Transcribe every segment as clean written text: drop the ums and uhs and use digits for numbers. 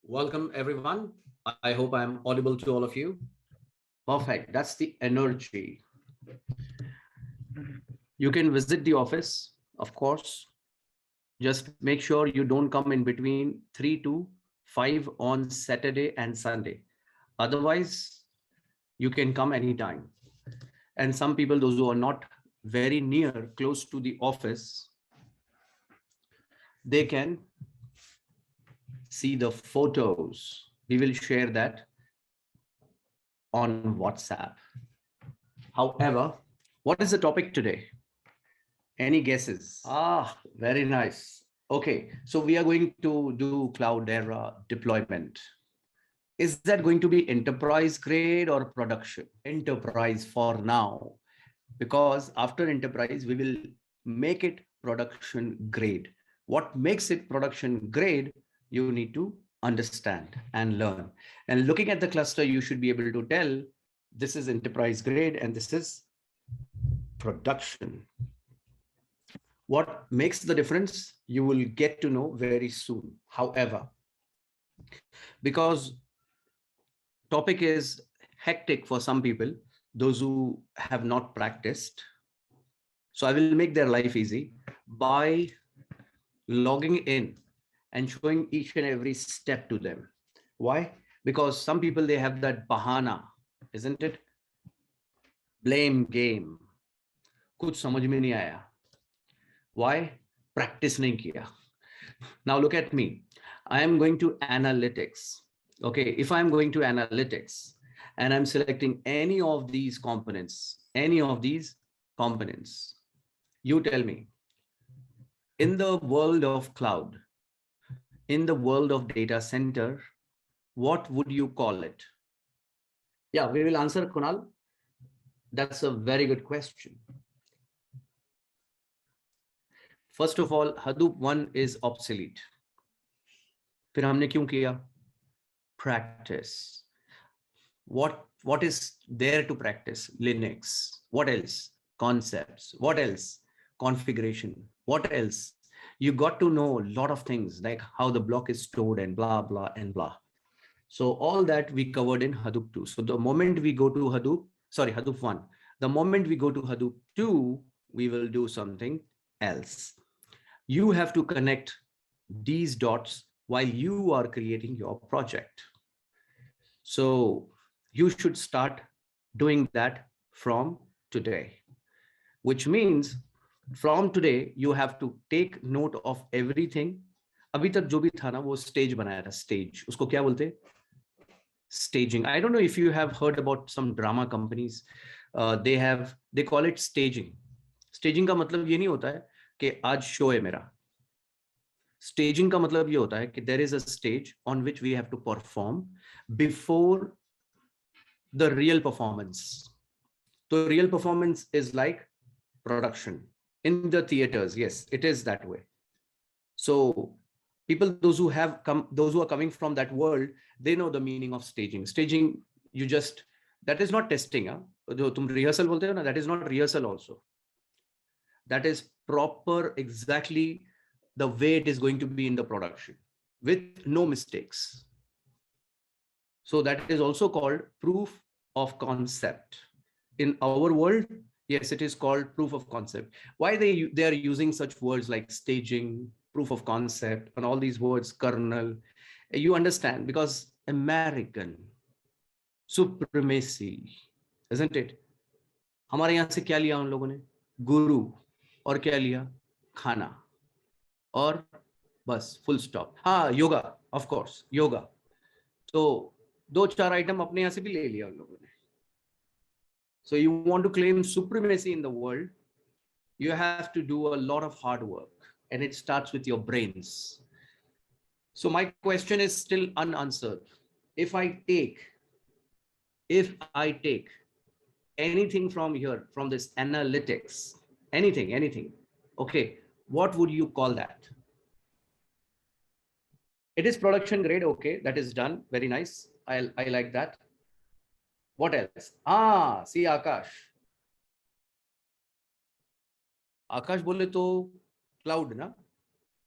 Welcome, everyone. I hope I'm audible to all of you. Perfect. That's the energy. You can visit the office, of course. Just make sure you don't come in between 3 to 5 on Saturday and Sunday. Otherwise, you can come anytime. And some people, those who are not very near, close to the office, they can see the photos. We will share that on WhatsApp. However, what is the topic today? Any guesses? Very nice. Okay, so we are going to do Cloudera deployment. Is that going to be enterprise grade or production? Enterprise for now, because after enterprise, we will make it production grade. What makes it production grade, you need to understand and learn. And looking at the cluster, you should be able to tell this is enterprise grade and this is production. What makes the difference, you will get to know very soon. However, because topic is hectic for some people, those who have not practiced, so I will make their life easy by logging in and showing each and every step to them. Why? Because some people, they have that bahana, isn't it? Blame game. Kuch samajh mein nahi aaya. Why? Practice nahi kiya. Now look at me. I am going to analytics. Okay, if I'm going to analytics and I'm selecting any of these components, you tell me, in the world of cloud, in the world of data center, what would you call it? Yeah, we will answer, Kunal. That's a very good question. First of all, Hadoop 1 is obsolete. फिर हमने क्यों किया? Practice. What is there to practice? Linux. What else? Concepts. What else? Configuration. What else? You got to know a lot of things like how the block is stored and blah, blah, and blah. So all that we covered in Hadoop 2. So the moment we go to Hadoop 1, the moment we go to Hadoop 2, we will do something else. You have to connect these dots while you are creating your project. So you should start doing that from today, which means from today, you have to take note of everything. अभी तक जो भी था ना, वो stage बनाया था, stage. उसको क्या बोलते? Staging. I don't know if you have heard about some drama companies. They call it staging. Staging का मतलब ये नहीं होता है कि आज शो है मेरा. Staging का मतलब ये होता है कि there is a stage on which we have to perform before the real performance. So real performance is like production in the theaters. Yes, it is that way. So people, those who are coming from that world, they know the meaning of staging. Staging, that is not testing. जो तुम rehearsal बोलते हो ना, that is not rehearsal also. That is proper, exactly the way it is going to be in the production with no mistakes. So that is also called proof of concept. In our world, yes, it is called proof of concept. Why they are using such words like staging, proof of concept, and all these words, kernel? You understand, because American supremacy, isn't it? हमारे यहाँ से क्या लिया उन लोगों ने? गुरु, और क्या लिया? खाना, और बस full stop. हाँ, yoga, of course, yoga. So दो चार आइटम अपने यहाँ से भी ले लिया उन लोगों ने. So you want to claim supremacy in the world, you have to do a lot of hard work, and it starts with your brains. So my question is still unanswered. If I take anything from here, from this analytics, anything, okay, what would you call that? It is production grade. Okay, that is done. Very nice. I like that. What else? See, Akash बोले तो cloud ना,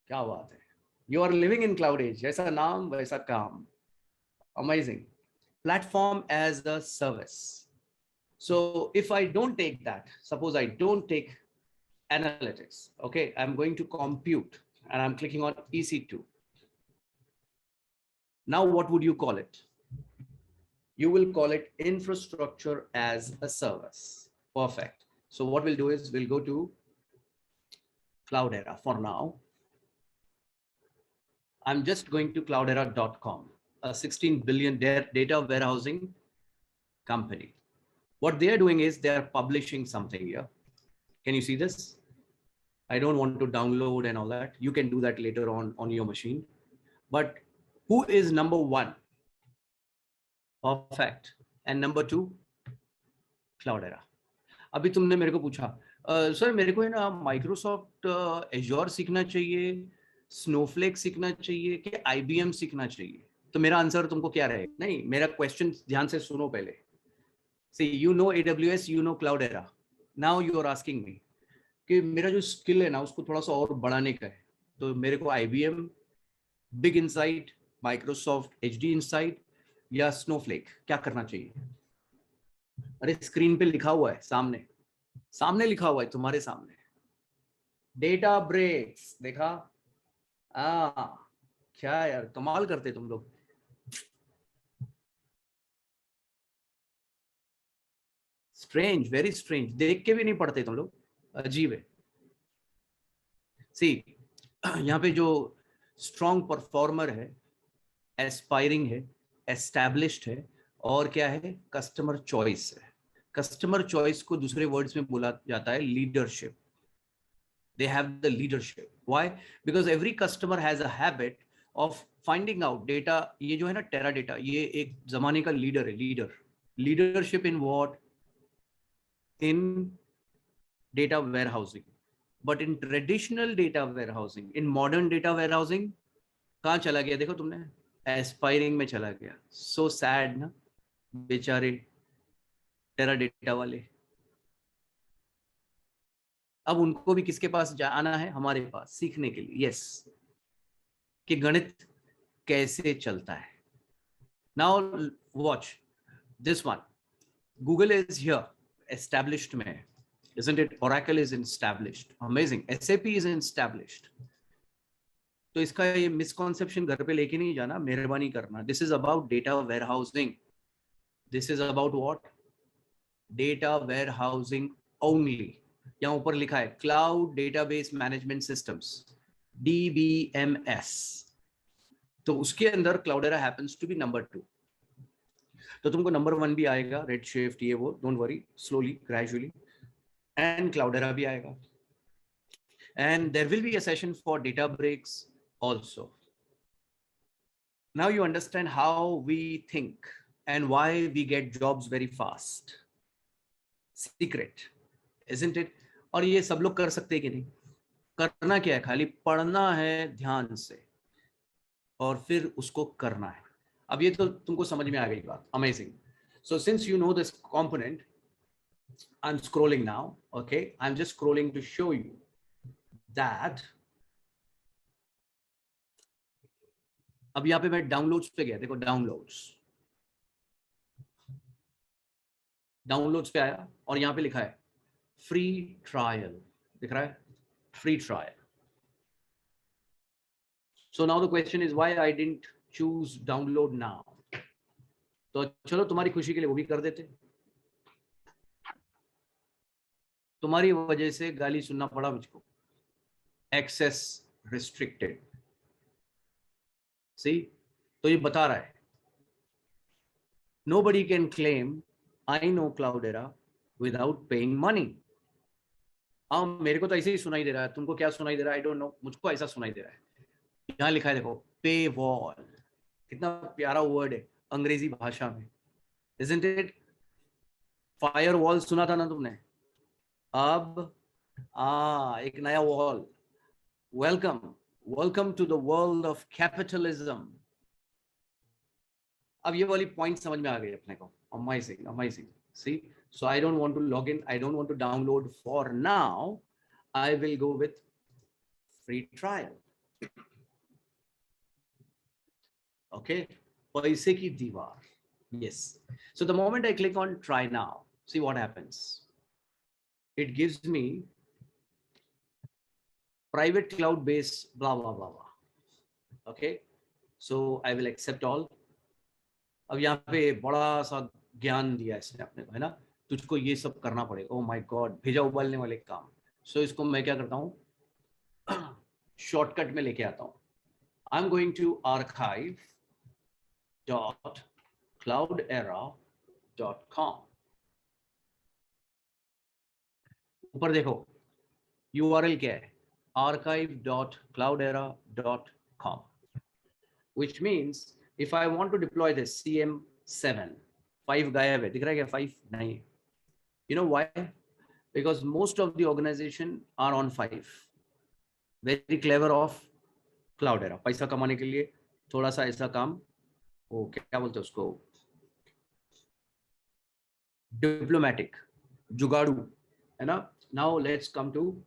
क्या बात है. You are living in cloud age. जैसा नाम वैसा काम. Amazing. Platform as a service. So if I don't take that, suppose I don't take analytics, okay, I'm going to compute and I'm clicking on EC2. Now what would you call it? You will call it infrastructure as a service. Perfect. So what we'll do is we'll go to Cloudera for now. I'm just going to cloudera.com, a 16 billion data warehousing company. What they are doing is they are publishing something here. Can you see this? I don't want to download and all that. You can do that later on your machine. But who is number one? Perfect. And number two, Cloudera. अभी तुमने मेरे को पूछा sir मेरे को है ना Microsoft azure सीखना चाहिए, स्नोफ्लेक सीखना चाहिए कि आईबीएम सीखना चाहिए. तो मेरा आंसर तुमको क्या रहेगा? नहीं, मेरा क्वेश्चन ध्यान से सुनो पहले. See, you know AWS, you know Cloudera. Now you are asking me कि मेरा जो स्किल है ना उसको थोड़ा सा और बढ़ाने का है. तो मेरे को IBM, big insight, Microsoft HD insight या स्नोफ्लेक क्या करना चाहिए? अरे स्क्रीन पे लिखा हुआ है, सामने सामने लिखा हुआ है तुम्हारे सामने. डेटा ब्रेक्स देखा? क्या यार कमाल करते तुम लोग. Strange, very strange. देख के भी नहीं पढ़ते तुम लोग, अजीब है. सी यहाँ पे जो स्ट्रॉन्ग परफॉर्मर है, एस्पायरिंग है, एस्टैब्लिश्ड है, और क्या है? कस्टमर चॉइस है. कस्टमर चॉइस को दूसरे वर्ड्स में बोला जाता है leadership. They have the leadership. Why? Because every customer has a habit of finding out data. ये जो है ना टेरा डेटा, ये एक जमाने का लीडर है. Leadership in what? In data warehousing. But in traditional data warehousing, in modern data warehousing कहाँ चला गया? देखो तुमने, एस्पायरिंग में चला गया. सो सैड ना, बेचारे टेरा डेटा वाले. अब उनको भी किसके पास जाना है? हमारे पास, सीखने के लिए. यस, कि गणित कैसे चलता है. Now watch this one. Google is here, established में, isn't it? Oracle is established. Amazing. SAP is established. तो इसका ये मिसकॉन्सेप्शन घर पे लेके नहीं जाना, मेहरबानी करना. This is about data warehousing. This is about what? Data warehousing only. यहाँ ऊपर लिखा है cloud database management systems, DBMS. तो उसके अंदर Cloudera happens to be number 2. तो तुमको नंबर 1 भी आएगा, रेड शिफ्ट ये वो, don't worry, slowly gradually. And क्लाउडेरा भी आएगा. And there will be a session for Databricks also. Now you understand how we think and why we get jobs very fast. Secret, isn't it? और ये सब लोग कर सकते हैं कि नहीं? करना क्या है? खाली पढ़ना है ध्यान से और फिर उसको करना है. अब ये तो तुमको समझ में आ गई बात. Amazing. So since you know this component, I'm scrolling now. Okay, I'm just scrolling to show you that. अब यहाँ पे मैं डाउनलोड्स पे गया. देखो डाउनलोड्स पे आया और यहाँ पे लिखा है फ्री ट्रायल. दिख रहा है? Free trial. So now the question is why I didn't choose download now. तो चलो तुम्हारी खुशी के लिए वो भी कर देते. तुम्हारी वजह से गाली सुनना पड़ा मुझको. Access restricted. सी, तो ये बता रहा है nobody can claim I know Cloudera without paying money. मेरे को तो ऐसे ही सुनाई दे रहा है. तुमको क्या सुनाई दे रहा है? I don't know. मुझको ऐसा सुनाई दे रहा है. यहाँ लिखा है देखो, पे वॉल. कितना प्यारा वर्ड है अंग्रेजी भाषा में, isn't it? फायर वॉल सुना था ना तुमने? अब एक नया wall. Welcome to the world of capitalism. अब ये वाली पॉइंट समझ में आ गई अपने को. Amazing. See, so I don't want to log in, I don't want to download for now. I will go with free trial. Okay, पैसे की दीवार. Yes. So the moment I click on try now, see what happens. It gives me private cloud base, blah, blah, blah, blah. Okay. So I will accept all. अब यहाँ पे बड़ा सा ज्ञान दिया इसने अपने को, है ना. तुझको ये सब करना पड़ेगा. ओ माय गॉड, भेजा उबालने वाले काम. सो इसको मैं क्या करता हूँ, शॉर्टकट में लेके आता हूँ. I am going to archive dot cloudera.com. ऊपर देखो URL क्या है, archive.cloudera.com, which means if I want to deploy this CM7, 5 गायब है, दिख रहा है क्या 5 नहीं. You know why? Because most of the organization are on 5. Very clever of Cloudera, पैसा कमाने के लिए थोड़ा सा ऐसा काम, वो क्या बोलते हैं उसको, डिप्लोमेटिक, जुगाड़ू, है ना. Now let's come to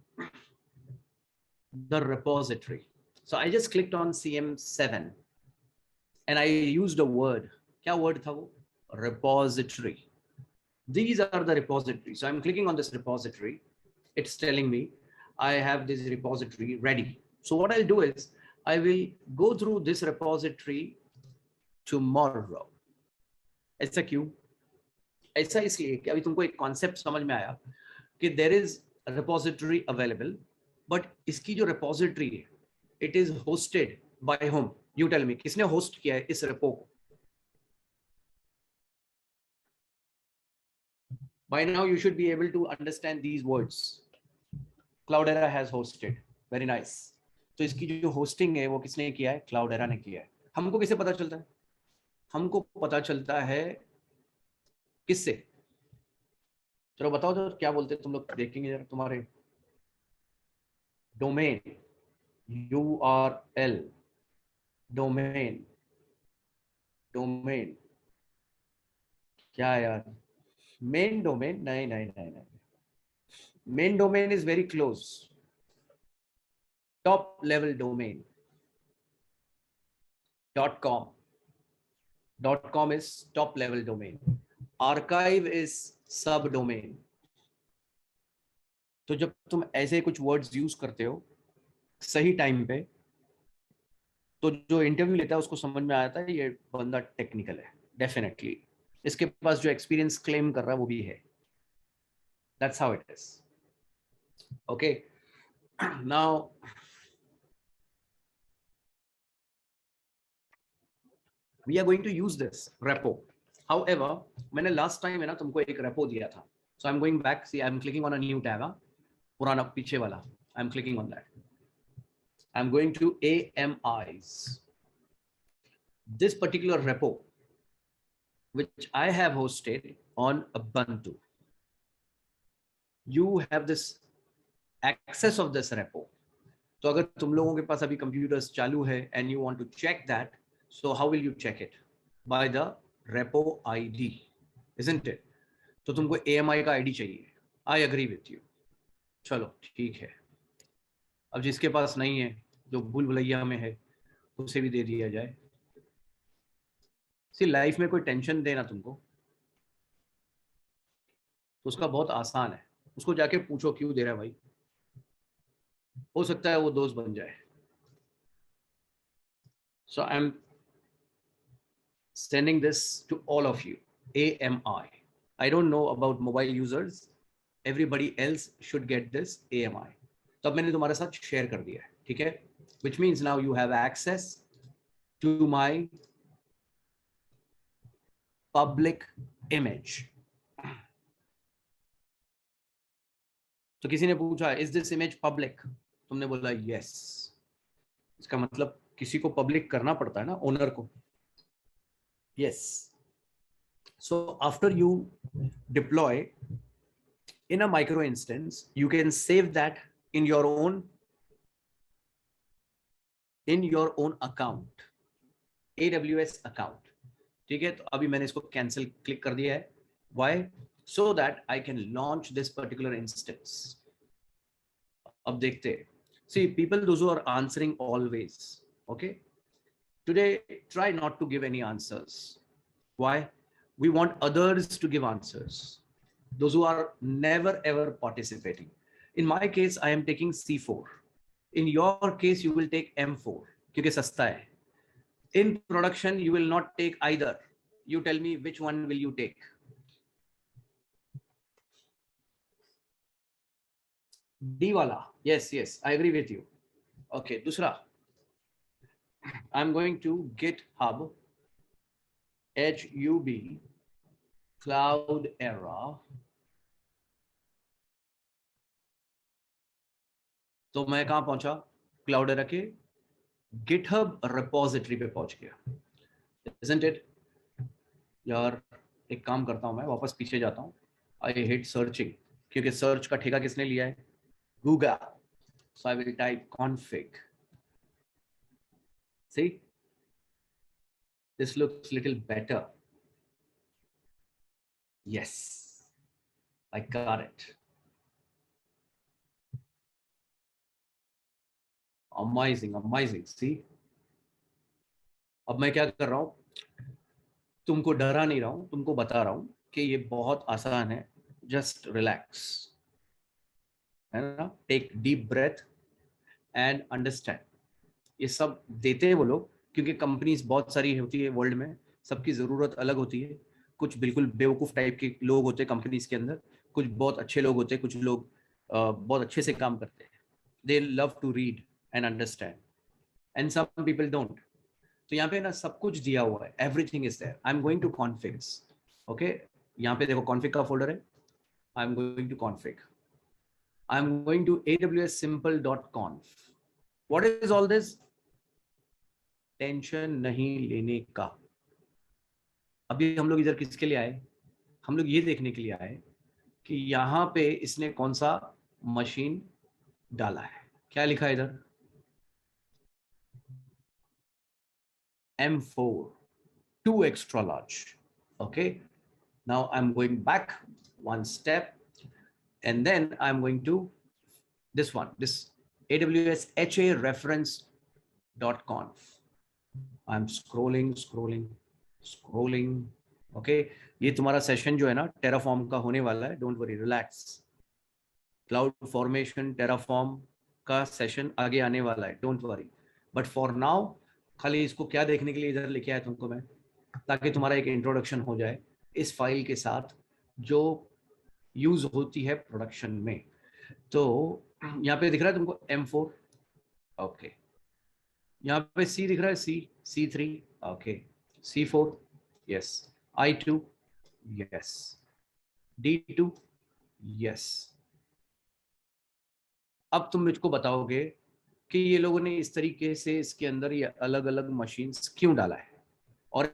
the repository. So I just clicked on CM7 and I used a word. क्या word था वो? Repository. These are the repositories. So I'm clicking on this repository. It's telling me I have this repository ready. So what I'll do is I will go through this repository tomorrow. ऐसा क्यों? ऐसा इसलिए कि अभी तुमको एक concept समझ में आया कि there is a repository available, but इसकी जो repository है, it is hosted by whom? You tell me, किसने host किया है इस repo को? By now you should be able to understand these words. Cloudera has hosted. Very nice. तो इसकी जो hosting है वो किसने किया है? Cloudera ने किया है. हमको किसे पता चलता है? हमको पता चलता है किससे? चलो बताओ तो क्या बोलते हैं तुम लोग, देखेंगे जरा तुम्हारे डोमेन, URL, डोमेन, डोमेन क्या यार, मेन डोमेन, नहीं नहीं नहीं नहीं, main domain is very close. Top level domain .com, .com is top level domain. Archive is sub domain. तो जब तुम ऐसे कुछ वर्ड्स यूज करते हो सही टाइम पे, तो जो इंटरव्यू लेता है उसको समझ में आता है ये बंदा टेक्निकल है. डेफिनेटली इसके पास जो एक्सपीरियंस क्लेम कर रहा है वो भी है. That's how it is. Okay, now we are going to use this repo. However, मैंने last time है ना तुमको एक repo दिया था. So I'm going back. See, I'm clicking on a new tab. पुराना पीछे वाला. I'm clicking on that. I'm going to AMIs. This particular repo, which I have hosted on Ubuntu. You have this access of this repo. तो अगर तुम लोगों के पास अभी computers चालू है and you want to check that, so how will you check it? By the repo ID, isn't it? तो तुमको AMI का ID चाहिए. I agree with you. चलो ठीक है. अब जिसके पास नहीं है, जो भूल भुलैया में है, उसे भी दे दिया जाए. सी लाइफ में कोई टेंशन देना तुमको तो उसका बहुत आसान है. उसको जाके पूछो क्यों दे रहा है भाई, हो सकता है वो दोस्त बन जाए. So I'm sending this to all of you. AMI. I don't know about mobile users. Everybody else should get this AMI. तब मैंने तुम्हारे साथ शेयर कर दिया है, ठीक है? Which means now you have access to my public image. तो किसी ने पूछा is this image public? तुमने बोला yes. इसका मतलब किसी को पब्लिक करना पड़ता है ना, ओनर को. Yes. So after you deploy in a micro instance, you can save that in your own account, AWS account. ठीक है, तो अभी मैंने इसको कैंसिल क्लिक कर दिया है. Why? So that I can launch this particular instance. अब देखते हैं. See, people those who are answering always, okay, Today, try not to give any answers. Why? We want others to give answers. Those who are never ever participating. In my case, I am taking C4. In your case, you will take M4 क्योंकि सस्ता है. In production, you will not take either. You tell me which one will you take? D wala. Yes, yes, I agree with you. Okay, दूसरा. I'm going to GitHub HUB Cloudera. तो मैं कहां पहुंचा? Cloudera के GitHub repository पे पहुंच गया. Isn't it? यार एक काम करता हूं, मैं वापस पीछे जाता हूं. I hate searching क्योंकि सर्च का ठेका किसने लिया है? Google. So I will type config. See, this looks little better. Yes, I got it. Amazing, amazing. See, अब मैं क्या कर रहा हूं? तुमको डरा नहीं रहा हूं, तुमको बता रहा हूं कि ये बहुत आसान है. जस्ट रिलैक्स, है ना? Take deep breath and understand. ये सब देते हैं वो लोग क्योंकि कंपनीज बहुत सारी होती है वर्ल्ड में, सबकी ज़रूरत अलग होती है. कुछ बिल्कुल बेवकूफ़ टाइप के लोग होते हैं कंपनीज के अंदर, कुछ बहुत अच्छे लोग होते हैं, कुछ लोग बहुत अच्छे से काम करते हैं. They love to read and understand and some people don't. तो यहाँ पे ना सब कुछ दिया हुआ है, everything is there. I am going to configs. Okay, यहाँ पे देखो कॉन्फिग का फोल्डर है. I am going to config. I am going to awssimple.conf. What is all this? Tension नहीं लेने का. अभी हम लोग इधर किसके लिए आए? हम लोग ये देखने के लिए आए कि यहाँ पे इसने कौन सा मशीन डाला है. क्या लिखा है इधर? M4 2 extra large. Okay, now I'm going back one step and then I'm going to this one, this AWS HA reference.conf. I'm scrolling. Okay, ये तुम्हारा सेशन जो है ना टेराफॉर्म का होने वाला है. Don't worry, relax. Cloud formation Terraform का सेशन आगे आने वाला है. Don't worry. But for now खाली इसको क्या देखने के लिए इधर लेके आया तुमको मैं, ताकि तुम्हारा एक इंट्रोडक्शन हो जाए इस फाइल के साथ जो यूज होती है प्रोडक्शन में. तो यहाँ पे दिख रहा है तुमको M4. ओके, यहाँ पे C दिख रहा है, C3. Okay, C4 yes, I2 yes, D2 yes. अब तुम मुझको बताओगे कि ये लोगों ने इस तरीके से इसके अंदर ये अलग अलग मशीन्स क्यों डाला है. और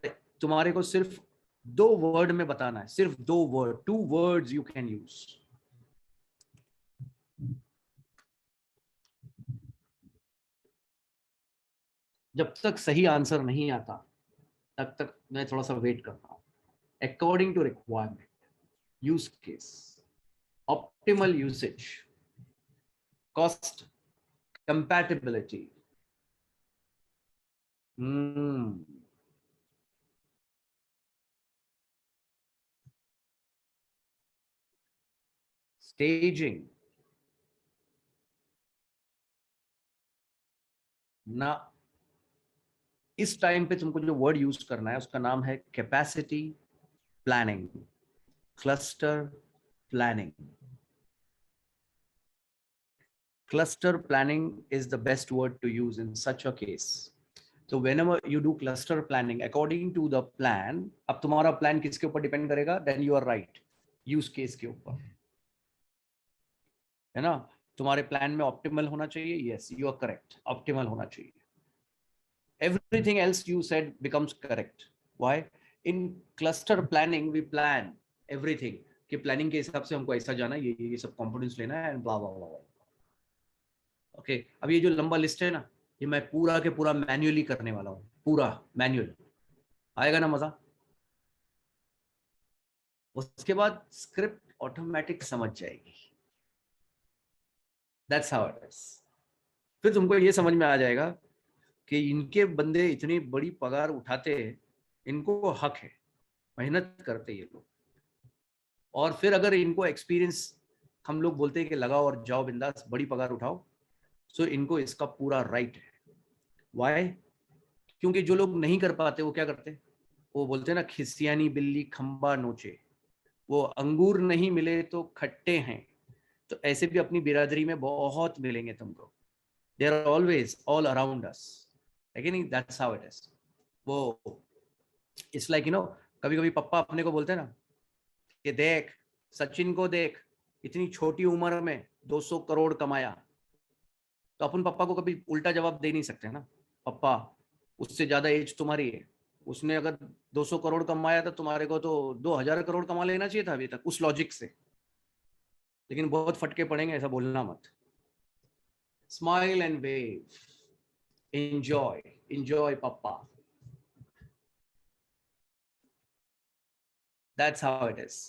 तुम्हारे को सिर्फ 2 वर्ड में बताना है, सिर्फ 2 word, 2 words you can use. जब तक सही आंसर नहीं आता तब तक मैं थोड़ा सा वेट करता हूं. According to requirement, use case, optimal usage, cost, compatibility. Staging ना. इस टाइम पे तुमको जो वर्ड यूज करना है उसका नाम है capacity planning, cluster planning. Cluster planning is the best word to use in such a case. So whenever you do cluster planning according to the plan, अब तुम्हारा plan किसके ऊपर डिपेंड करेगा? Then you are right, use case के ऊपर, है ना? तुम्हारे प्लान में ऑप्टिमल होना चाहिए. Yes, you are correct, optimal होना चाहिए. Everything else you said becomes correct. Why? In cluster planning we plan everything कि प्लानिंग के हिसाब से हमको ऐसा जाना, ये सब कंपोनेंट्स लेना है and blah blah blah. Okay, अब ये जो लंबा लिस्ट है ना, ये मैं पूरा के पूरा मैन्युअली करने वाला हूँ, पूरा मैन्युअल. आएगा ना मजा? उसके बाद स्क्रिप्ट ऑटोमेटिक समझ जाएगी. That's how it is. फिर तुमको ये समझ में आ जाएगा कि इनके बंदे इतनी बड़ी पगार उठाते हैं, इनको हक है, मेहनत करते ये लोग। और फिर अगर इनको एक्सपीरियंस हम लोग बोलते हैं कि लगाओ और जाओ बिंदास बड़ी पगार उठाओ, सो इनको इसका पूरा राइट है। वाई? क्योंकि जो लोग नहीं कर पाते वो क्या करते, वो बोलते हैं ना, खिसियानी बिल्ली खंबा नोचे, वो अंगूर नहीं मिले तो खट्टे हैं। तो ऐसे भी अपनी बिरादरी में बहुत मिलेंगे तुमको। They are always all around us, है कि नहीं? That's how it is. वो इट्स लाइक कभी कभी पप्पा अपने को बोलते हैं ना कि देख सचिन को देख, इतनी छोटी उम्र में 200 करोड़ कमाया। तो अपन पप्पा को कभी उल्टा जवाब दे नहीं सकते ना, पप्पा उससे ज्यादा एज तुम्हारी है, उसने अगर 200 करोड़ कमाया था, तुम्हारे को तो 2000 करोड़ कमा लेना चाहिए था अभी तक, उस लॉजिक से। लेकिन बहुत फटके पड़ेंगे, ऐसा बोलना मत। Smile and wave, enjoy, enjoy papa. That's how it is.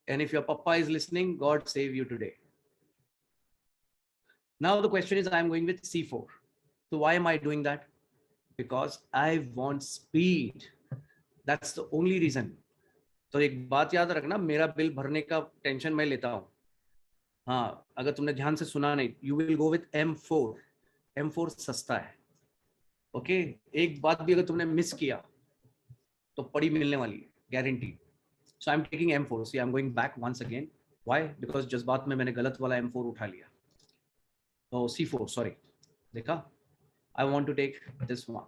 And if your papa is listening, God save you today. Now the question is, I'm going with C4. So why am I doing that? Because I want speed. That's the only reason. तो एक बात याद रखना, मेरा bill भरने का tension मैं लेता हूँ। हाँ, अगर तुमने ध्यान से सुना नहीं, you will go with M4. M4 सस्ता है। ओके, एक बात भी अगर तुमने मिस किया तो पड़ी मिलने वाली है, guarantee. So I'm taking M4. See, I'm going back once again. Why? Because जज्बात में मैंने गलत वाला M4 उठा लिया। Oh, C4, sorry. देखा? I want to take this one.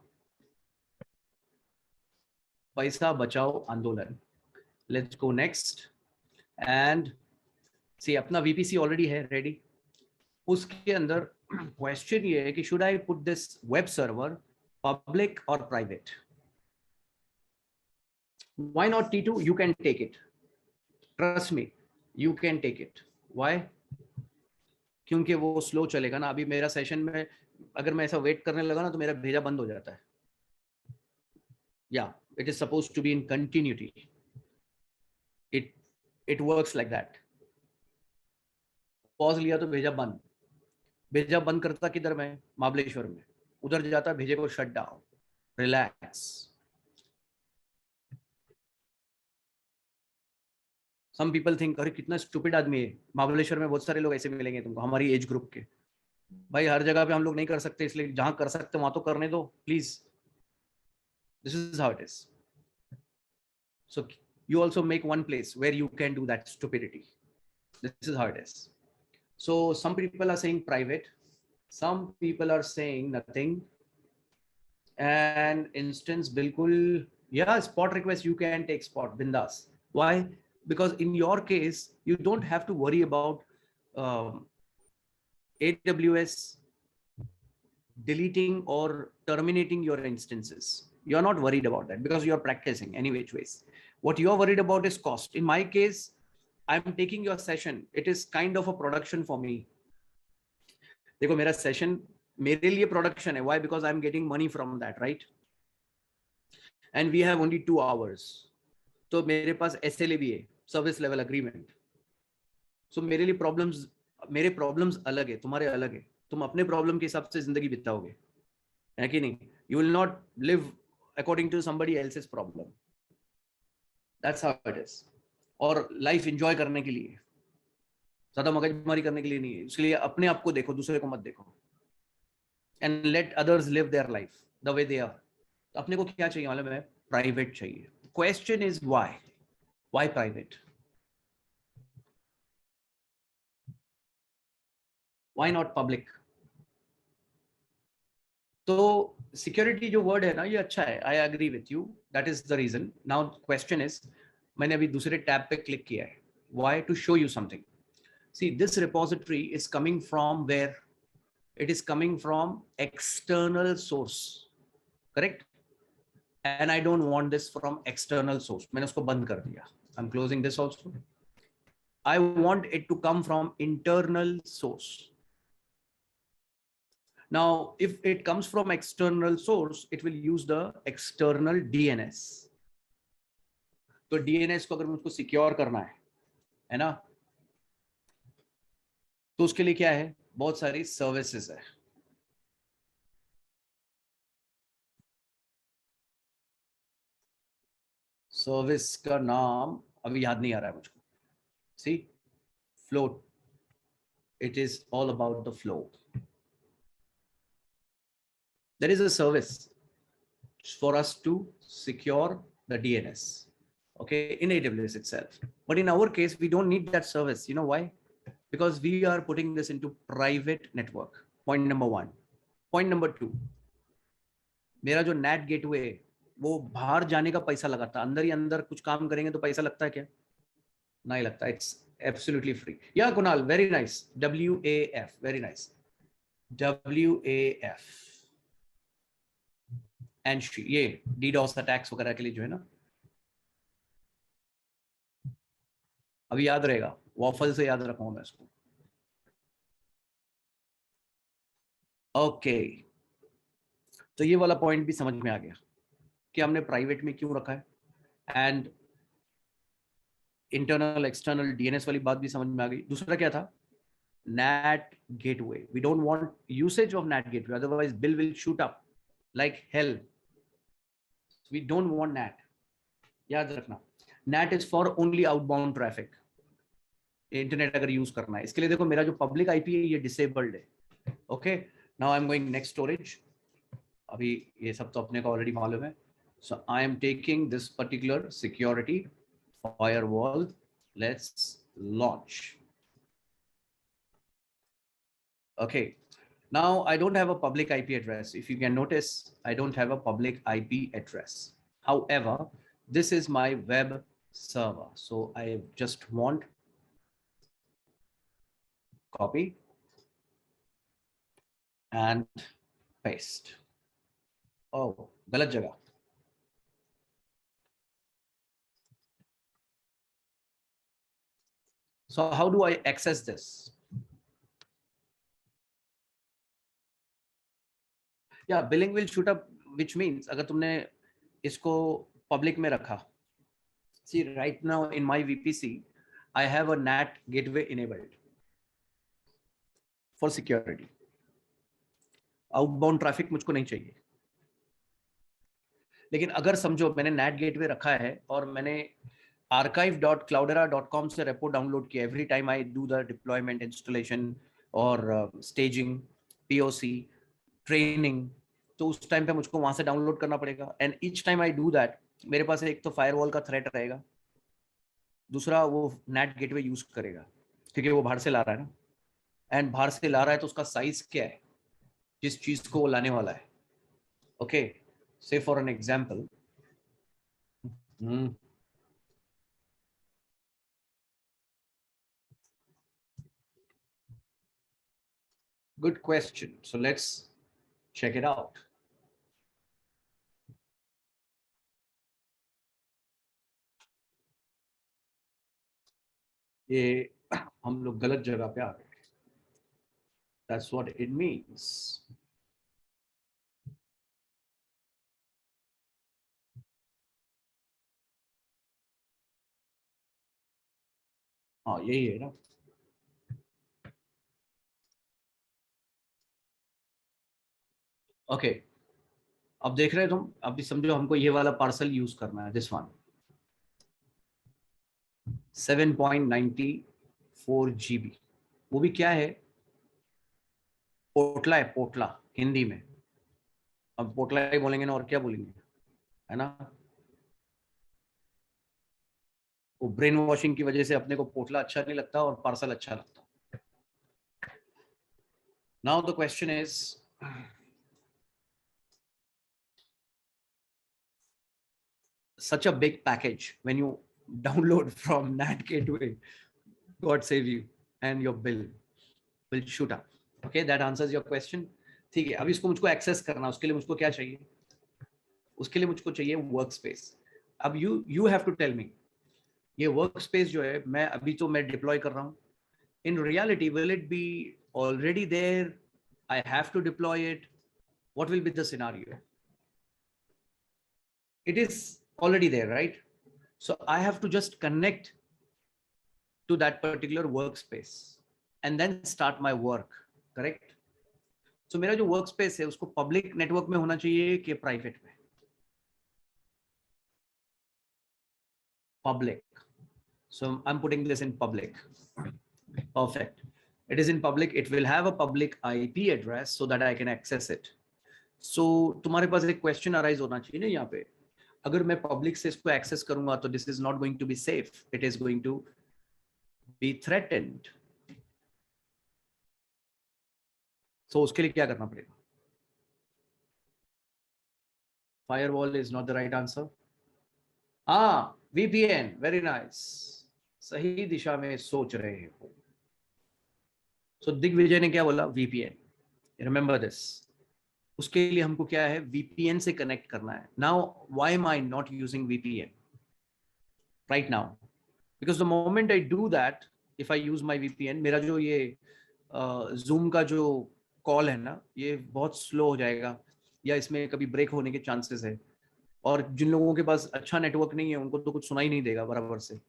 पैसा बचाओ आंदोलन. Let's go next. And see, अपना VPC already है ready. उसके अंदर question ये है कि should I put this web server public or private? Why not T2? You can take it. Trust me, you can take it. Why? क्योंकि वो slow चलेगा ना। अभी मेरा सेशन में अगर मैं ऐसा वेट करने लगा ना तो मेरा भेजा बंद हो जाता है। या it is suppose to be in continuity, it works like that. Pause लिया तो भेजा बंद। भेजा बंद करता किधर? में महाबलेश्वर में। उधर जाता भेजे को shut down, relax. Some people think अरे कितना स्टूपिड आदमी है। महाबलेश्वर में बहुत सारे लोग ऐसे मिलेंगे तुमको, हमारी एज ग्रुप के। भाई हर जगह पे हम लोग नहीं कर सकते, इसलिए जहां कर सकते वहां तो करने दो please. This is how it is. So you also make one place where you can do that stupidity. This is how it is. So some people are saying private, some people are saying nothing. And instance bilkul, yeah, spot request, you can take spot bindas. Why? Because in your case, you don't have to worry about AWS deleting or terminating your instances. You're not worried about that because you're practicing any which ways. What you're worried about is cost. In my case, I'm taking your session. It is kind of a production for me. देखो मेरा session मेरे लिए production है. Why? Because I'm getting money from that, right? And we have only 2 hours. तो मेरे पास SLA भी है, service level agreement. सो मेरे लिए मेरे प्रॉब्लम्स अलग है, तुम्हारे अलग है. तुम अपने प्रॉब्लम के हिसाब से जिंदगी बिताओगे, है कि नहीं? You will not live according to somebody else's problem. That's how it is. और लाइफ एंजॉय करने के लिए, ज्यादा मगजमारी करने के लिए नहीं है. इसलिए अपने आप को देखो, दूसरे को मत देखो. And let others live their life the way they are. तो अपने को क्या चाहिए मालूम है? प्राइवेट चाहिए. Question is why private? Why not public? तो सिक्योरिटी जो वर्ड है ना, ये अच्छा है. I agree with you, that is the reason. Now question is, मैंने अभी दूसरे टैब पे क्लिक किया है. Why? To show you something. See, this repository is coming from where? It is coming from external source, correct? And I don't want this from external source. मैंने उसको बंद कर दिया. I'm closing this also. I want it to come from internal source. Now, if it comes from external source, it will use the external DNS. तो DNS को अगर मुझको secure करना है ना, तो उसके लिए क्या है? बहुत सारी सर्विसेज है. सर्विस का नाम अभी याद नहीं आ रहा है मुझको. सी, flow. It is all about the flow. There is a service for us to secure the DNS, okay, in AWS itself. But in our case, we don't need that service. You know why? Because we are putting this into private network. Point number one. Point number two. मेरा जो NAT gateway वो बाहर जाने का पैसा लगाता, अंदर ही अंदर कुछ काम करेंगे तो पैसा लगता है क्या? नहीं लगता. It's absolutely free. Yeah, Kunal, very nice. WAF, very nice. WAF. And ये DDoS अटैक्स वगैरह के लिए जो है ना, अभी याद रहेगा, वॉफल से याद रखूंगा मैं इसको. ओके, तो ये वाला पॉइंट भी समझ में आ गया कि हमने प्राइवेट में क्यों रखा है. एंड इंटरनल एक्सटर्नल DNS वाली बात भी समझ में आ गई. दूसरा क्या था? NAT gateway. We don't want usage of NAT gateway, otherwise bill will shoot up like hell. We don't want NAT. याद रखना, NAT is for only outbound traffic. Internet अगर यूज करना है, इसके लिए देखो मेरा जो पब्लिक आईपी है ये डिसेबल्ड है. Okay, now I am going next storage. अभी ये सब तो अपने को ऑलरेडी मालूम है. So I am taking this particular security firewall. Let's launch. Okay, now I don't have a public IP address. If you can notice, I don't have a public IP address. However, this is my web server. So I just want copy and paste. Oh, गलत जगह. So how do I access this? Yeah, billing will shoot up, which means अगर तुमने इसको public में रखा. See, right now in my VPC, I have a NAT gateway enabled for security. Outbound traffic मुझको नहीं चाहिए. लेकिन अगर समझो मैंने NAT gateway रखा है और मैंने archive.cloudera.com से रेपो डाउनलोड किया every time I do the deployment, installation और staging, POC, training, तो उस टाइम पे मुझको वहां से डाउनलोड करना पड़ेगा. And each time I do that, मेरे पास एक तो फायरवॉल का थ्रेट रहेगा, दूसरा वो NAT गेटवे यूज करेगा क्योंकि वो बाहर से ला रहा है ना. एंड बाहर से ला रहा है तो उसका साइज क्या है जिस चीज को वो लाने वाला है. ओके, से for an example, good question. So let's check it out. ये हम लोग गलत जगह पे आ गए. That's what it means. हाँ, यही है ना. ओके, अब देख रहे हो तुम, अभी समझो हमको ये वाला पार्सल यूज करना है, दिस वन 7.94 GB. वो भी क्या है? पोटला है, पोटला हिंदी में. अब पोटला ही बोलेंगे ना, और क्या बोलेंगे, है ना. वो ब्रेन वॉशिंग की वजह से अपने को पोटला अच्छा नहीं लगता और पार्सल अच्छा लगता. Now the question is, such a big package when you download from NAT gateway, God save you, and your bill will shoot up. Okay, that answers your question. ठीक है, अब इसको मुझको एक्सेस करना, उसके लिए मुझको क्या चाहिए? उसके लिए मुझको चाहिए वर्क स्पेस. अब you have to tell me, ये वर्क स्पेस जो है मैं अभी तो मैं डिप्लॉय कर रहा हूँ. In reality will it be already there? I have to deploy it? What will be the scenario? It is already there, right? So I have to just connect to that particular workspace and then start my work, correct? So मेरा जो workspace है उसको public network में होना चाहिए कि private में? public. So I'm putting this in public. Perfect. It is in public. It will have a public IP address so that I can access it. So तुम्हारे पास एक क्वेश्चन अराइज होना चाहिए ना यहाँ पे, अगर मैं पब्लिक से इसको एक्सेस करूंगा तो this is not going to be safe, it is going to be threatened. सो उसके लिए क्या करना पड़ेगा? Firewall is not the right answer. हाँ, वीपीएन. Very nice. सही दिशा में सोच रहे हो. सो दिग्विजय ने क्या बोला? वीपीएन. Remember this. उसके लिए हमको क्या है? वीपीएन से कनेक्ट करना है. Now why am I not using VPN right now? Because the moment I do that, if I use my VPN, मेरा जो ये जूम का जो कॉल है ना, ये बहुत स्लो हो जाएगा या इसमें कभी ब्रेक होने के चांसेस है. और जिन लोगों के पास अच्छा नेटवर्क नहीं है उनको तो कुछ सुनाई नहीं देगा बराबर से.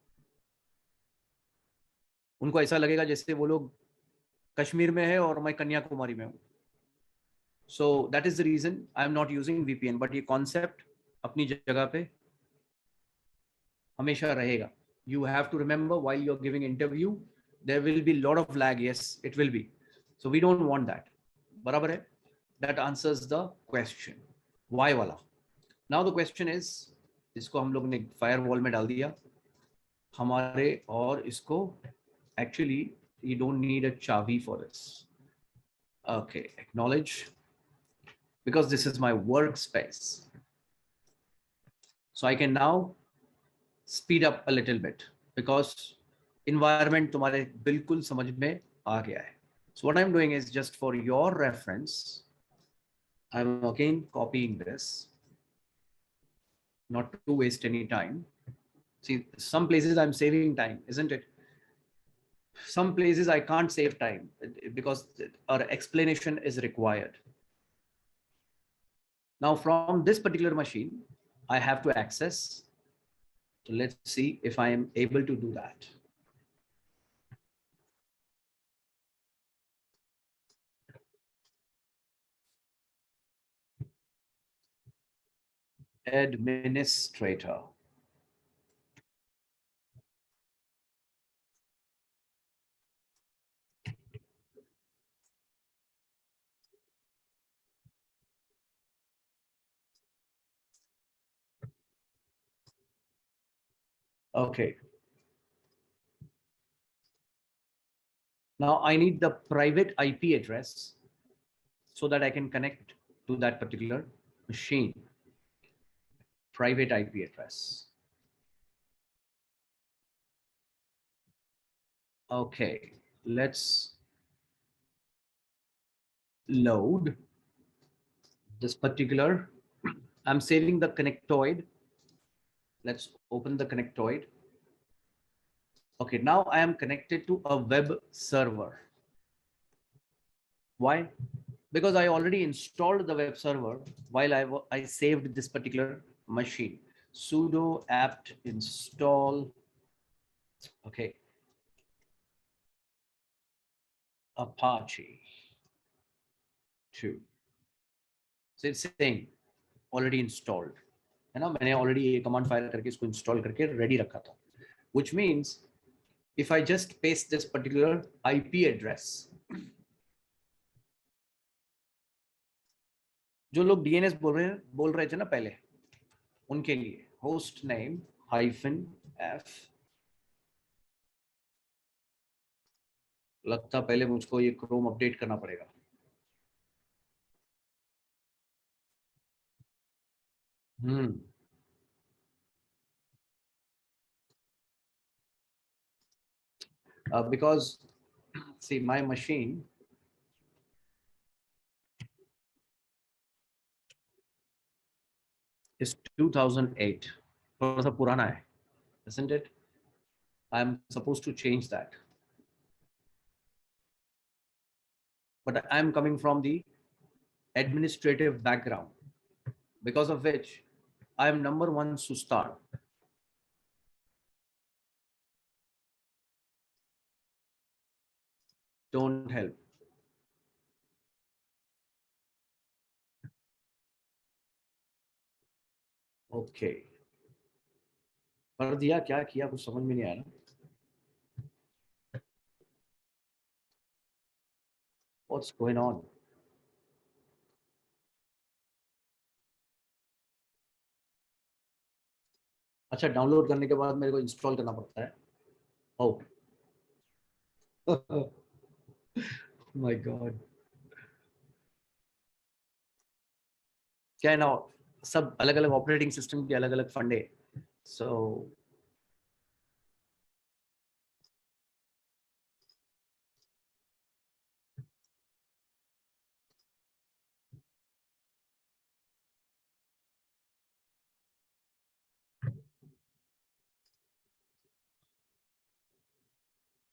उनको ऐसा लगेगा जैसे वो लोग कश्मीर में है और मैं कन्याकुमारी में हूँ. So that is the reason I am not using VPN. But ये कॉन्सेप्ट अपनी जगह पे हमेशा रहेगा. You have to remember while you're giving interview, there will be a lot of lag. Yes, it will be. So we don't want that. बराबर है? That answers the question. Why वाला? Now the question is, इसको हम लोग ने firewall में डाल दिया हमारे, और इसको actually you don't need a chavi for this. Okay, acknowledge, because this is my workspace. So I can now speed up a little bit because environment तुम्हारे बिल्कुल समझ में आ गया है. So what I'm doing is, just for your reference, I'm again copying this, not to waste any time. See, some places I'm saving time, isn't it? Some places I can't save time because our explanation is required. Now from this particular machine, I have to access. So let's see if I am able to do that. Administrator. Okay. Now I need the private IP address so that I can connect to that particular machine. Private IP address. Okay, let's load this particular. I'm saving the connectoid. Let's open the connectoid. Okay, now I am connected to a web server. Why? Because I already installed the web server while I saved this particular machine. Sudo apt install. Okay. Apache 2. So it's saying already installed. है ना, मैंने already ये command file करके इसको install करके ready रखा था. Which means if I just paste this particular IP address, जो लोग DNS बोल रहे थे ना पहले, उनके लिए host name -f. लगता पहले मुझको ये Chrome अपडेट करना पड़ेगा. Because see, my machine is 2008. थोड़ा सा पुराना है, isn't it? I'm supposed to change that. But I'm coming from the administrative background, because of which I am number one sustar. Don't help. Okay. कर दिया, क्या किया कुछ समझ में नहीं आया ना. What's going on? अच्छा, डाउनलोड करने के बाद मेरे को इंस्टॉल करना पड़ता है. Oh my God. क्या है ना, सब अलग अलग ऑपरेटिंग सिस्टम के अलग अलग फंडे. सो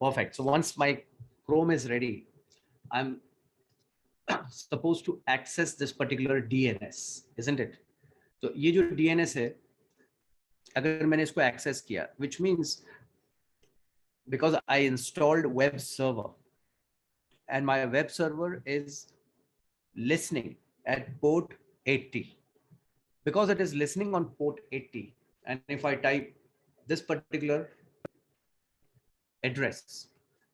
perfect. So once my Chrome is ready, I'm supposed to access this particular DNS, isn't it? तो ये जो DNS है, अगर मैंने इसको access किया, which means because I installed web server and my web server is listening at port 80, because it is listening on port 80, and if I type this particular address,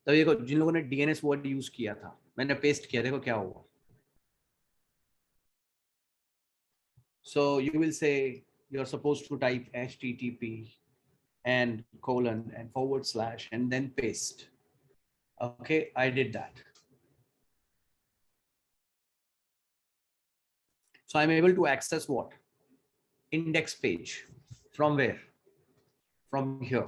तो देखो जिन लोगों ने DNS वर्ड यूज किया था, मैंने paste किया, देखो क्या हुआ. So you will say you're supposed to type http and colon and / and then paste. Okay, I did that. So I'm able to access what? Index page. From where? From here.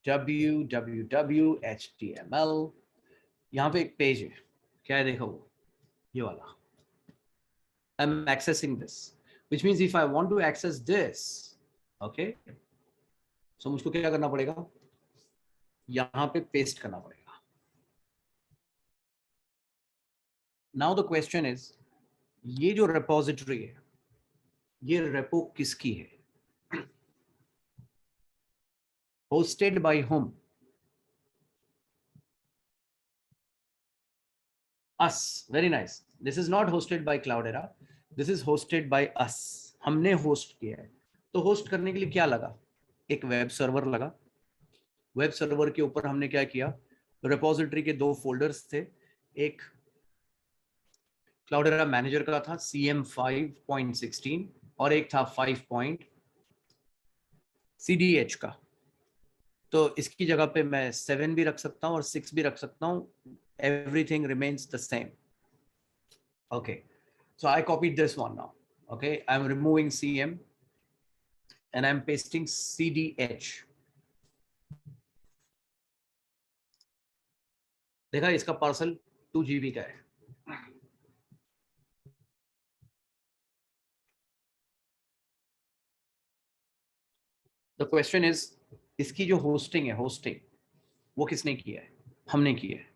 www.html. यहाँ पे एक page है, क्या है देखो वो, ये वाला. I'm accessing this, which means if I want to access this, okay, so मुझको क्या करना पड़ेगा, यहाँ पे पेस्ट करना पड़ेगा. Now the question is, ये जो repository है, ये repo किसकी है? Hosted by whom? Us. Very nice. This is not hosted by Cloudera. This is hosted by us. हमने होस्ट किया है. तो होस्ट करने के लिए क्या लगा? एक वेब सर्वर लगा. वेब सर्वर के ऊपर हमने क्या किया? रिपोजिटरी के दो फोल्डर्स थे. एक क्लाउडेरा मैनेजर का था CM 5.16 और एक था 5.CDH का. तो इसकी जगह पे मैं 7 भी रख सकता हूँ और 6 भी रख सकता हूँ. Everything remains the same. Okay, so I copied this one now. Okay, I'm removing CM and I'm pasting CDH. देखा, इसका पार्सल 2 GB का है. The question is, इसकी जो होस्टिंग है, होस्टिंग वो किसने किया है? हमने किया है.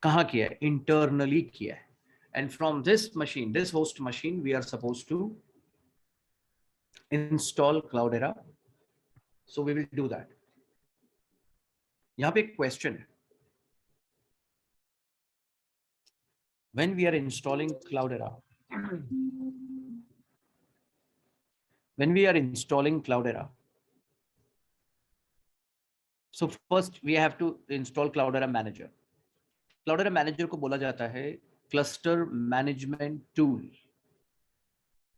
कहाँ किया है? इंटरनली किया है. And from this machine, this host machine, we are supposed to install Cloudera. So we will do that. यहाँ पे एक question है. When we are installing Cloudera, so first we have to install Cloudera Manager. Cloudera Manager को बोला जाता है Cluster Management Tool.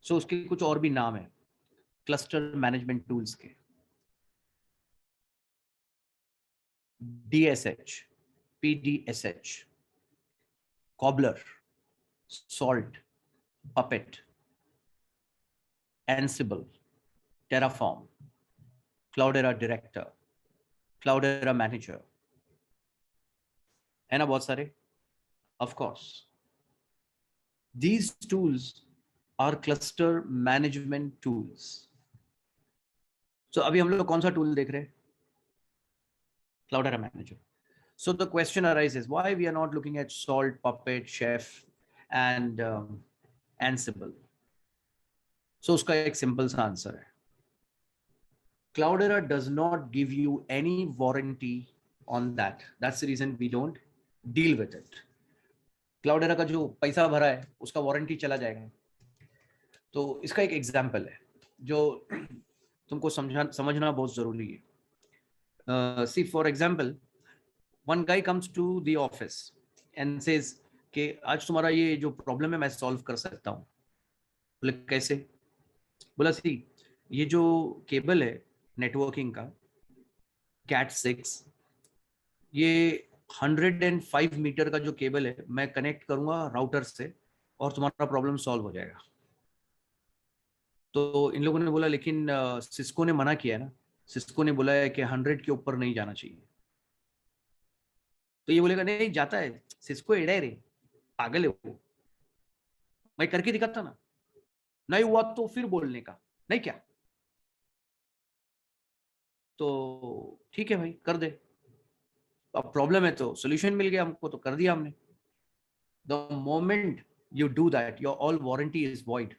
So उसके कुछ और भी नाम है Cluster Management Tools के. DSH, PDSH, Cobbler, Salt, Puppet, Ansible, Terraform, Cloudera Director, Cloudera Manager, है ना बहुत सारे. Of course, these tools are cluster management tools. So अभी हम लोग कौन सा टूल देख रहे हैं? Cloudera Manager. So the question arises, why we are not looking at Salt, Puppet, Chef, and Ansible? So उसका एक simple सा answer है. Cloudera does not give you any warranty on that. That's the reason we don't deal with it. Cloudera का जो पैसा भरा है उसका वारंटी चला जाएगा. तो इसका एक एग्जाम्पल है जो तुमको समझना बहुत जरूरी है. See for example, one guy comes to the office and says कि आज तुम्हारा ये जो प्रॉब्लम है मैं सॉल्व कर सकता हूँ. बोले कैसे? बोला सी, ये जो केबल है नेटवर्किंग का कैट 6, ये 105 मीटर का जो केबल है मैं कनेक्ट करूंगा राउटर से और तुम्हारा प्रॉब्लम सॉल्व हो जाएगा. तो इन लोगों ने बोला लेकिन सिस्को ने मना किया है ना, सिस्को ने बोला है कि 100 के ऊपर नहीं जाना चाहिए. तो ये बोलेगा नहीं जाता है, सिस्को एड़ा है रे, पागल है वो, मैं करके दिखाता ना, नहीं हुआ तो फिर बोलने का, नहीं क्या. तो ठीक है भाई कर दे, अब प्रॉब्लम है तो सोल्यूशन मिल गया हमको, तो कर दिया हमने. The moment you do that your all warranty is void,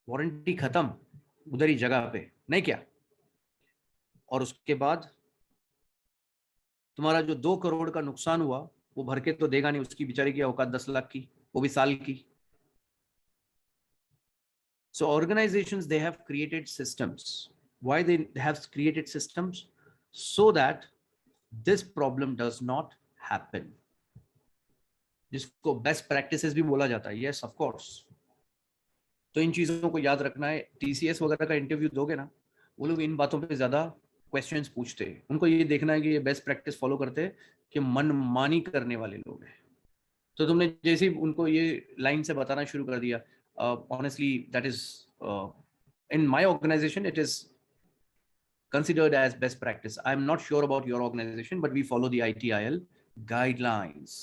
warranty खत्म उधर ही जगह पे, नहीं क्या. और उसके बाद तुम्हारा जो 2 करोड़ का नुकसान हुआ वो भर के तो देगा नहीं, उसकी बेचारी की औकात 10 लाख की, वो भी साल की. So organizations, they have created systems. Why they have created systems? So that this problem does not happen. जिसको बेस्ट प्रैक्टिसेस भी बोला जाता है, यस ऑफ कोर्स. तो इन चीजों को याद रखना है. टीसीएस वगैरह का इंटरव्यू दोगे ना, वो लोग इन बातों पे ज्यादा क्वेश्चंस पूछते हैं. उनको ये देखना है कि ये बेस्ट प्रैक्टिस फॉलो करते हैं कि मनमानी करने वाले लोग हैं. तो तुमने जैसे ही उनको ये लाइन से बताना शुरू कर दिया, honestly that is in my organization it is considered as best practice. I'm not sure about your organization, but we follow the ITIL guidelines.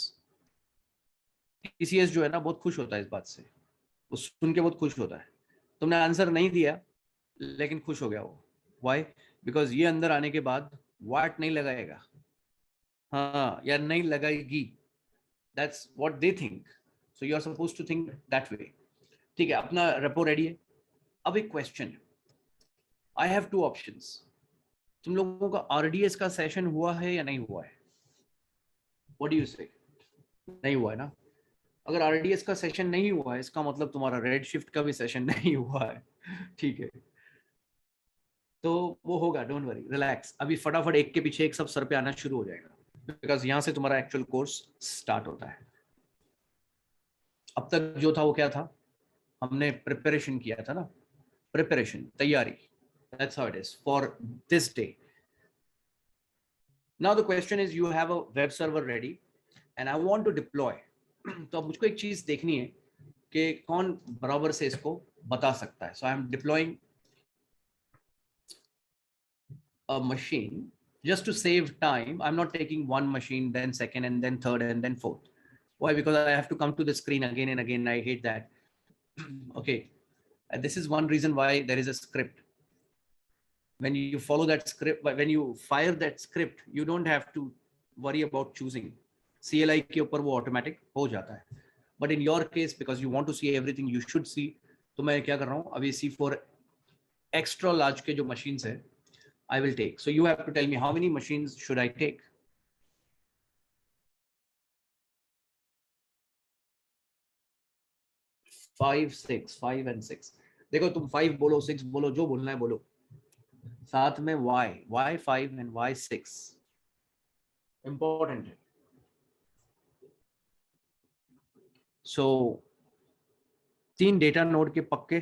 TCS जो है ना बहुत खुश होता है इस बात से, वो सुन के बहुत खुश होता है. तुमने आंसर नहीं दिया लेकिन खुश हो गया वो. Why? Because ये अंदर आने के बाद वाट नहीं लगाएगा, हाँ या नहीं लगाएगी. That's what they think. So you are supposed to think that way. ठीक है, अपना रेपो रेडी है. अब एक क्वेश्चन है, आई हैव 2 ऑप्शंस. तुम लोगों का आरडीएस का सेशन हुआ है या नहीं हुआ है? व्हाट डू यू से? नहीं हुआ है ना. अगर आरडीएस का सेशन नहीं हुआ है इसका मतलब तुम्हारा रेड शिफ्ट का भी सेशन नहीं हुआ है. ठीक है, तो वो होगा, डोंट वरी, रिलैक्स. अभी फटाफट एक के पीछे एक सब सर पे आना शुरू हो जाएगा, बिकॉज यहां से तुम्हारा एक्चुअल कोर्स स्टार्ट होता है. अब तक जो था वो क्या था, हमने प्रिपरेशन किया था ना, प्रिपरेशन, तैयारी. That's how it is for this day. Now the question is, you have a web server ready and I want to deploy. तो अब मुझको एक चीज देखनी है कि कौन बराबर से इसको बता सकता है. So I am deploying a machine just to save time. I'm not taking one machine, then second, and then third, and then fourth. Why? Because I have to come to the screen again and again. I hate that. Okay, and this is one reason why there is a script. When you follow that script, when you fire that script, you don't have to worry about choosing. CLI के ऊपर वो automatic हो जाता है. But in your case, because you want to see everything you should see, तो मैं क्या कर रहा हूँ अभी, C4 extra large के जो machines है I will take. So you have to tell me how many machines should I take. Five and six. देखो तुम 5 बोलो 6 बोलो, जो बोलना है बोलो. साथ में why 5 and why 6 important है. So 3 डेटा नोड के पक्के,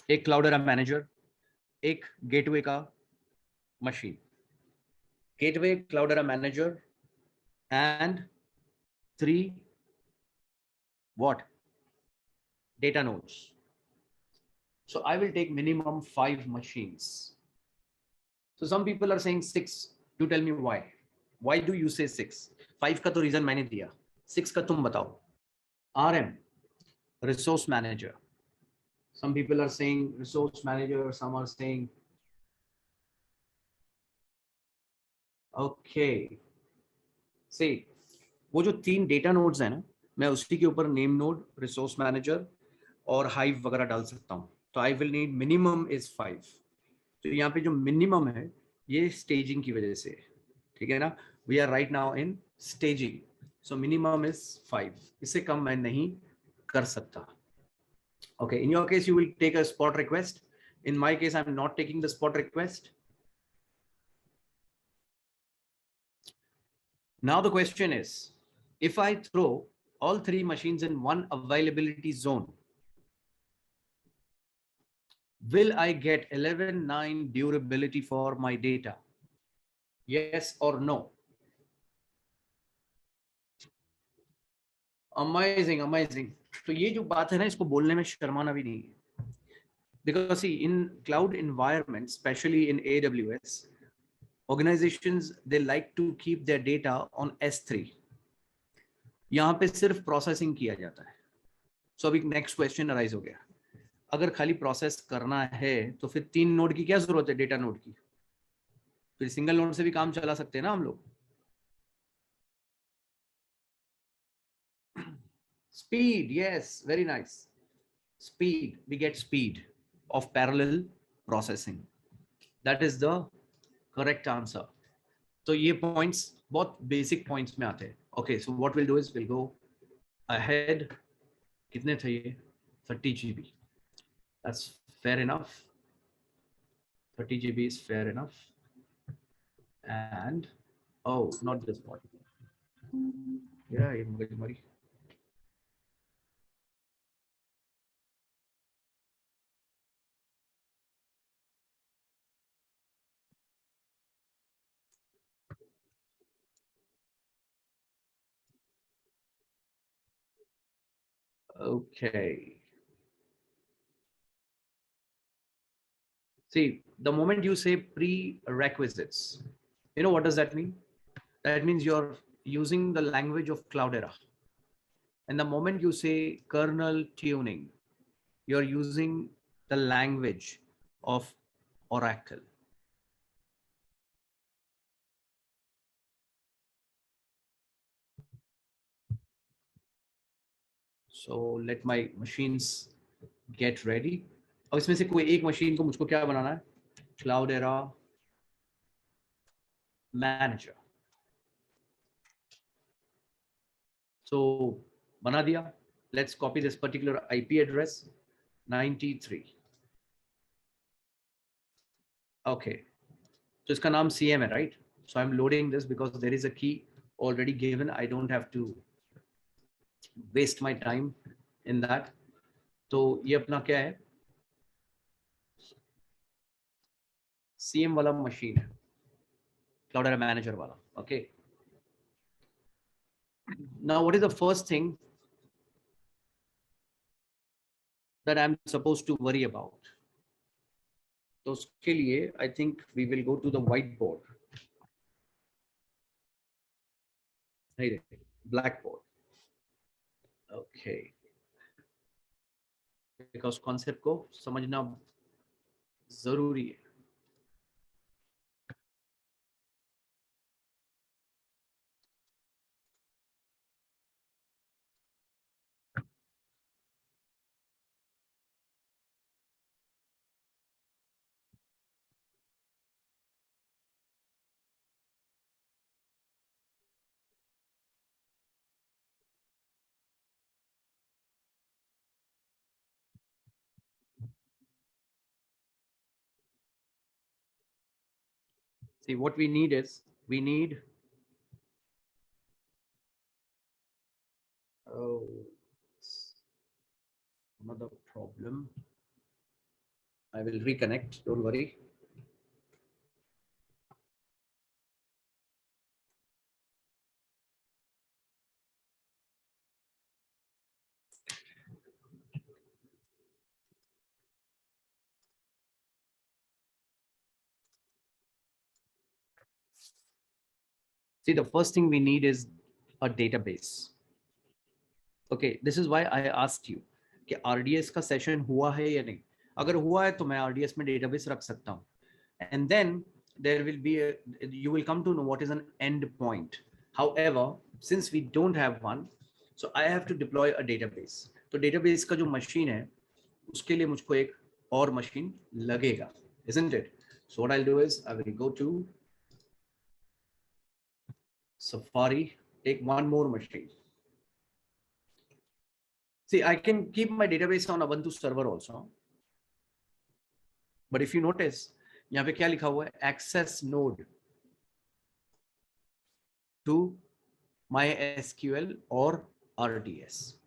एक क्लाउडेरा मैनेजर, एक गेटवे का machine. Gateway, क्लाउडेरा manager and 3 what? Data nodes. So I will take minimum 5 machines. So some people are saying 6. You tell me why. Why do you say 6? 5 का तो reason मैंने दिया, 6 का तुम बताओ. RM, resource manager. Some people are saying resource manager, some are saying okay. See, वो जो 3 data nodes है ना, मैं उसी के ऊपर नेम नोड, रिसोर्स मैनेजर और हाइव वगैरह डाल सकता हूँ. तो I will need minimum is 5. तो यहाँ पे जो मिनिमम है ये स्टेजिंग की वजह से, ठीक है ना. We are right now in staging, so minimum is 5. इससे कम मैं नहीं कर सकता. Okay, in your case, you will take a spot request. In my case, I'm not taking the spot request. Now the question is, if I throw all three machines in one availability zone, will I get 11.9 durability for my data? Yes or no? Amazing, amazing. तो ये जो बात है ना, इसको बोलने में शर्माना भी नहीं है. Because see, in cloud environments, especially in AWS, organizations, they like to keep their data on S3. यहाँ पे सिर्फ प्रोसेसिंग किया जाता है. सो अभी नेक्स्ट क्वेश्चन अराइज हो गया, अगर खाली प्रोसेस करना है तो फिर 3 नोड की क्या जरूरत है, डेटा नोड की? फिर सिंगल नोड से भी काम चला सकते हैं ना हम लोग. Speed, yes, very nice. Speed, we get speed of parallel processing. That is the correct answer. So ये points बहुत basic points में आते हैं. Okay, so what we'll do is we'll go ahead. कितने थे ये? 30 GB. That's fair enough. 30 GB is fair enough. And oh, not this one. Yeah, ये मगज मारी. Okay. See, the moment you say prerequisites, you know what does that mean? That means you're using the language of Cloudera. And the moment you say kernel tuning, you're using the language of Oracle. So let my machines get ready. अब इसमें से कोई एक machine को मुझको क्या बनाना है? Cloudera manager. So बना दिया. Let's copy this particular IP address 93. Okay. So इसका नाम CM है, right? So I'm loading this because there is a key already given. I don't have to waste my time in that. तो ये अपना क्या है? CM वाला machine है, Cloudera Manager वाला. Okay. Now, what is the first thing that I'm supposed to worry about? तो उसके लिए I think we will go to the whiteboard. नहीं, blackboard. Okay. Because concept को समझना जरूरी है. See, what we need is, we need, oh, another problem. I will reconnect, don't worry. See, the first thing we need is a database. Okay, this is why I asked you कि RDS का session हुआ है या नहीं. अगर हुआ है तो मैं RDS में database रख सकता हूँ. And then there will be you will come to know what is an end point. However, since we don't have one, so I have to deploy a database. तो database का जो machine है, उसके लिए मुझको एक और machine लगेगा, isn't it? So what I'll do is I will go to Safari, take one more machine. See, I can keep my database on Ubuntu server also. But if you notice, यहाँ पे क्या लिखा हुआ है? Access node to MySQL or RDS.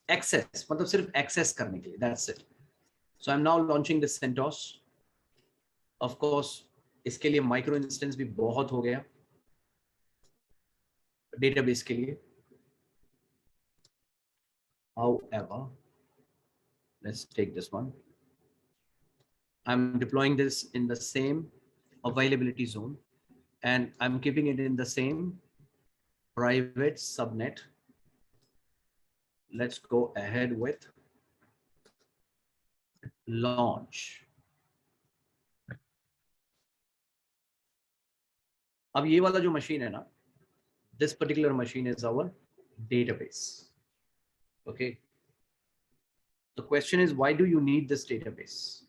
Access, मतलब सिर्फ access करने के लिए. That's it. So I'm now launching the CentOS. Of course, इसके लिए micro instance भी बहुत हो गया database के लिए. However, let's take this one. I'm deploying this in the same availability zone, and I'm keeping it in the same private subnet. Let's go ahead with launch. अब ये वाला जो machine है ना, this particular machine is our database. Okay. The question is, why do you need this database?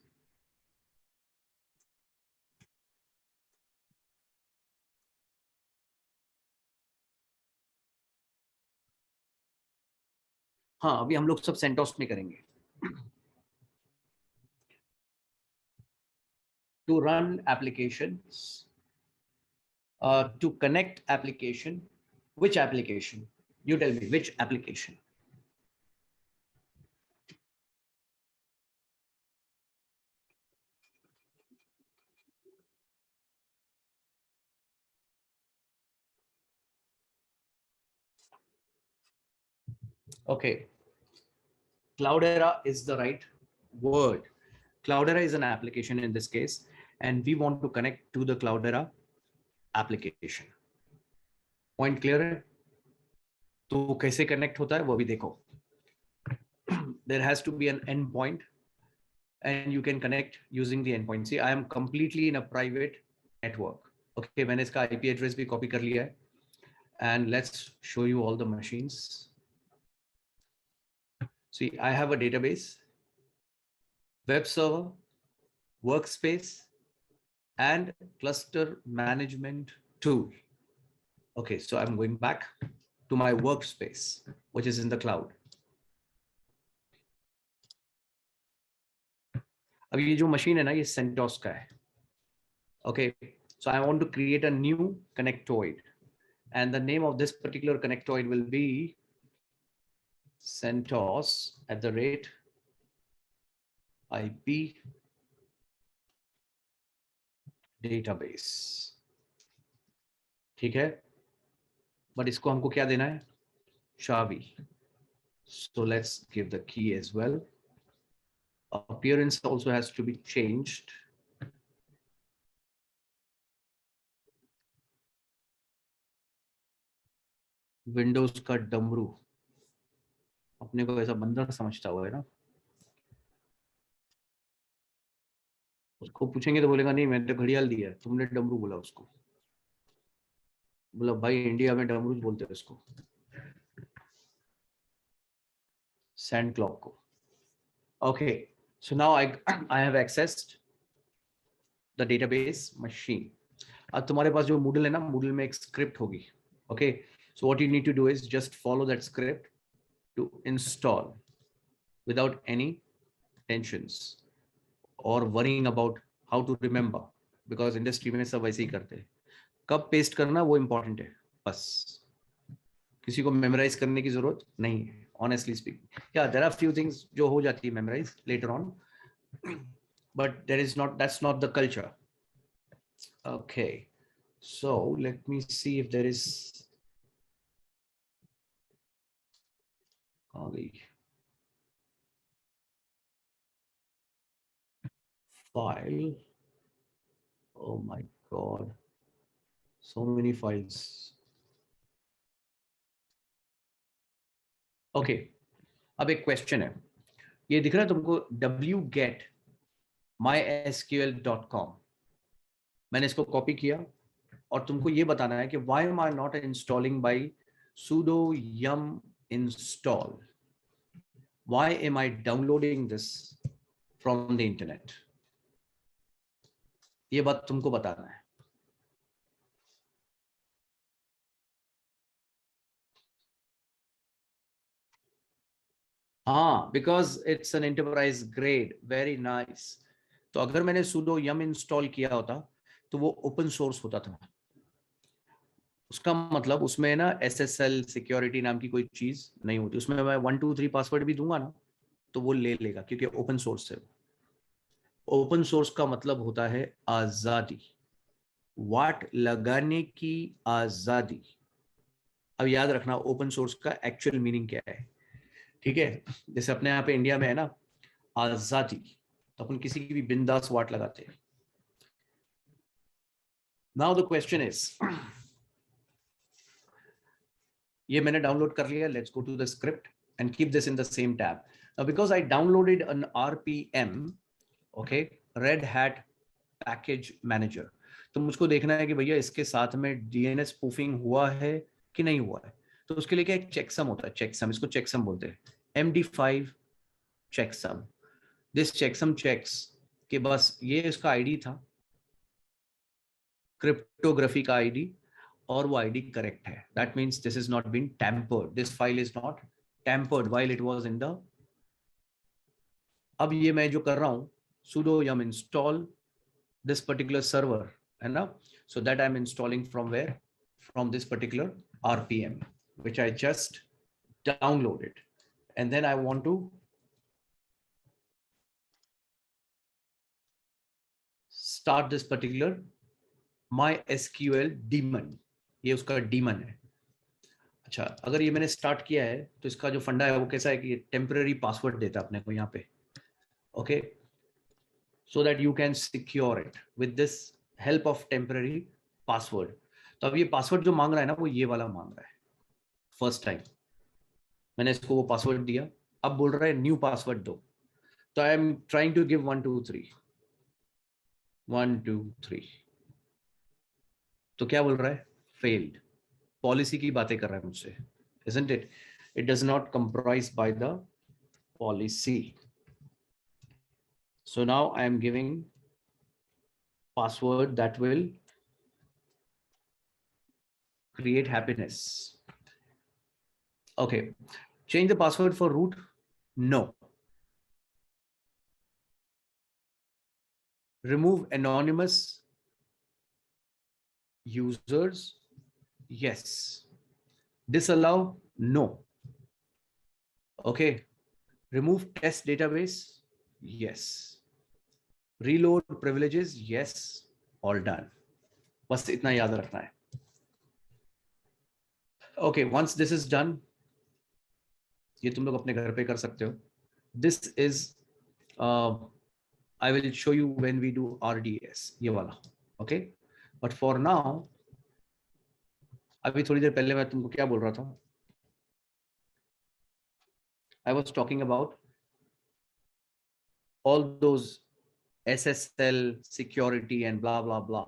हाँ, अभी हम लोग सब CentOS में करेंगे. To run applications, to connect application. Which application? You tell me, which application? Okay. Cloudera is the right word. Cloudera is an application in this case, and we want to connect to the Cloudera application. Point clear है? तो कैसे connect होता है वो भी देखो. There has to be an endpoint, and you can connect using the endpoint. See, I am completely in a private network. Okay, मैंने इसका IP address भी copy कर लिया है, and let's show you all the machines. See, I have a database, web server, workspace, and cluster management tool. Okay, so I'm going back to my workspace, which is in the cloud. अब ये जो machine है ना, ये CentOS का है. Okay, so I want to create a new connectoid, and the name of this particular connectoid will be CentOS@IP database. ठीक है, but इसको हमको क्या देना है? Shavi. So let's give the key as well. Appearance also has to be changed. Windows का डमरू अपने को ऐसा बंदर समझता हुआ है ना, उसको पूछेंगे तो बोलेगा नहीं मैंने तो घड़ियाल दिया है, तुमने डमरू बोला उसको. बोला भाई इंडिया में डमरू बोलते हैं उसको, सैंड क्लॉक को. Okay, so now I have accessed the database machine. अब तुम्हारे पास जो Moodle है ना, Moodle में एक स्क्रिप्ट होगी. Okay, so what you need to do is just follow that script to install without any tensions or worrying about how to remember, because industry में सब वैसे ही करते हैं. कब पेस्ट करना वो इम्पोर्टेंट है, बस किसी को मेमोराइज करने की जरूरत नहीं है. Honestly speaking, yeah, there are few things जो हो जाती है memorize later on, but that's not the culture. Okay, so let me see if there is file. Oh my god, so many files. Okay, अब एक question है, ये दिख रहा है तुमको wget mysql.com. मैंने इसको कॉपी किया और तुमको ये बताना है कि why am I not installing by sudo yum install? Why am I downloading this from the internet? ये बात तुमको बताना है. हाँ, because it's an enterprise grade, very nice. तो अगर मैंने sudo yum इंस्टॉल किया होता तो वो ओपन सोर्स होता था। उसका मतलब उसमें ना SSL सिक्योरिटी नाम की कोई चीज नहीं होती उसमें। मैं 123 पासवर्ड भी दूंगा ना तो वो ले लेगा, क्योंकि ओपन सोर्स है। ओपन सोर्स का मतलब होता है आजादी, वाट लगाने की आजादी। अब याद रखना ओपन सोर्स का एक्चुअल मीनिंग क्या है, ठीक है। जैसे अपने यहाँ पे इंडिया में है ना आजादी, तो अपन किसी की भी बिंदास वाट लगाते हैं। नाउ द क्वेश्चन इज, ये मैंने डाउनलोड कर लिया, let's go to the script and keep this in the same tab. Because I downloaded an RPM, okay, red hat package manager. तो मुझको देखना है कि भैया इसके साथ में DNS स्पूफिंग हुआ है कि नहीं हुआ है। तो उसके लिए क्या एक चेकसम होता है, चेकसम, इसको चेकसम बोलते हैं, MD5 checksum. This checksum checks कि बस ये इसका आईडी था, क्रिप्टोग्राफी का आईडी, और वो आईडी करेक्ट है। That means this is not been tampered, this file is not tampered while it was in the. अब ये मैं जो कर रहा हूं, sudo yum install this particular server, है ना। So that I'm installing from where? From this particular RPM, which I just downloaded. And then I want to start this particular MySQL daemon. ये उसका daemon है। अच्छा, अगर ये मैंने start किया है तो इसका जो फंडा है वो कैसा है कि टेम्पररी पासवर्ड देता है अपने को यहाँ पे, okay, so that you can secure it with this help of temporary password. तो अब ये पासवर्ड जो मांग रहा है ना वो ये वाला मांग रहा है। फर्स्ट टाइम मैंने इसको वो पासवर्ड दिया, अब बोल रहा है न्यू पासवर्ड दो। तो I am trying to give 123 123। तो क्या बोल रहा है? फेल्ड। पॉलिसी की बातें कर रहा है मुझसे, isn't it? It does not comprise by the policy. So now I am giving password that will create happiness. Okay, change the password for root. No. Remove anonymous users. Yes. Disallow. No. Okay. Remove test database. Yes. Reload privileges. Yes. All done. बस इतना याद रखना है। Okay. Once this is done, ये तुम लोग अपने घर पे कर सकते हो। This is I will show you when we do RDS, ये वाला, okay? But for now, अभी थोड़ी देर पहले मैं तुमको क्या बोल रहा था? I was talking about all those SSL security and blah blah blah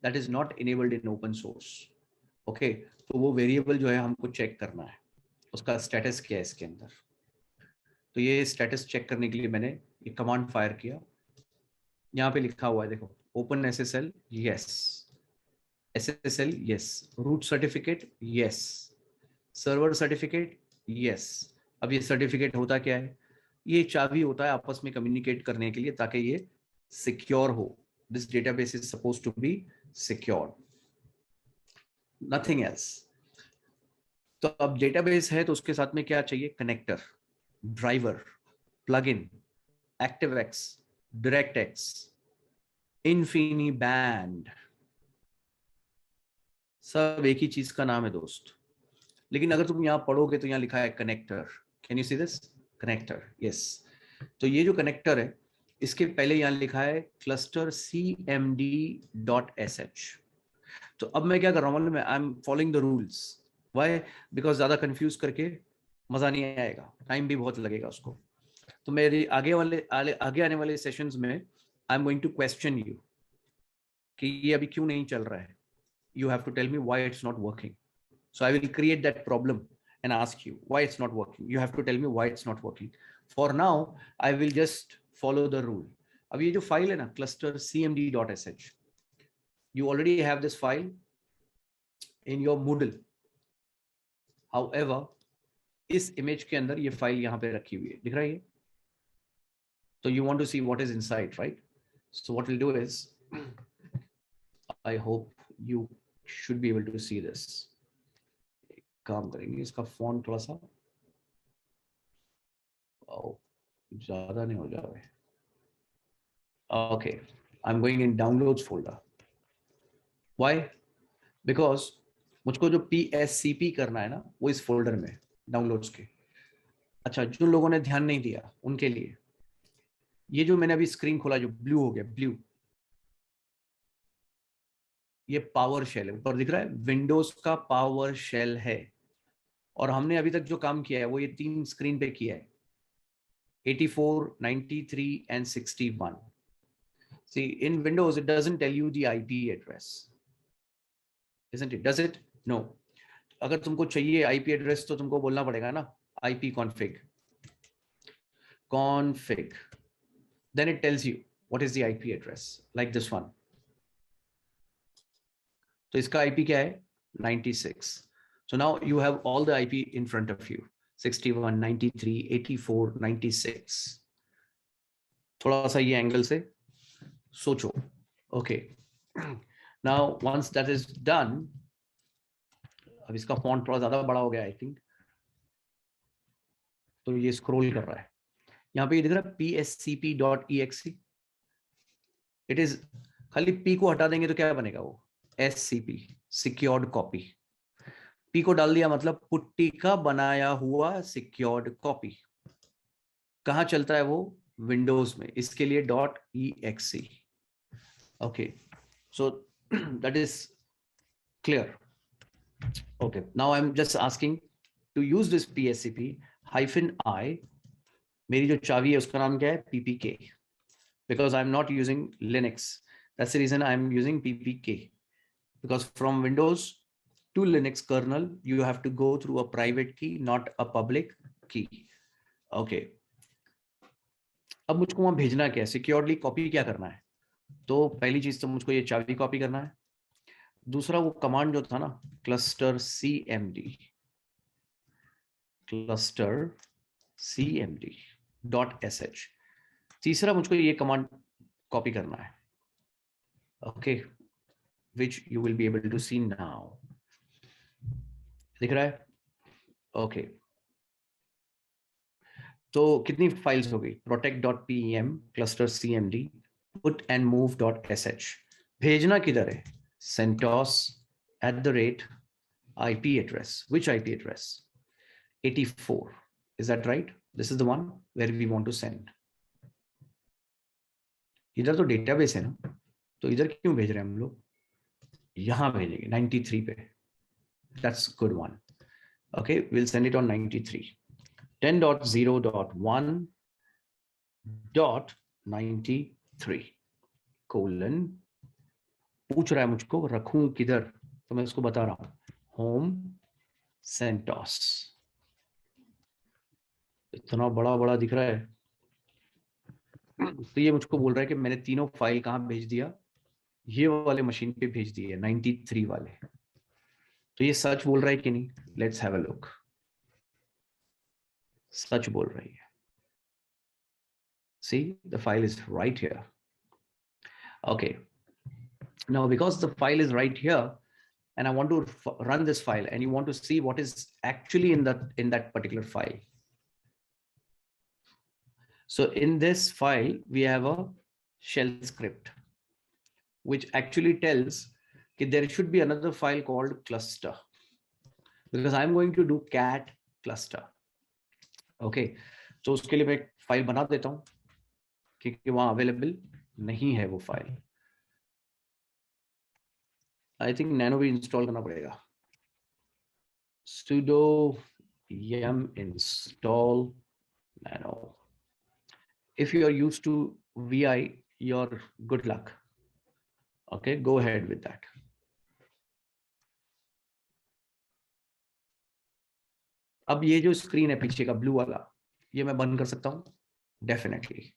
that is not enabled in open source, okay? तो वो वेरिएबल जो है हमको चेक करना है, उसका स्टेटस क्या है इसके अंदर। तो ये स्टेटस चेक करने के लिए मैंने ये कमांड फायर किया। यहाँ पे लिखा हुआ है देखो, open SSL, yes, SSL yes, root certificate yes, server certificate yes. अब ये सर्टिफिकेट होता क्या है? ये चाबी होता है आपस में कम्युनिकेट करने के लिए ताकि ये सिक्योर हो। This database is suppose to be secure, nothing else. तो अब डेटाबेस है तो उसके साथ में क्या चाहिए? कनेक्टर, ड्राइवर, प्लगइन, एक्टिवएक्स, डायरेक्टएक्स, इन्फिनीबैंड, सब एक ही चीज का नाम है दोस्त। लेकिन अगर तुम यहां पढ़ोगे तो यहां लिखा है connector. Can you see this? Connector, yes. तो ये जो कनेक्टर है इसके पहले यहां लिखा है क्लस्टर cmd.sh। तो अब मैं क्या कर रहा हूं मालूम है? I am following the rules. Why? Because ज्यादा कंफ्यूज करके मजा नहीं आएगा, टाइम भी बहुत लगेगा उसको। तो मेरी आगे आने वाले सेशंस में I am going to question you कि ये अभी क्यों नहीं चल रहा है। You have to tell me why it's not working. So I will create that problem and ask you why it's not working. You have to tell me why it's not working. For now, I will just follow the rule. अब ये जो file है ना cluster cmd.sh, you already have this file in your Moodle. However, इस image के अंदर ये file यहाँ पे रखी हुई है, दिख रहा है ये? So you want to see what is inside, right? So what we'll do is, I hope you should be able to see this. काम करेंगे, इसका फॉन्ट थोड़ा सा ज़्यादा नहीं हो जाए. Okay, I'm going in downloads folder. Why? Because मुझको जो PSCP करना है ना, वो इस फोल्डर में डाउनलोड्स के. अच्छा, जो लोगों ने ध्यान नहीं दिया उनके लिए, ये जो मैंने अभी स्क्रीन खोला जो ब्लू हो गया, ब्लू, ये पावर शेल है, ऊपर दिख रहा है, विंडोज का पावर शेल है. और हमने अभी तक जो काम किया है वो ये 3 स्क्रीन पे किया है, 84, 93 and 61. See, in Windows it doesn't tell you the IP address, isn't it? Does it? No. अगर तुमको चाहिए IP एड्रेस तो तुमको बोलना पड़ेगा ना, IP config, then it tells you what is the IP address, like this one. तो इसका IP क्या है? 96. So now you have all the IP in front of you, 61, 93, 84, 96. थोड़ा सा ये एंगल से सोचो. Okay. Now once that is done, अब इसका फॉन्ट थोड़ा ज्यादा बड़ा हो गया आई थिंक, तो ये स्क्रॉल कर रहा है. यहाँ पे ये दिख रहा है pscp.exe. इट इज, खाली p को हटा देंगे तो क्या बनेगा वो? scp, secured copy. p को डाल दिया मतलब पुट्टी का बनाया हुआ सिक्योर्ड कॉपी. कहाँ चलता है वो? विंडोज में. इसके लिए .exe. okay, so that is clear. Okay, now I'm just asking to use this pscp-i. मेरी जो चाबी है उसका नाम क्या है? ppk, because I'm not using Linux. That's the reason I'm using ppk, because from Windows to Linux kernel you have to go through a private key, not a public key. Okay, अब मुझको वहां भेजना क्या है? Securely copy क्या करना है? तो पहली चीज तो मुझको ये चाबी कॉपी करना है. दूसरा वो कमांड जो था ना, cluster cmd.sh. तीसरा मुझको ये कमांड कॉपी करना है. Okay, which you will be able to see now. दिख रहा है? ओके, तो कितनी फाइल्स हो गई? protect.pem, cluster cmd, put and move.sh. भेजना किधर है? CentOS @IP address. Which IP address? 84. Is that right? This is the one where we want to send. इधर तो डेटाबेस है ना, तो इधर क्यों भेज रहे हैं हम लोग? यहां भेजेंगे 93 पे. That's good one. Okay, we'll send it on 93. 10.0.1.93 colon. पूछ रहा है मुझको रखूं किधर, तो मैं उसको बता रहा हूं, होम CentOS. इतना बड़ा बड़ा दिख रहा है. तो ये मुझको बोल रहा है कि मैंने तीनों फाइल कहां भेज दिया? ये वाले मशीन पे भेज दिए, 93 वाले. तो ये सच बोल रहा है कि नहीं? Let's have a look. सच बोल रही है. See, the file is right here. Okay, now because the file is right here and I want to run this file, and you want to see what is actually in that particular file. So in this file we have a shell script which actually tells that there should be another file called cluster, because I'm going to do cat cluster. Okay, so उसके लिए मैं एक file बना देता हूं क्योंकि वहां available नहीं है वो फाइल. आई थिंक नैनो भी इंस्टॉल करना पड़ेगा. sudo yum install nano. If you are used to vi, you're good luck. Okay, go ahead with that. अब ये जो स्क्रीन है पीछे का ब्लू वाला, ये मैं बंद कर सकता हूं? Definitely,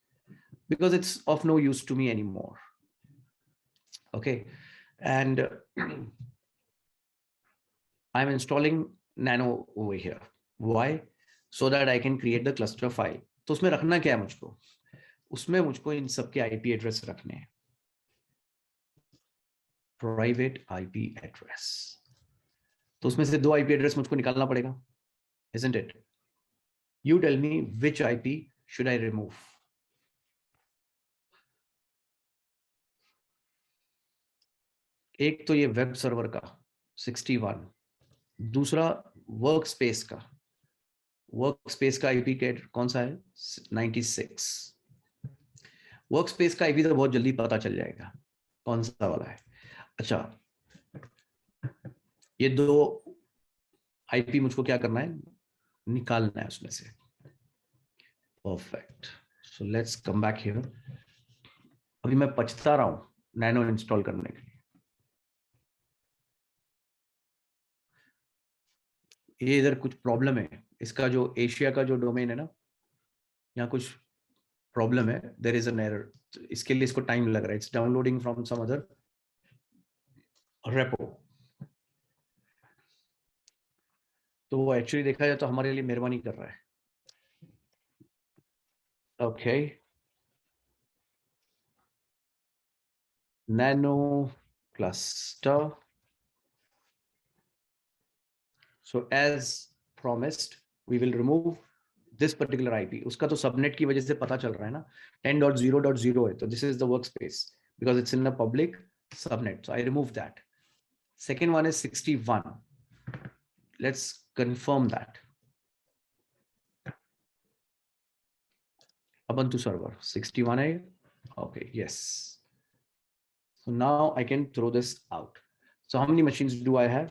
because it's of no use to me anymore. Okay, and I'm installing nano over here. Why? so that I can create the cluster file. तो उसमें रखना क्या है मुझको? उसमें मुझको इन सबके IP एड्रेस रखने हैं, प्राइवेट IP एड्रेस. तो उसमें से 2 IP एड्रेस मुझको निकालना पड़ेगा, isn't it? You tell me which IP should I remove? एक तो ये वेब सर्वर का 61, दूसरा वर्क स्पेस का. वर्क स्पेस का IP कौन सा है? 96. वर्क स्पेस का IP तो बहुत जल्दी पता चल जाएगा कौन सा वाला है. अच्छा, ये 2 IP मुझको क्या करना है? निकालना है उसमें से. Perfect. So let's come back here. अभी मैं पछता रहा हूं नैनो इंस्टॉल करने के लिए. ये इधर कुछ प्रॉब्लम है. इसका जो एशिया का जो डोमेन है ना, यहाँ कुछ प्रॉब्लम है. There is an error. इसके लिए इसको टाइम लग रहा है. It's downloading from some other repo. तो वो एक्चुअली देखा जाए तो हमारे लिए मेहरबानी कर रहा है. Okay, nano cluster. So as promised we will remove this particular IP. उसका तो सबनेट की वजह से पता चल रहा है ना, 10.0.0 है. तो this is the workspace because it's in a public subnet. So I remove that. Second one is 61. Let's confirm that. Ubuntu server 61 है. Okay, yes. So now I can throw this out. So how many machines do I have?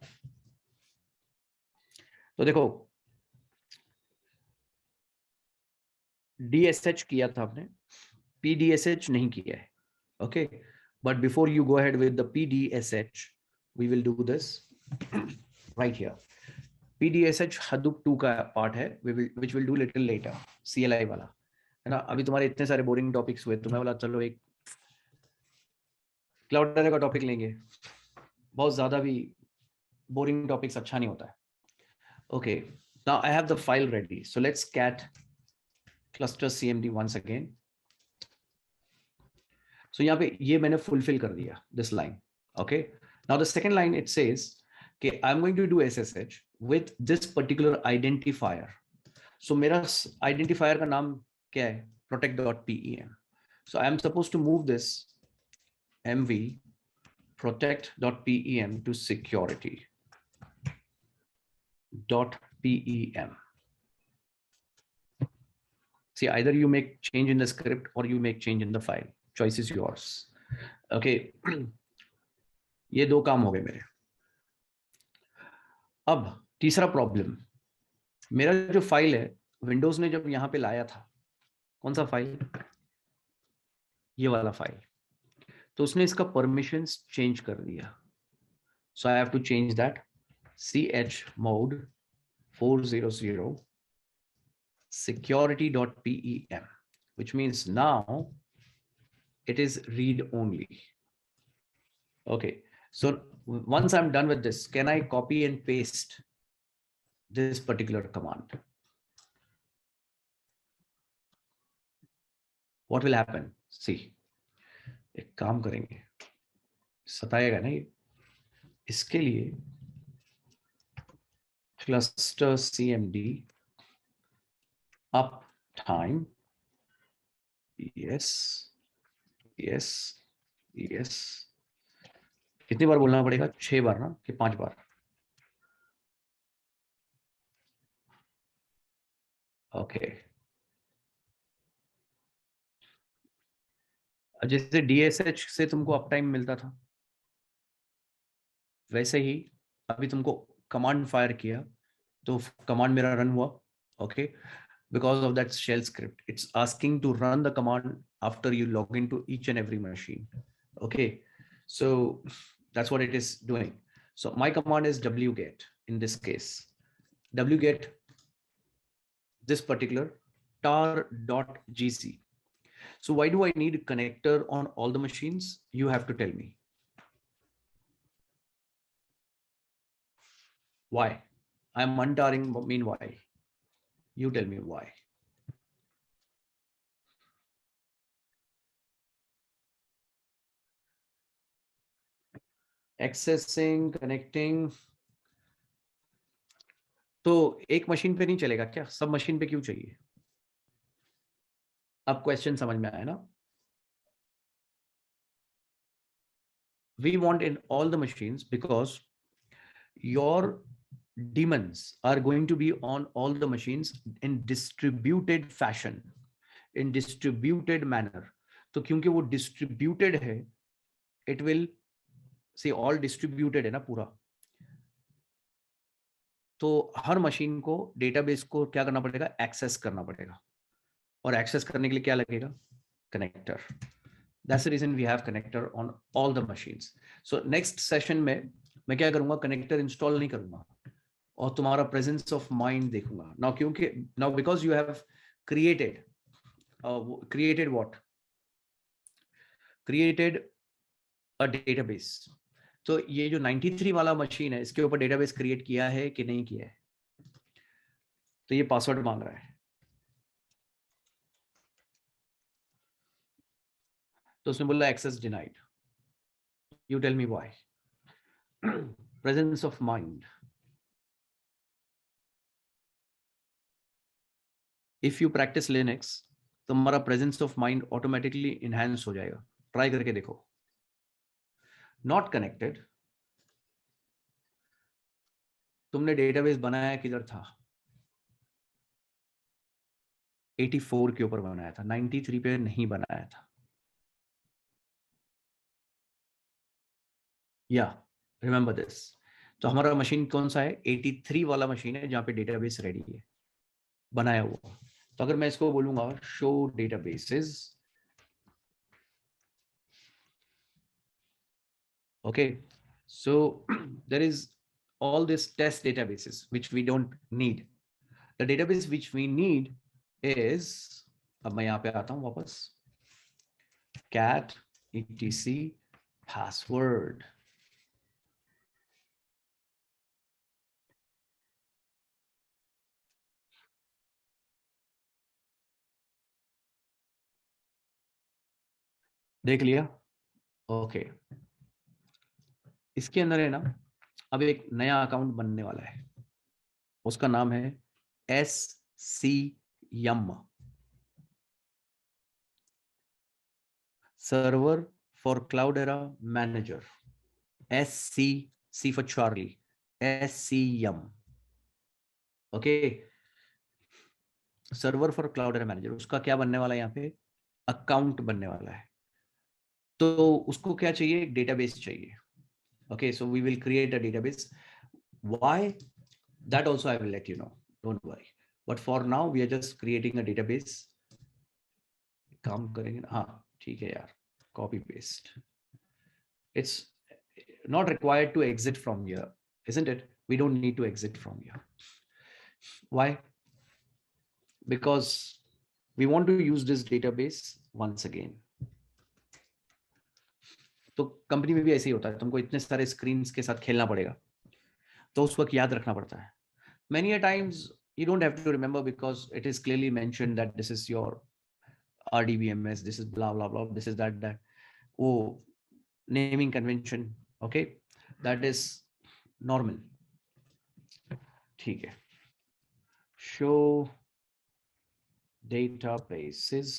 तो देखो, DSH किया था आपने, PDSH नहीं किया है. Okay, but before you go ahead with the PDSH, we will do this right here. PDSH Hadoop 2 का part है, which will do little later. CLI वाला है ना. अभी तुम्हारे इतने सारे बोरिंग टॉपिक्स हुए तो मैं बोला चलो एक क्लाउडेरा का टॉपिक लेंगे. बहुत ज्यादा भी बोरिंग टॉपिक्स अच्छा नहीं होता है. Okay, now I have the file ready. So let's cat cluster CMD once again. So यहाँ पे ये मैंने fulfill कर दिया this line. Okay, now the second line it says कि I'm going to do SSH with this particular identifier. So मेरा identifier का नाम क्या है? protect.pem. So I am supposed to move this mv protect.pem to security.pem. See, either you make change in the script or you make change in the file. Choice is yours. Okay. ये 2 काम हो गए मेरे. अब तीसरा problem, मेरा जो file है विंडोज ने जब यहां पे लाया था, कौन सा फाइल? ये वाला फाइल. तो उसने इसका परमिशंस चेंज कर दिया. So I have to change that. chmod 400 security.pem, which means now it is read only. Okay, so once I'm done with this, can I copy and paste this particular command? What will happen? See, एक काम करेंगे, सताएगा ना ये. इसके लिए cluster cmd uptime, yes, yes, yes. कितनी बार बोलना पड़ेगा? 6 बार ना, कि 5 बार? ओके. जैसे DSH से तुमको अप टाइम मिलता था, वैसे ही अभी तुमको कमांड फायर किया तो कमांड मेरा रन हुआ. Okay, because of that shell script, it's asking to run the command after you log into each and every machine. Okay, so that's what it is doing. So my command is wget. In this case, wget this particular tar.gc. So why do I need a connector on all the machines? You have to tell me why. I'm untarring meanwhile. You tell me why. Accessing, connecting. तो एक machine पे नहीं चलेगा क्या? सब machine पे क्यों चाहिए? अब क्वेश्चन समझ में आया ना? We want in all the machines because your daemons are going to be on all the machines in distributed fashion, in distributed manner. तो क्योंकि वो distributed है, it will say all distributed है ना पूरा, तो हर मशीन को डेटाबेस को क्या करना पड़ेगा? एक्सेस करना पड़ेगा, और एक्सेस करने के लिए क्या लगेगा? Connector. That's the reason we have connector on all the machines. So next session में मैं क्या करूंगा? कनेक्टर इंस्टॉल नहीं करूंगा और तुम्हारा प्रेजेंस ऑफ माइंड देखूंगा. नाउ क्योंकि now because you have created created what? Created a database. तो ये जो 93 वाला मशीन है, इसके ऊपर डेटाबेस क्रिएट किया है कि नहीं किया है? तो ये पासवर्ड मांग रहा है, तो उसने बोला access denied. You tell me why. Presence of mind. If you practice Linux, तो हमारा presence of mind automatically enhance हो जाएगा. ट्राई करके देखो. Not connected. तुमने डेटाबेस बनाया किधर था? 84 के ऊपर बनाया था, 93 पे नहीं बनाया था. या रिमेंबर दिस. तो हमारा मशीन कौन सा है? 83 वाला मशीन है, जहां पे डेटाबेस रेडी है, बनाया हुआ. तो अगर मैं इसको बोलूंगा show databases, okay, so there is all this test databases which we don't need. The database which we need is, अब मैं यहां पे आता हूं वापस, cat etc password. देख लिया? ओके. इसके अंदर है ना, अब एक नया अकाउंट बनने वाला है, उसका नाम है SCM, server for क्लाउडेरा manager. C for Charlie, SCM. Okay. Server for क्लाउडेरा manager, उसका क्या बनने वाला है? यहाँ पे अकाउंट बनने वाला है. तो उसको क्या चाहिए? एक डेटाबेस चाहिए. Okay, so we will create a database. Why? That also I will let you know. Don't worry. But for now, we are just creating a database. काम करेंगे ना? हाँ ठीक है यार. Copy paste. It's not required to exit from here, isn't it? We don't need to exit from here. Why? Because we want to use this database once again. तो company में भी ऐसे ही होता है, तुमको इतने सारे स्क्रीन्स के साथ खेलना पड़ेगा, तो उस वक्त याद रखना पड़ता है. Many a times you don't have to remember because it is clearly mentioned that this is your RDBMS, this is blah blah blah, this is that. Oh, naming convention, okay, that is normal. ठीक है. Show databases.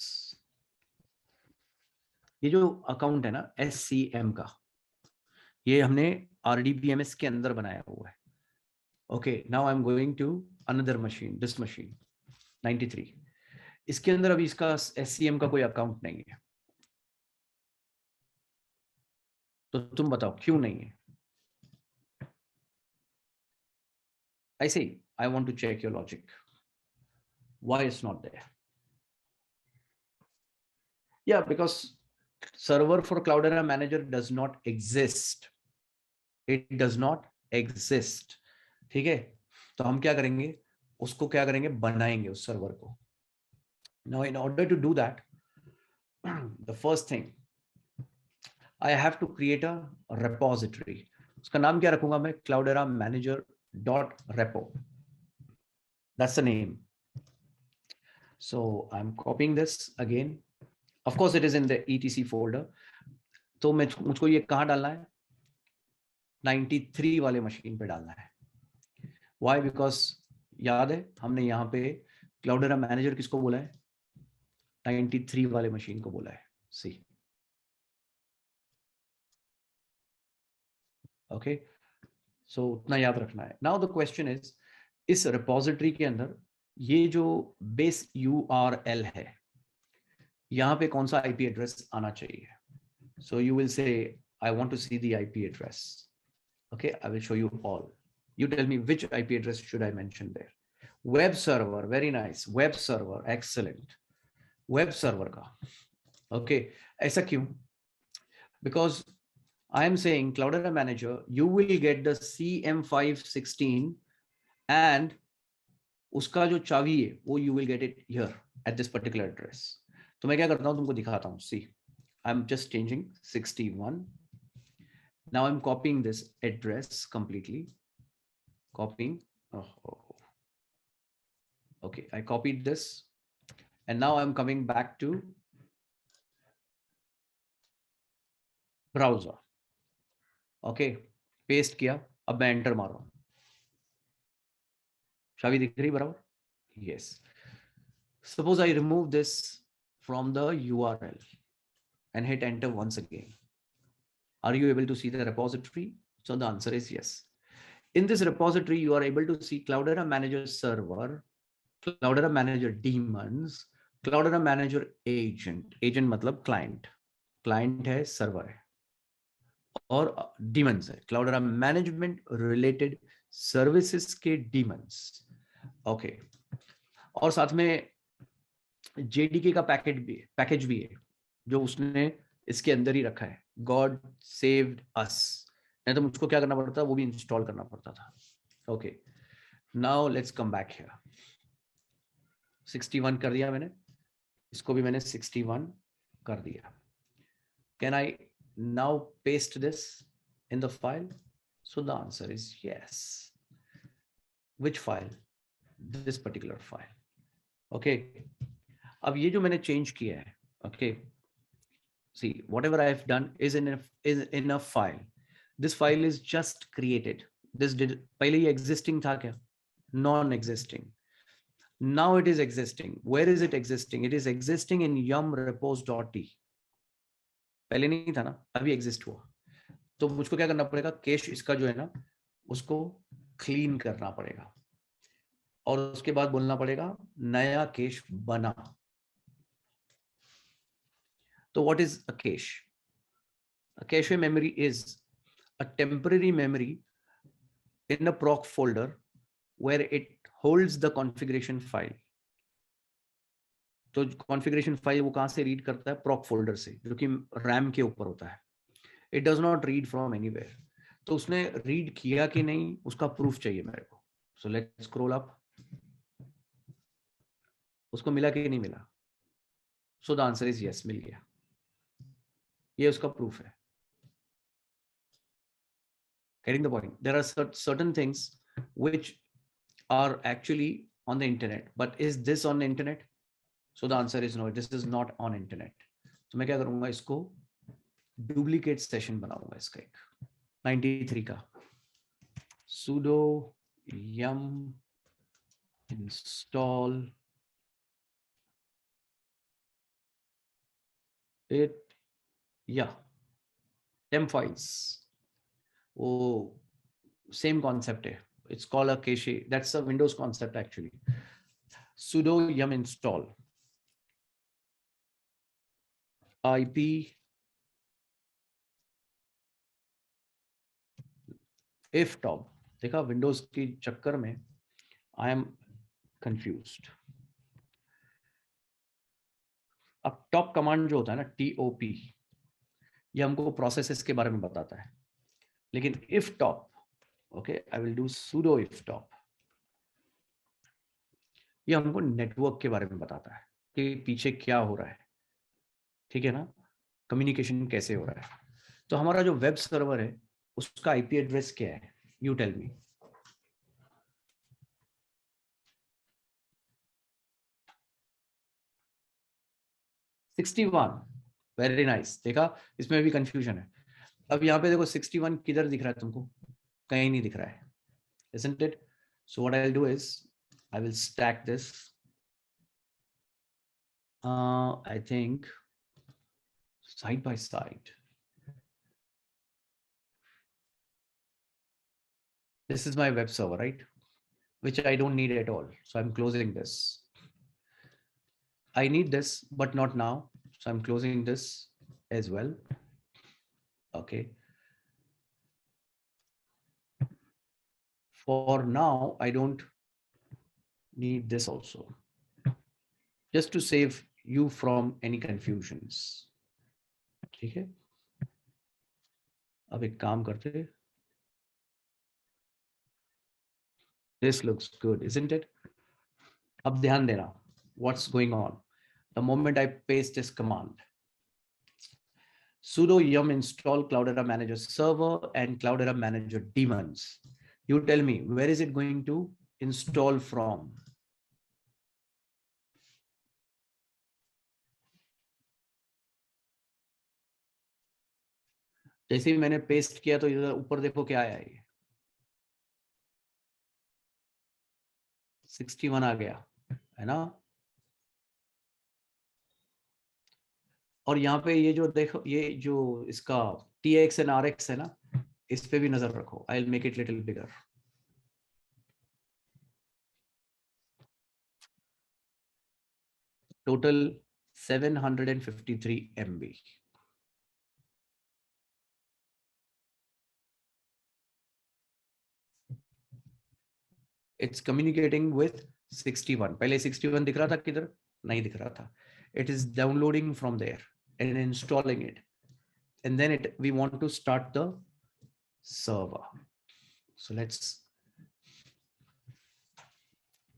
ये जो account है ना SCM का, ये हमने RDBMS के अंदर बनाया हुआ है. Okay, now I'm going to another machine, this machine 93. इसके अंदर अभी इसका SCM का कोई अकाउंट नहीं है. तो तुम बताओ क्यों नहीं है? I say I want to check your logic. Why it's not there? Yeah, because server for Cloudera manager does not exist. It does not exist. ठीक है. तो हम क्या करेंगे? उसको क्या करेंगे? बनाएंगे उस सर्वर को. Now in order to do that, the first thing I have to create a repository. उसका नाम क्या रखूंगा मैं? Cloudera manager dot repo. That's the name. So I'm copying this again. Of course, it is in the etc folder. तो मुझको ये कहाँ डालना है? 93 वाले मशीन पे डालना है. Why? Because याद है हमने यहाँ पे क्लाउडेरा मैनेजर किसको बोला है? 93 वाले मशीन को बोला है. See. Okay. So उतना याद रखना है. Now the question is, इस रिपोजिटरी के अंदर ये जो बेस URL है, यहाँ पे कौन सा IP एड्रेस आना चाहिए? So you will say, I want to see the IP address. Okay, I will show you all. You tell me which IP address should I mention there. Web server, very nice. Web server, excellent. Web server का. Okay, ऐसा क्यों? Because I am saying Cloudera Manager, you will get the CM516 and उसका जो चावी है वो you will get it here at this particular address. तो मैं क्या करता हूँ तुमको दिखाता हूँ. See, I'm just changing 61. Now I'm copying this address completely. Copying. Okay, I copied this. And now I'm coming back to browser. Okay, paste किया. अब मैं enter मार रहा हूँ. चाबी दिख रही बराबर? Yes. Suppose I remove this from the URL and hit enter once again. Are you able to see the repository? So the answer is yes. In this repository, you are able to see Cloudera Manager Server, Cloudera Manager Daemons, Cloudera Manager Agent. Agent मतलब client. Client है, server है. और daemons है. Cloudera Management Related Services के daemons. Okay. और साथ में JDK का पैकेज भी है जो उसने इसके अंदर ही रखा है. God saved us. नहीं तो मुझको क्या करना पड़ता, वो भी इंस्टॉल करना पड़ता था. Okay. Now let's come back here. 61 कर दिया मैंने, इसको भी मैंने 61 कर दिया. Can I now paste this in the file? So the answer is yes. Which file? This particular file. Okay. अब ये जो मैंने change किया है, okay. See, whatever I have done is in a file. This file is just created. This did पहले ये existing था क्या? Non-existing. Now it is existing. Where is it existing? It is existing in yum repos.t. पहले नहीं था ना, अभी exist हुआ. तो मुझको क्या करना पड़ेगा, कैश इसका जो है ना उसको क्लीन करना पड़ेगा और उसके बाद बोलना पड़ेगा नया कैश बना. तो what is a cash? A cache memory is a temporary memory in a proc folder where it holds the configuration file. तो configuration file वो कहाँ से रीड करता है? proc folder से, जो कि RAM के ऊपर होता है. It does not read from anywhere. तो उसने रीड किया कि नहीं उसका प्रूफ चाहिए मेरे को. So let's scroll up. उसको मिला कि नहीं मिला? So the answer is yes, मिल गया. ये उसका प्रूफ है. Getting the point? There are certain things which are actually on the internet, but is this on the internet? So the answer is no, this is not on internet. So मैं क्या करूँगा, इसको duplicate session बनाऊंगा इसका एक 93 का. sudo yum install it, yeah, temp files. वो same concept है. It's called a cache. That's a Windows concept actually. Sudo yum install IP if top. देखा, विंडोज की चक्कर में आई एम कंफ्यूज्ड. अब टॉप कमांड जो होता है ना, TOP, ये हमको प्रोसेसेस के बारे में बताता है. लेकिन if top, okay, I will do sudo if top, ये हमको नेटवर्क के बारे में बताता है कि पीछे क्या हो रहा है. ठीक है ना, कम्युनिकेशन कैसे हो रहा है. तो हमारा जो वेब सर्वर है उसका IP एड्रेस क्या है? You tell me. 61, very nice. देखा, इसमें भी कंफ्यूजन है। अब यहाँ पे देखो 61 किधर दिख रहा है तुमको? कहीं नहीं दिख रहा है, isn't it? So what I'll do is I will stack this. I think side by side. This is my web server, right? Which I don't need at all. So I'm closing this. I need this, but not now. So I'm closing this as well. Okay. For now, I don't need this also. Just to save you from any confusions. ठीक है, अब एक काम करते, this looks good, isn't it? अब ध्यान देना, what's going on the moment I paste this command. Sudo yum install Cloudera manager server and Cloudera manager daemons. You tell me, where is it going to install from? जैसे ही मैंने paste किया तो इधर ऊपर देखो क्या आया, ये 61 आ गया है ना। और यहाँ पे ये जो देखो, ये जो इसका TX and RX है ना, इस पे भी नजर रखो। I'll make it little bigger. Total 753 MB. It's communicating with 61. पहले 61 दिख रहा था, किधर नहीं दिख रहा था। It is downloading from there and installing it, and then we want to start the server. So let's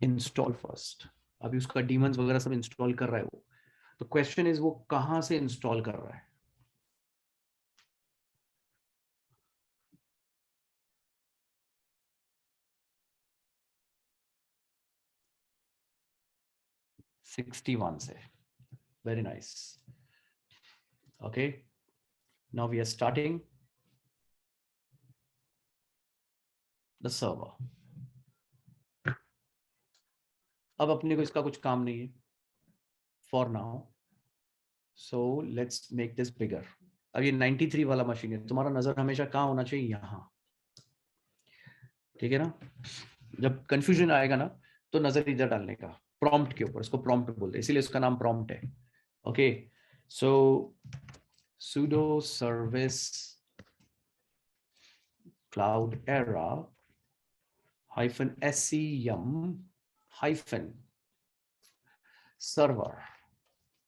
install first. अभी उसका demons वगैरह सब install कर रहा है वो। तो question is वो कहाँ से install कर रहा है? '61 से। Very nice. Okay. Now we are starting the server. अब अपने को इसका कुछ काम नहीं है for now. So let's make this bigger. अब ये 93 वाला मशीन है, तुम्हारा नजर हमेशा कहाँ होना चाहिए? यहाँ, ठीक है ना। जब कंफ्यूजन आएगा ना तो नजर इधर डालने का, प्रॉम्प्ट के ऊपर। इसको प्रॉम्प्ट बोलते हैं, इसीलिए उसका नाम प्रॉम्प्ट है। Okay, so sudo service cloudera -scum -server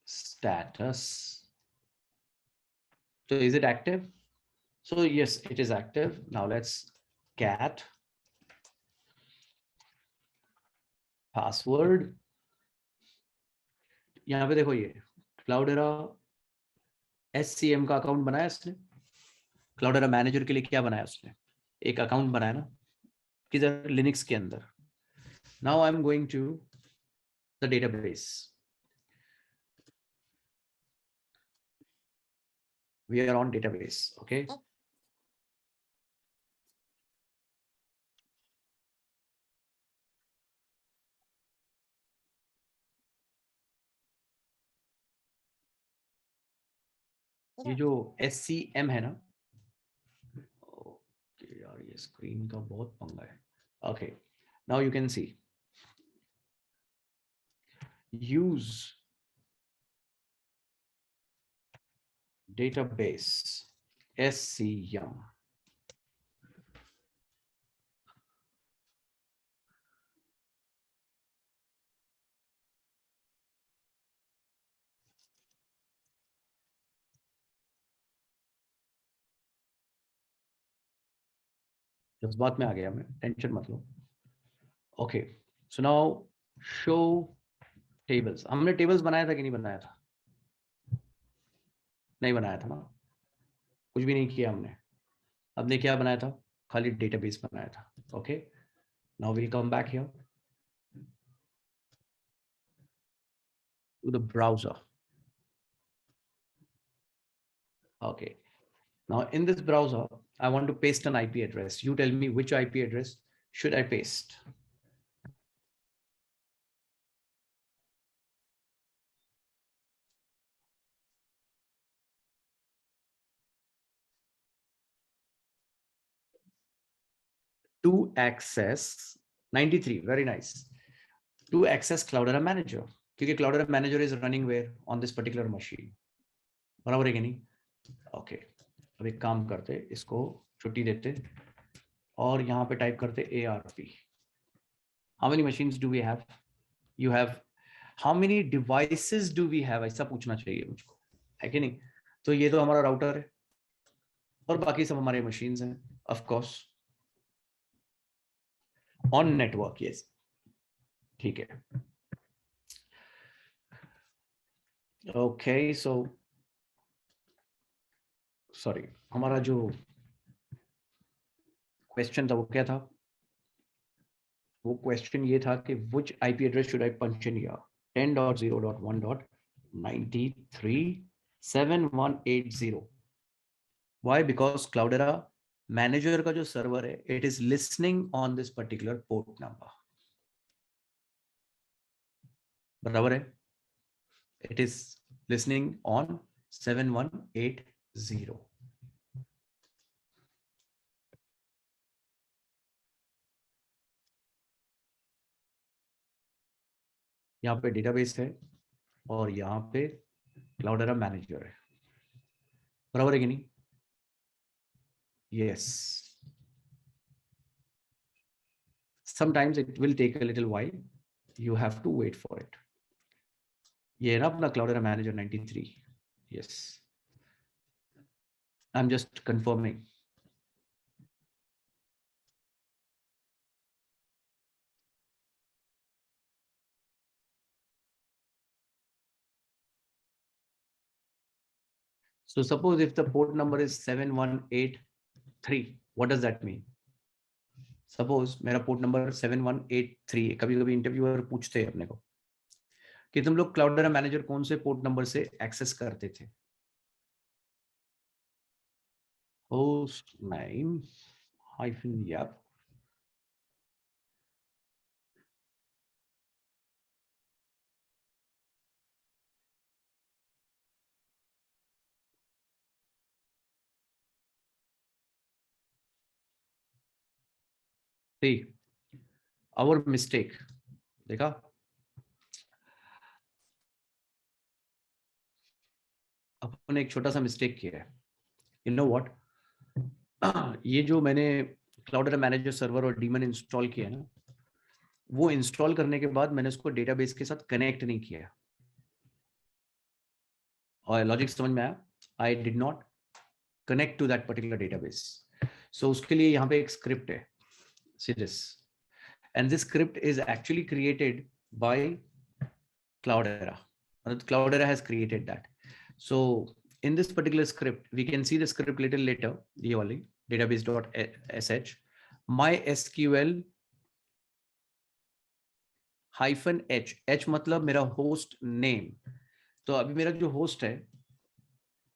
status. So is it active? So yes, it is active. Now let's cat password. यहाँ पे देखो, ये Cloudera SCM का अकाउंट बनाया इसने। Cloudera मैनेजर के लिए क्या बनाया उसने? एक अकाउंट बनाया ना, किधर? लिनक्स के अंदर। Now I'm going to the database. We are on database. Okay. ये जो SCM है ना, ओके यार, ये स्क्रीन का बहुत पंगा है। Okay, now you can see use database SCM. जज्बात में आ गया मैं, टेंशन मत लो। Okay, so now show tables. हमने टेबल्स बनाया था कि नहीं बनाया था? नहीं बनाया था ना, कुछ भी नहीं किया हमने। हमने क्या बनाया था? खाली डेटाबेस बनाया था। Okay, now will come back here to the browser. Okay. Now in this browser, I want to paste an IP address. You tell me which IP address should I paste? To access 93, very nice. To access Cloudera Manager. क्योंकि Cloudera Manager is running where? On this particular machine. बराबर है कि नहीं? Okay. अब एक काम करते, इसको छुट्टी देते और यहाँ पे टाइप करते ARP. How many machines do we have? You have. How many devices do we have? ऐसा पूछना चाहिए मुझको, है कि नहीं? तो ये तो हमारा राउटर है और बाकी सब हमारे मशीन्स हैं, of course on network. Yes, ठीक है. ओके, सो सॉरी, हमारा जो क्वेश्चन था वो क्या था? वो क्वेश्चन ये था कि which IP address should I punch in here? 10.0.1.937180. Why? Because Cloudera Manager का जो सर्वर है, it is listening on this particular port number. बराबर है? It is listening on 7180. यहाँ पे डेटाबेस है और यहाँ पे Cloudera मैनेजर है. बराबर है कि नहीं? Yes. Sometimes it will take a little while. You have to wait for it. ये है ना अपना Cloudera Manager 93. Yes. I'm just confirming. So suppose if the port number is 7183, what does that mean? Suppose मेरा port number 7183 है. कभी कभी interviewer पूछते हैं अपने को कि तुम लोग क्लाउडेरा मैनेजर कौन से पोर्ट नंबर से एक्सेस करते थे? Host name hyphen YAP. See, our mistake. देखा? अपन ने एक छोटा सा मिस्टेक किया है. You know what? ये जो मैंने क्लाउडेरा मैनेजर सर्वर और डीमन इंस्टॉल किया है ना, वो इंस्टॉल करने के बाद मैंने उसको डेटाबेस के साथ कनेक्ट नहीं किया. और लॉजिक समझ में आया? I did not connect to that particular database. सो उसके लिए यहाँ पे एक स्क्रिप्ट है. See this, and this script is actually created by Cloudera. Cloudera has created that. So in this particular script, we can see the script little later. ये वाली database.sh mysql -h. h मतलब मेरा host name. तो अभी मेरा जो host है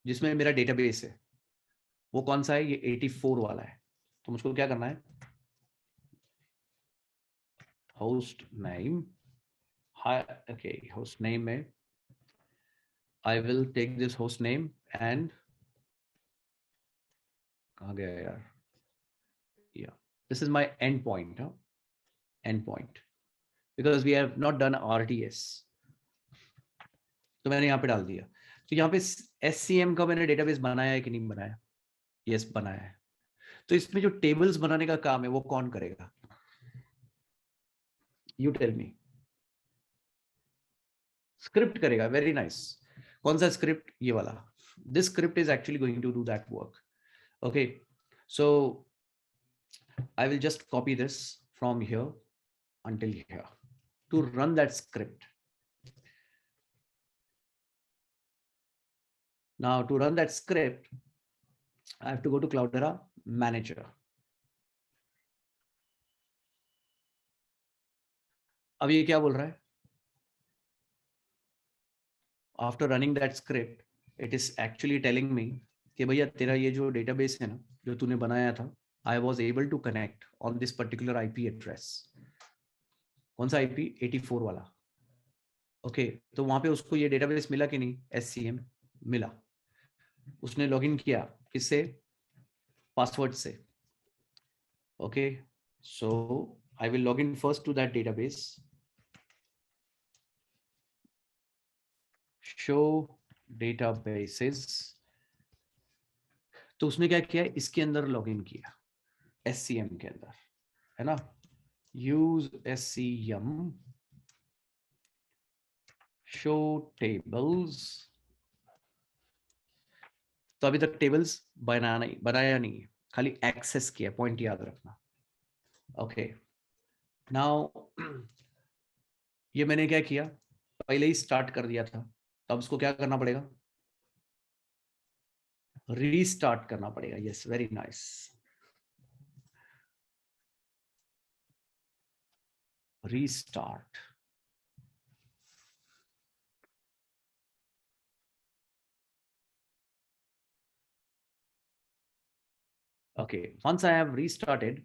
जिसमें मेरा डेटाबेस है वो कौन सा है? ये 84 वाला है. तो मुझको क्या करना है? Host name. Okay, host name में I will take this host name and कहाँ गया यार? Yeah, this is my endpoint. Endpoint, because we have not done RTS. तो मैंने यहाँ पे डाल दिया. तो यहाँ पे SCM का मैंने डेटाबेस बनाया है कि नहीं बनाया? यस, बनाया है. तो इसमें जो टेबल्स बनाने का काम है वो कौन करेगा? You tell me. स्क्रिप्ट करेगा. Very nice. कौन सा स्क्रिप्ट? ये वाला. This script is actually going to do that work. Okay, so I will just copy this from here until here to run that script. Now to run that script, I have to go to Cloudera Manager. अब ये क्या बोल रहा है? After running that script, it is actually telling me कि भैया तेरा ये जो डेटाबेस है ना जो तूने बनाया था, I was able to connect on this particular IP address. कौन सा आईपी? 84 वाला। ओके, तो वहां पे उसको ये डेटाबेस मिला कि नहीं? SCM मिला। उसने लॉगिन किया किससे? पासवर्ड से। Okay, so I will log in first to that database, show databases. तो उसने क्या किया? इसके अंदर लॉगिन किया, SCM के अंदर, है ना? Use SCM show tables. तो अभी तक टेबल्स बनाया नहीं है, खाली एक्सेस किया, पॉइंट याद रखना। ओके, नाउ ये मैंने क्या किया? पहले ही स्टार्ट कर दिया था, तो अब उसको क्या करना पड़ेगा? रीस्टार्ट करना पड़ेगा। Yes, very nice. Restart. Okay, once I have restarted,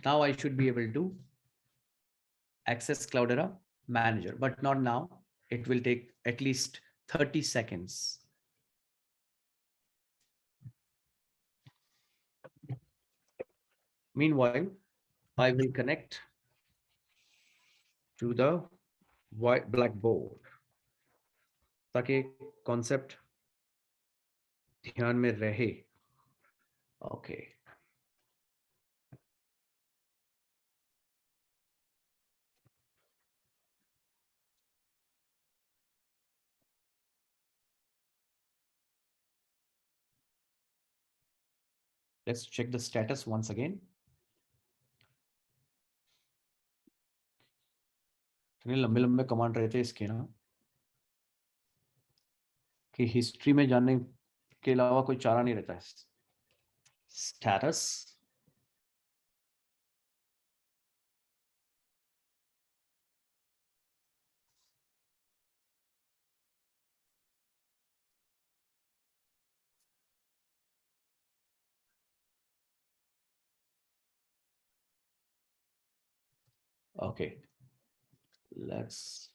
now I should be able to access Cloudera Manager, but not now. It will take at least 30 seconds. Meanwhile, I will connect to the white blackboard ताकि concept ध्यान में रहे. Okay. Let's check the status once again. इतने लंबे लंबे command रहते हैं इसके ना कि हिस्ट्री में जानने के अलावा कोई चारा नहीं रहता है. Status. Okay, let's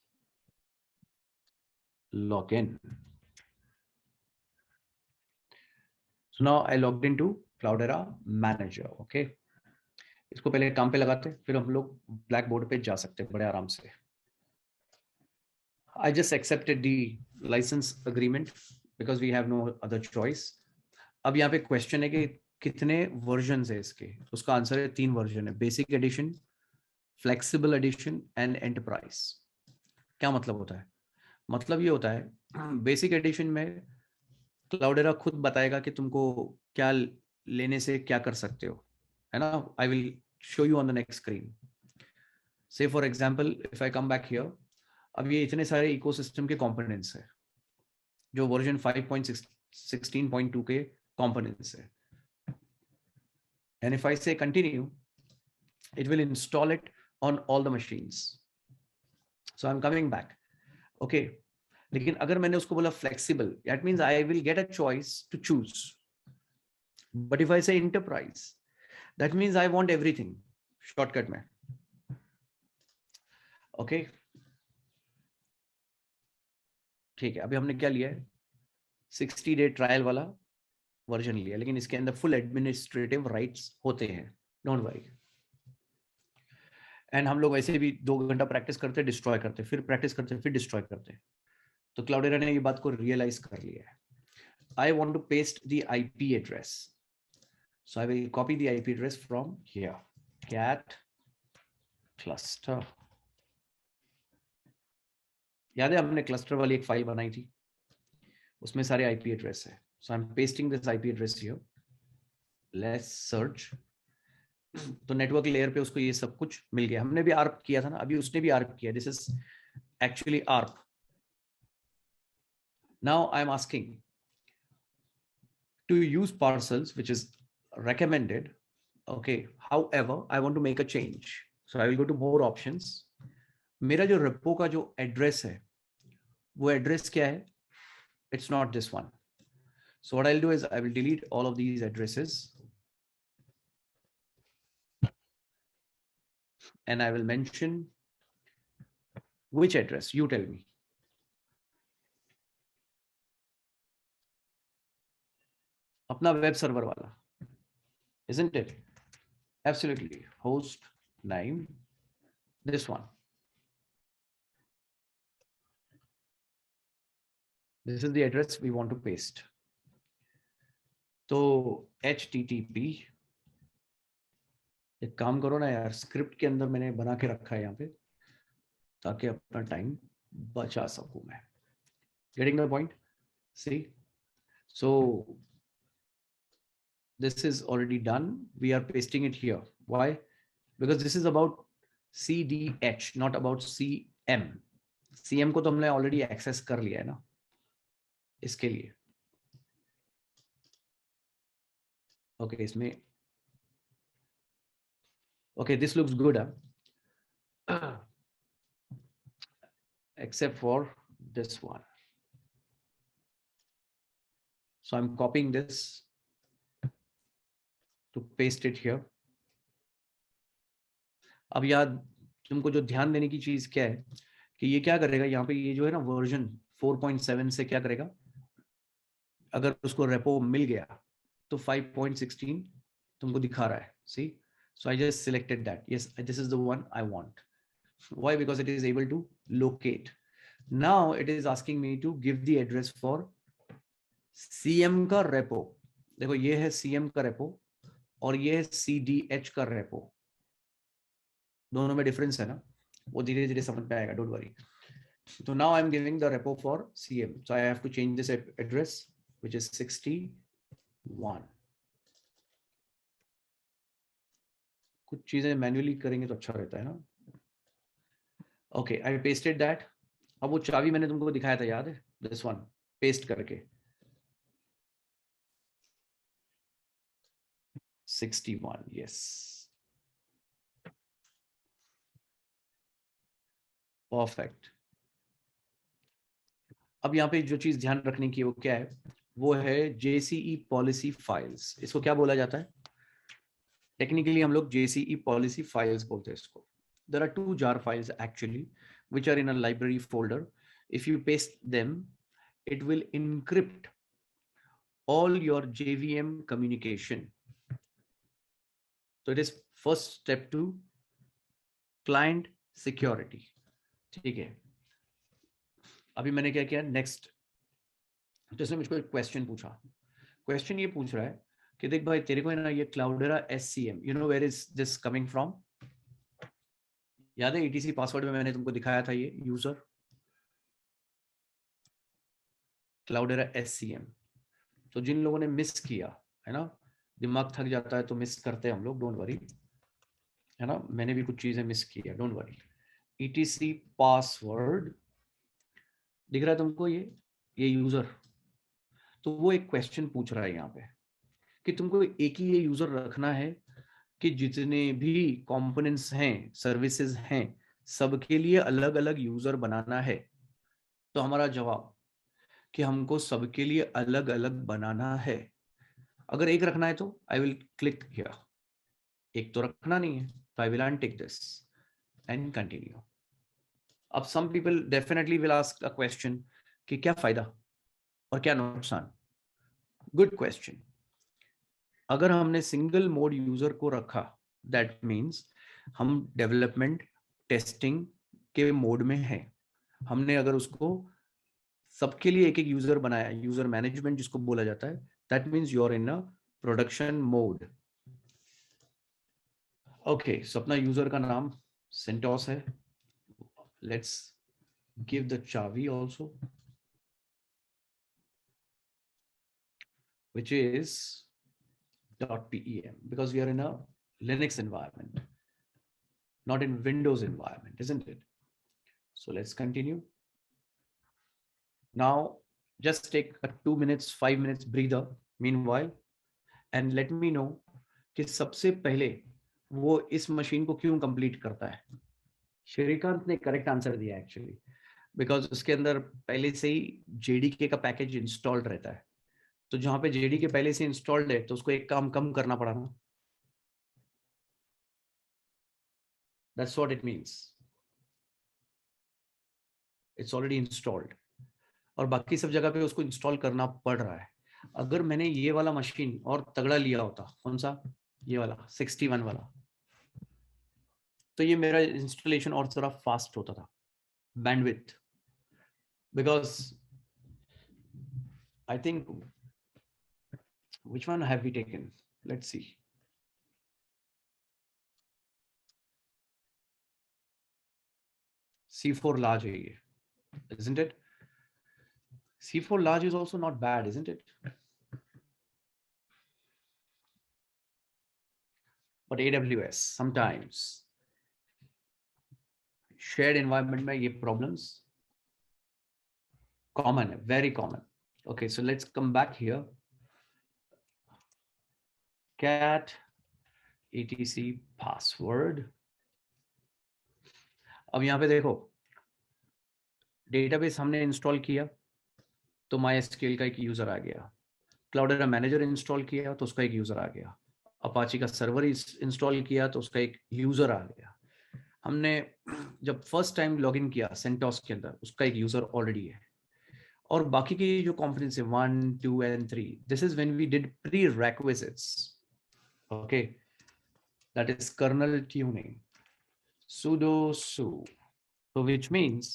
log in. So now I logged into Cloudera Manager. Okay, इसको पहले काम पे लगाते, फिर हम लोग ब्लैक बोर्ड पे जा सकते हैं बड़े आराम से. I just accepted the license agreement because we have no other choice. अब यहाँ पे क्वेश्चन है कि कितने वर्जन है इसके. उसका आंसर है 3 वर्जन है: basic edition, flexible edition and enterprise. क्या मतलब होता है? मतलब ये होता है बेसिक एडिशन में क्लाउडेरा खुद बताएगा कि तुमको क्या लेने से क्या कर सकते हो, है ना? I will show you on the next screen. Say for example if I come back here, अब ये इतने सारे इकोसिस्टम के कंपोनेंट्स है जो वर्जन 5.16.2 के कंपोनेंट्स है. एंड इफ आई से continue, it will install it on all the machines. So I'm coming back. Okay, लेकिन अगर मैंने उसको बोला flexible, that means I will get a choice to choose. But if I say enterprise, that means I want everything shortcut में. Okay, ठीक है. अभी हमने क्या लिया है? 60 day ट्रायल वाला वर्जन लिया, लेकिन इसके अंदर फुल एडमिनिस्ट्रेटिव राइट्स होते हैं. Don't worry. एंड हम लोग वैसे भी 2 घंटा प्रैक्टिस करते, डिस्ट्रॉय करते, फिर प्रैक्टिस करते, फिर डिस्ट्रॉय करते. तो क्लाउडेरा ने ये बात को रियलाइज कर लिया है. I want to paste the IP address. So I will copy the IP address from here. Cat cluster. याद है हमने क्लस्टर वाली एक फाइल बनाई थी, उसमें सारे IP एड्रेस है. So I'm pasting this IP address here. Let's search. तो नेटवर्क लेयर पे उसको ये सब कुछ मिल गया. हमने भी आर्प किया था ना, अभी उसने भी आर्प किया. This is actually ARP. Now I am asking to use parcels, which is recommended. Okay, however, I want to make a change. So I will go to more options. मेरा जो repo का जो address है, वो address क्या है? It's not this one. So what I'll do is I will delete all of these addresses and I will mention which address, you tell me. Apna web server wala, isn't it? Absolutely. Host name, this one. This is the address we want to paste. So HTTP, एक काम करो ना यार, script के अंदर मैंने बना के रखा है यहाँ पे ताकि अपना टाइम बचा सकूं मैं. Getting the point? See, so this is already done. We are pasting it here. Why? Because this is about CDH, not about CM. CM को तो हमने already access कर लिया है ना इसके लिए. Okay, इसमें okay, this looks good, huh? Except for this one. So I'm copying this to paste it here. अब याद तुमको जो ध्यान देने की चीज क्या है कि ये क्या करेगा यहाँ पे, ये जो है ना वर्जन 4.7 से क्या करेगा, अगर उसको रेपो मिल गया तो 5.16 तुमको दिखा रहा है. See, so I just selected that. Yes, this is the one I want. Why? Because it is able to locate. Now it is asking me to give the address for CM का repo. देखो ये है CM का repo और ये है CDH का repo. दोनों में डिफरेंस है ना, वो धीरे धीरे समझ में आएगा, don't worry. So now I'm giving the repo for CM. So I have to change this address, which is 61. कुछ चीजें मैन्युअली करेंगे तो अच्छा रहता है ना. Okay, I pasted that. अब वो चाबी मैंने तुमको दिखाया था, याद है? This one, paste करके 61. Yes, perfect. अब यहाँ पे जो चीज ध्यान रखने की वो क्या है, वो है JCE पॉलिसी फाइल्स. इसको क्या बोला जाता है टेक्निकली? हम लोग JCE पॉलिसी फाइल्स बोलते हैं इसको. There are 2 jar files actually which are in a library folder. If you paste them, it will encrypt all your JVM communication. So it is first step to client security. ठीक है. अभी मैंने क्या किया next, जिसने मुझको एक question पूछा. क्वेश्चन ये पूछ रहा है कि देख भाई तेरे को है ना ये Cloudera SCM, you know where is this coming from? याद है ETC पासवर्ड में मैंने तुमको दिखाया था ये यूजर क्लाउडेरा SCM. तो जिन लोगों ने मिस किया है ना, दिमाग थक जाता है तो मिस करते हैं हम लोग, डोंट वरी, है ना. मैंने भी कुछ चीजें मिस की है, डोंट वरी. ETC पासवर्ड दिख रहा है तुमको, ये यूजर. तो वो एक क्वेश्चन पूछ रहा है यहाँ पे कि तुमको एक ही ये यूजर रखना है कि जितने भी कंपोनेंट्स हैं, सर्विसेज हैं, सबके लिए अलग अलग यूजर बनाना है. तो हमारा जवाब कि हमको सबके लिए अलग अलग बनाना है. अगर एक रखना है तो आई विल क्लिक हियर. एक तो रखना नहीं है तो I will untick this and continue. अब some people definitely will ask a question कि क्या फायदा और क्या नुकसान. Good question. अगर हमने सिंगल मोड यूजर को रखा, दैट मीन्स हम डेवलपमेंट टेस्टिंग के मोड में हैं. हमने अगर उसको सबके लिए एक एक यूजर बनाया, यूजर मैनेजमेंट जिसको बोला जाता है, that means you are in a production mode. Okay, so अपना यूजर का नाम सेंटोस है. लेट्स गिव द चावी also, which is .pem, because we are in a Linux environment, not in Windows environment, isn't it? So let's continue. Now, just take a 2 minutes, 5 minutes breather meanwhile, and let me know कि सबसे पहले वो इस machine को क्यों complete करता है. श्रीकांत ने करेक्ट आंसर दिया एक्चुअली, बिकॉज उसके अंदर पहले से ही JDK का पैकेज इंस्टॉल्ड रहता है. तो जहां पे जेडी के पहले से इंस्टॉल्ड है तो उसको एक काम कम करना पड़ा ना. That's what it means. It's already installed और बाकी सब जगह पे उसको इंस्टॉल करना पड़ रहा है. अगर मैंने ये वाला मशीन और तगड़ा लिया होता, कौन सा, ये वाला 61 वाला, तो ये मेरा इंस्टॉलेशन और थोड़ा फास्ट होता था. Bandwidth, because I think, which one have we taken? Let's see. C4 large है ये, isn't it? C4 large is also not bad, isn't it? But AWS sometimes shared environment में ये problems common है, very common. Okay, so let's come back here. Cat etc password. अब यहाँ पे देखो, database हमने इंस्टॉल किया तो MySQL का एक यूजर आ गया. क्लाउडेरा मैनेजर इंस्टॉल किया तो उसका एक यूजर आ गया. अपाची का सर्वर इंस्टॉल किया तो उसका एक यूजर आ गया. हमने जब फर्स्ट टाइम लॉगिन किया सेंटोस के अंदर, उसका एक यूजर ऑलरेडी है. और बाकी की जो कंपोनेंट्स है 1, 2 and 3, this is when we did prerequisites. Okay, that is kernel tuning, sudo su, so which means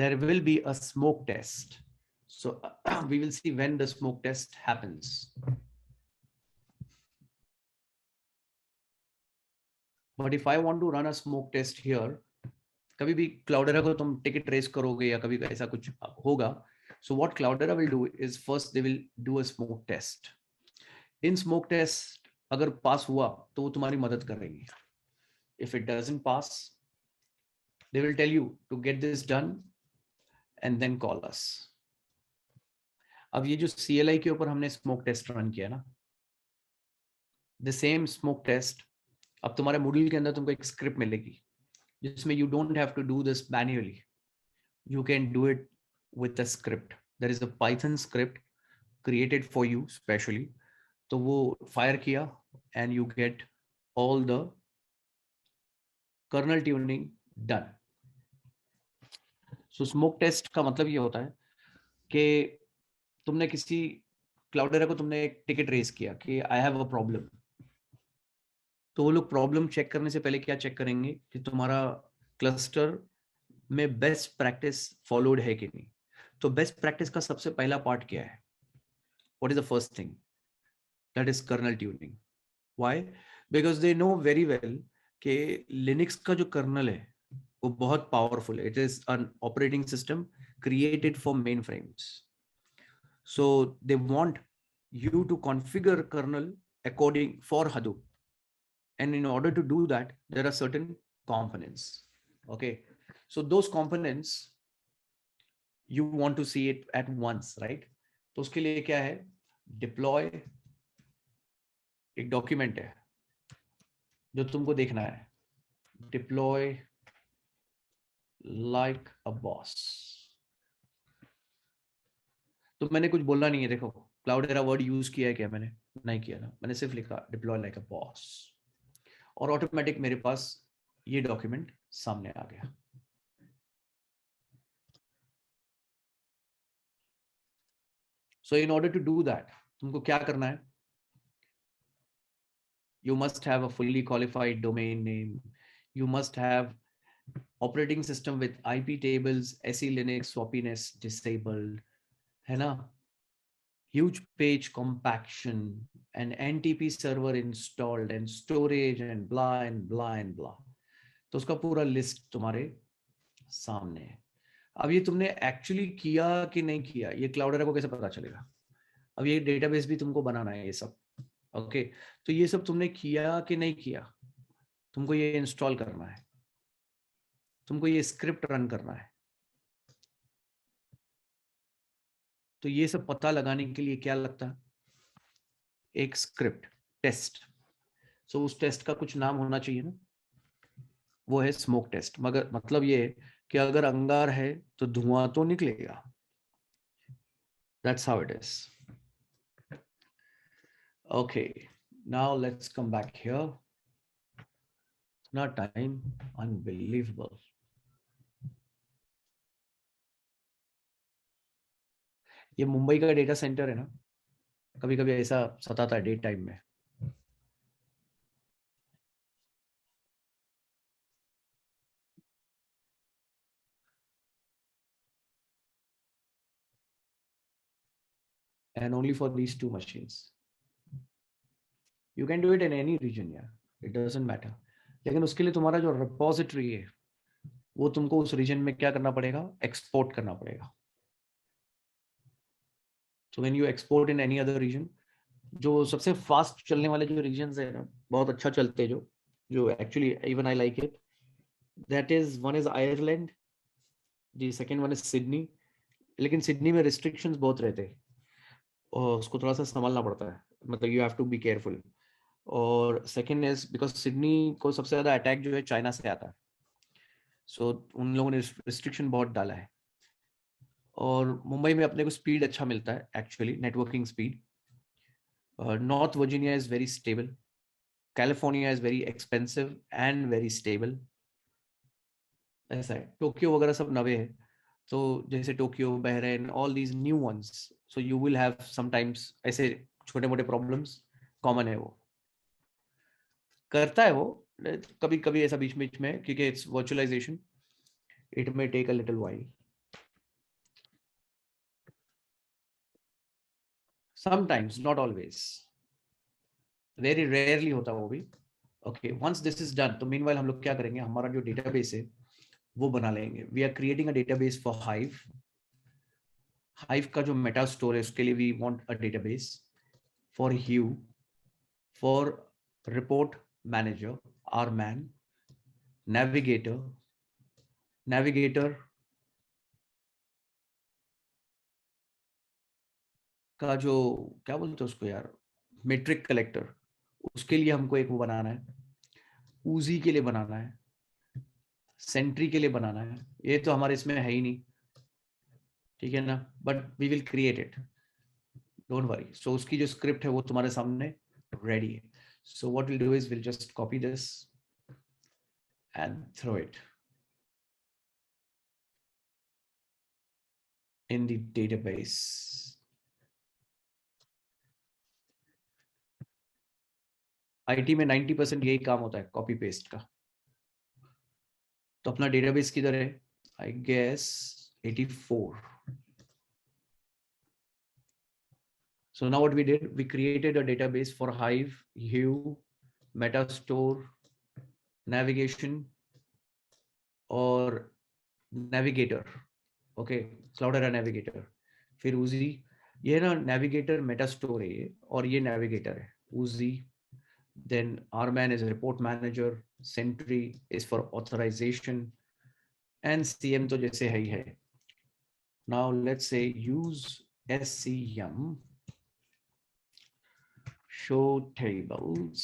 there will be a smoke test. So we will see when the smoke test happens. But if I want to run a smoke test here, कभी भी क्लाउडेरा को तुम ticket raise करोगे या कभी ऐसा कुछ होगा, so what Cloudera will do is first they will do a smoke test. In smoke test अगर पास हुआ तो वो तुम्हारी मदद करेंगे. If it doesn't pass, they will tell you to get this done and then call us. अब ये जो CLI के ऊपर हमने स्मोक टेस्ट रन किया ना, the same smoke test अब तुम्हारे Moodle के अंदर तुमको एक स्क्रिप्ट मिलेगी जिसमें you don't have to do this manually. You can do it with a script. There is a Python script created for you specially. तो वो फायर किया and you get all the kernel tuning done. So smoke test का मतलब ये होता है कि तुमने किसी क्लाउडेरा को तुमने एक टिकट रेस किया कि आई हैव अ प्रॉब्लम, तो वो लोग प्रॉब्लम चेक करने से पहले क्या चेक करेंगे कि तुम्हारा क्लस्टर में बेस्ट प्रैक्टिस फॉलोड है कि नहीं. तो बेस्ट प्रैक्टिस का सबसे पहला पार्ट क्या है? What is the first thing? That is kernel tuning. Why? Because they know very well कि लिनक्स का जो कर्नल है वो बहुत पावरफुल है. It is an operating system created for mainframes. So they want you to configure kernel according for Hadoop. And in order to do that, there are certain components. Okay. So those components, you want to see it at once, right? तो उसके लिए क्या है? Deploy एक document है जो तुमको देखना है. Deploy like a boss. तो मैंने कुछ बोलना नहीं है. देखो क्लाउडेरा वर्ड यूज किया है क्या? मैंने नहीं किया ना. मैंने सिर्फ लिखा डिप्लॉय लाइक अ बॉस और ऑटोमेटिक मेरे पास ये डॉक्यूमेंट सामने आ गया. So in order to do that तुमको क्या करना है? You must have a fully qualified domain name. You must have operating system with IP tables, SE Linux swappiness disabled, है ना? Huge page compaction and NTP server installed and storage and blah and blah and blah. तो उसका पूरा list तुम्हारे सामने है. अब ये तुमने एक्चुअली किया कि नहीं किया, ये क्लाउडेरा को कैसे पता चलेगा? अब ये डेटाबेस भी तुमको बनाना है ये सब. ओके, तो ये सब तुमने किया कि नहीं किया, तुमको ये इंस्टॉल करना है, तुमको ये स्क्रिप्ट रन करना है. तो ये सब पता लगाने के लिए क्या लगता है? एक स्क्रिप्ट टेस्ट. सो उस टेस्ट का कुछ नाम होना चाहिए ना. वो है स्मोक टेस्ट. मगर मतलब ये कि अगर अंगार है तो धुआं तो निकलेगा. That's how it is. Okay, now let's come back here. Not time, unbelievable. ये मुंबई का डेटा सेंटर है ना, कभी कभी ऐसा सताता है डे टाइम में. And only for these two machines. You can do it in any region, yeah. It doesn't matter. लेकिन उसके लिए तुम्हारा जो रिपोजिटरी है वो तुमको उस रीजन में क्या करना पड़ेगा, एक्सपोर्ट करना पड़ेगा. So when you export in any other region, जो सबसे फास्ट चलने वाले जो रीजन है ना, बहुत अच्छा चलते हैं, जो जो actually even I like it, that is one is Ireland, जी सेकंड वन इज सिडनी. लेकिन सिडनी में रिस्ट्रिक्शंस बहुत रहते हैं और उसको थोड़ा सा संभालना पड़ता है, मतलब you have to be careful. और सेकंड इज बिकॉज सिडनी को सबसे ज्यादा अटैक जो है चाइना से आता है, सो उन लोगों ने रिस्ट्रिक्शन बहुत डाला है. और मुंबई में अपने को स्पीड अच्छा मिलता है actually, networking speed. North Virginia is very stable, California is very expensive and very stable. ऐसा है. टोक्यो वगैरह सब नवे है, तो जैसे Tokyo, Bahrain, all these new ones, so you will have sometimes ऐसे छोटे मोटे प्रॉब्लम्स, कॉमन है वो, करता है वो कभी कभी ऐसा बीच बीच में, क्योंकि it's virtualization, it may take a little while, sometimes, not always, very rarely होता है वो भी. Okay, once this is done, तो मीनवाइल हम लोग क्या करेंगे, हमारा जो डेटाबेस है वो बना लेंगे. We are creating a database for hive. Hive का जो मेटा स्टोर है उसके लिए we want a database for Hue, for report manager, R man, navigator, navigator का जो क्या बोलते हैं उसको यार, मेट्रिक कलेक्टर, उसके लिए हमको एक वो बनाना है. ऊजी के लिए बनाना है, सेंट्री के लिए बनाना है. ये तो हमारे इसमें है ही नहीं, ठीक है ना, but we will create it, don't worry. So उसकी जो स्क्रिप्ट है वो तुम्हारे सामने रेडी है. So what will do is will just copy this and throw it in the database. IT में 90% यही काम होता है, कॉपी पेस्ट का. तो अपना डेटाबेस किधर है, I guess 84. So now what we did, we created a database for Hive, Hue, Metastore, navigation और navigator. Okay, क्लाउडेरा navigator. फिर उजी, ये ना नेविगेटर मेटास्टोर है ये, और ये नेविगेटर है Oozie. Then Rman is report manager, sentry is for authorization, and CM तो जैसे है ही है. Now let's say use SCM show tables.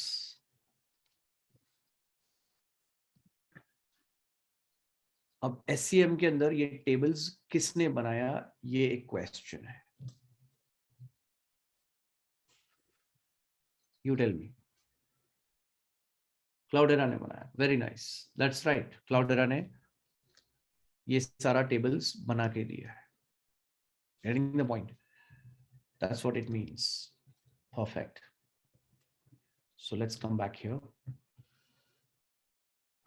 अब SCM के अंदर ये टेबल्स किसने बनाया, ये एक क्वेश्चन है. यू टेल मी. क्लाउडेरा ने बनाया, वेरी नाइस, दैट्स राइट, क्लाउडेरा ने ये सारा टेबल्स बना के दिया है. Getting the point? That's what it means. Perfect. So let's come back here.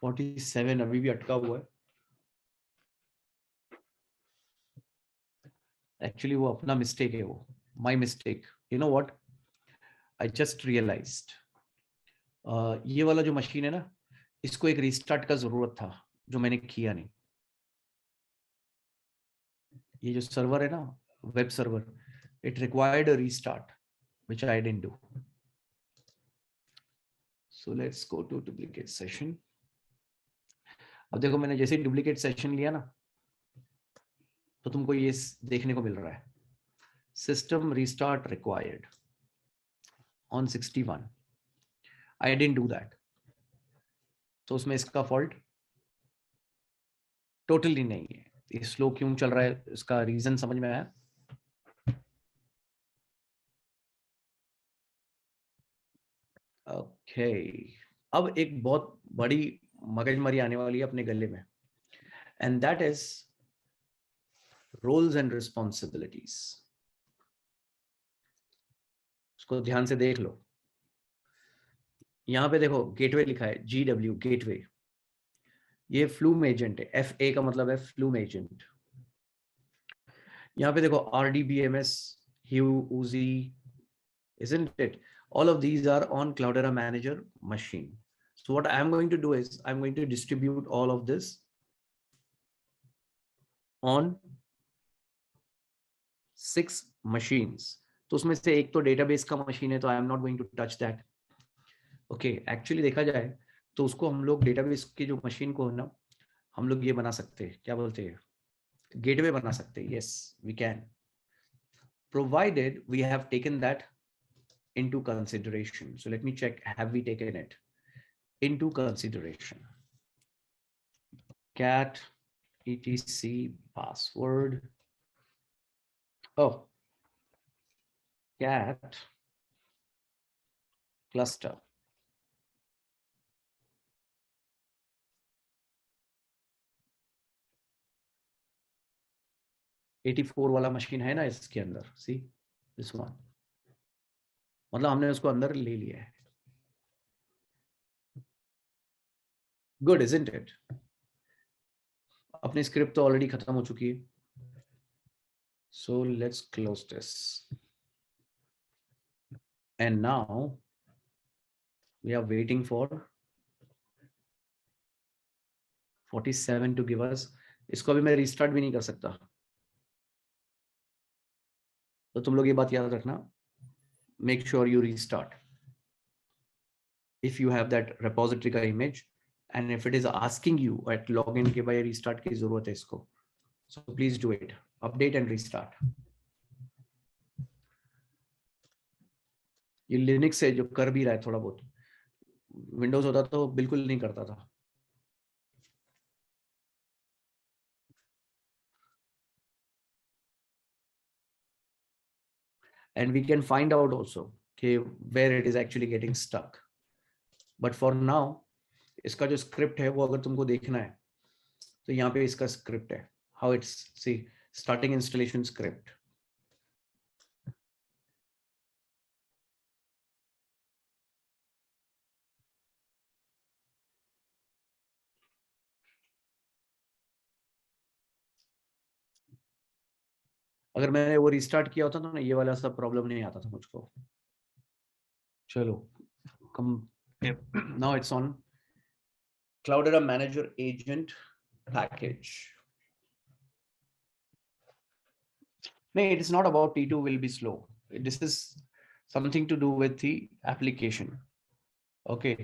47 अभी भी अटका हुआ है. एक्चुअली वो अपना मिस्टेक है, वो my mistake. You know what, I just realized, ये वाला जो मशीन है ना, इसको एक रीस्टार्ट का जरूरत था, जो मैंने किया नहीं. ये जो सर्वर है ना, web server, it required a restart which I didn't do. So let's go to duplicate session. अब देखो, मैंने जैसे ही डुप्लीकेट सेशन लिया ना, तो तुमको ये देखने को मिल रहा है, system restart required on 61. I didn't do that. तो उसमें इसका फॉल्ट टोटली नहीं है. ये स्लो क्यों चल रहा है, इसका रीजन समझ में आया. ओके, अब एक बहुत बड़ी मगजमारी आने वाली है अपने गले में, and that is roles and responsibilities. उसको ध्यान से देख लो। यहां पे देखो गेटवे लिखा है, GW गेटवे, ये फ्लूम एजेंट है, FA का मतलब है फ्लूम एजेंट। यहाँ पे देखो RDBMS, Hue, Uzi, isn't it? All of these are on Cloudera Manager machine. So what I'm going to do is I'm going to distribute all of this on 6 machines. तो उसमें से एक तो database का machine है, तो I am not going to touch that. Okay, actually देखा जाए तो उसको हम लोग डेटाबेस की जो मशीन को ना, हम लोग ये बना सकते हैं, क्या बोलते हैं, गेटवे बना सकते हैं। Yes we can, provided we have taken that into consideration. So let me check, have we taken it into consideration? Cat etc password, oh, cat cluster, $84 वाला मशीन है ना इसके अंदर, सी दिस वन, मतलब हमने उसको अंदर ले लिया है। Good isn't it? अपनी स्क्रिप्ट तो ऑलरेडी खत्म हो चुकी है, so let's close this and now we are waiting for 47 to give us. इसको अभी मैं रिस्टार्ट भी नहीं कर सकता, तो तुम लोग ये बात याद रखना, make sure you restart if you have that repository का image, and if it is asking you at login के भाई restart की जरूरत है इसको, so please do it, update and restart। ये लिनक्स है जो कर भी रहा है थोड़ा बहुत, विंडोज होता तो बिल्कुल नहीं करता था। and we can find out also okay where it is actually getting stuck, but for now इसका जो स्क्रिप्ट है वो अगर तुमको देखना है तो यहाँ पे इसका स्क्रिप्ट है, how it's see starting installation script। अगर मैंने वो रिस्टार्ट किया होता तो ना ये वाला सब प्रॉब्लम नहीं आता था मुझको। चलो कम, now it's on Cloudera Manager Agent package. No, it is not about T2 will be slow. This is something to do with the application. Okay.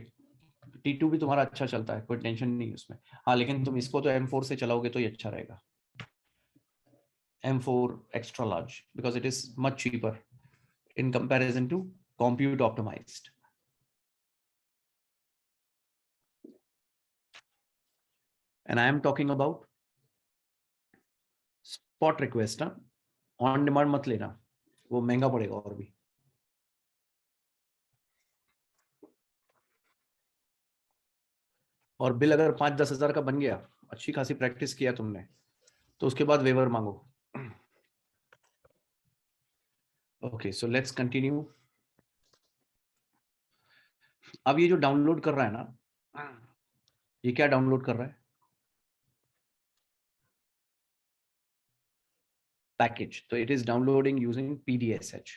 T2 भी तुम्हारा अच्छा चलता है, कोई टेंशन नहीं है उसमें। हाँ, लेकिन तुम इसको तो M4 से चलाओगे तो ये अच्छा रहेगा, M4 extra large, because it is much cheaper in comparison to compute optimized. And I am talking about spot request, on demand मत लेना, वो महंगा पड़ेगा और भी। और बिल अगर 5-10 हजार का बन गया, अच्छी खासी प्रैक्टिस किया तुमने, तो उसके बाद वेवर मांगो। Okay, so let's continue. अब ये जो डाउनलोड कर रहा है ना, ये क्या डाउनलोड कर रहा है? पैकेज। तो it is downloading using PDSH।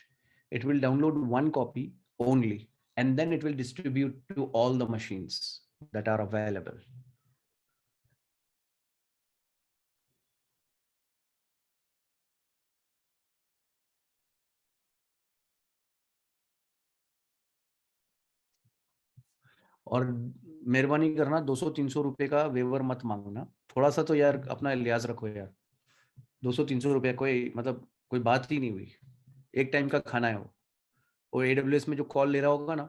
It will download one copy only and then it will distribute to all the machines that are available. और मेहरबानी करना 200-300 रुपए का वेवर मत मांगना, थोड़ा सा तो यार अपना लिहाज रखो यार। 200-300 रुपया कोई मतलब कोई बात ही नहीं हुई, एक टाइम का खाना है वो AWS में जो कॉल ले रहा होगा ना,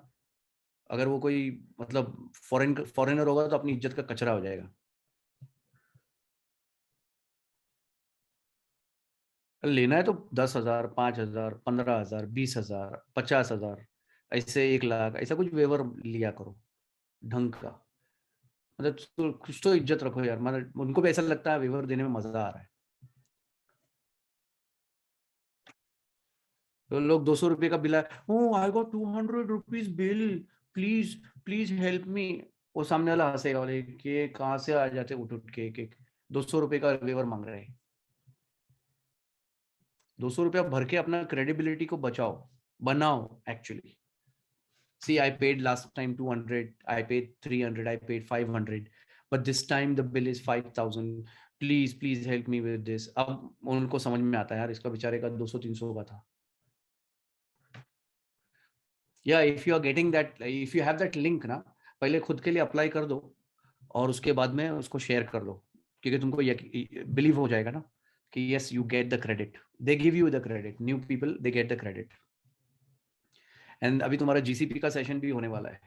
अगर वो कोई मतलब फॉरेनर होगा तो अपनी इज्जत का कचरा हो जाएगा। लेना है तो 10,000, 5,000, 15,000, 20,000, 50,000, ऐसे 1 लाख ऐसा कुछ वेवर लिया करो ढंग का, मतलब कुछ तो इज्जत रखो यार, मतलब उनको भी ऐसा लगता है वेवर देने में मजा आ रहा है। तो लोग 200 रुपये का bill, oh I got 200 rupees bill, please please help me. वो सामने वाला हंसेगा, बोले कि कहाँ से आ जाते उठ उठ के एक 200 रुपये का वेवर मांग रहे हैं। 200 रुपया भर के अपना क्रेडिबिलिटी को बचाओ, बनाओ actually. See, I paid last time 200, I paid 300, I paid 500, but this time the bill is 5,000. Please help me with this. अब उनको समझ में आता है यार, इसका बेचारे का 200-300 का था। या if you are getting that, if you have that link ना, पहले खुद के लिए अप्लाई कर दो और उसके बाद में उसको शेयर कर दो, क्योंकि तुमको बिलीव हो जाएगा ना कि yes you get the credit, they give you the credit, new people they get the credit. And अभी तुम्हारा जीसीपी का सेशन भी होने वाला है,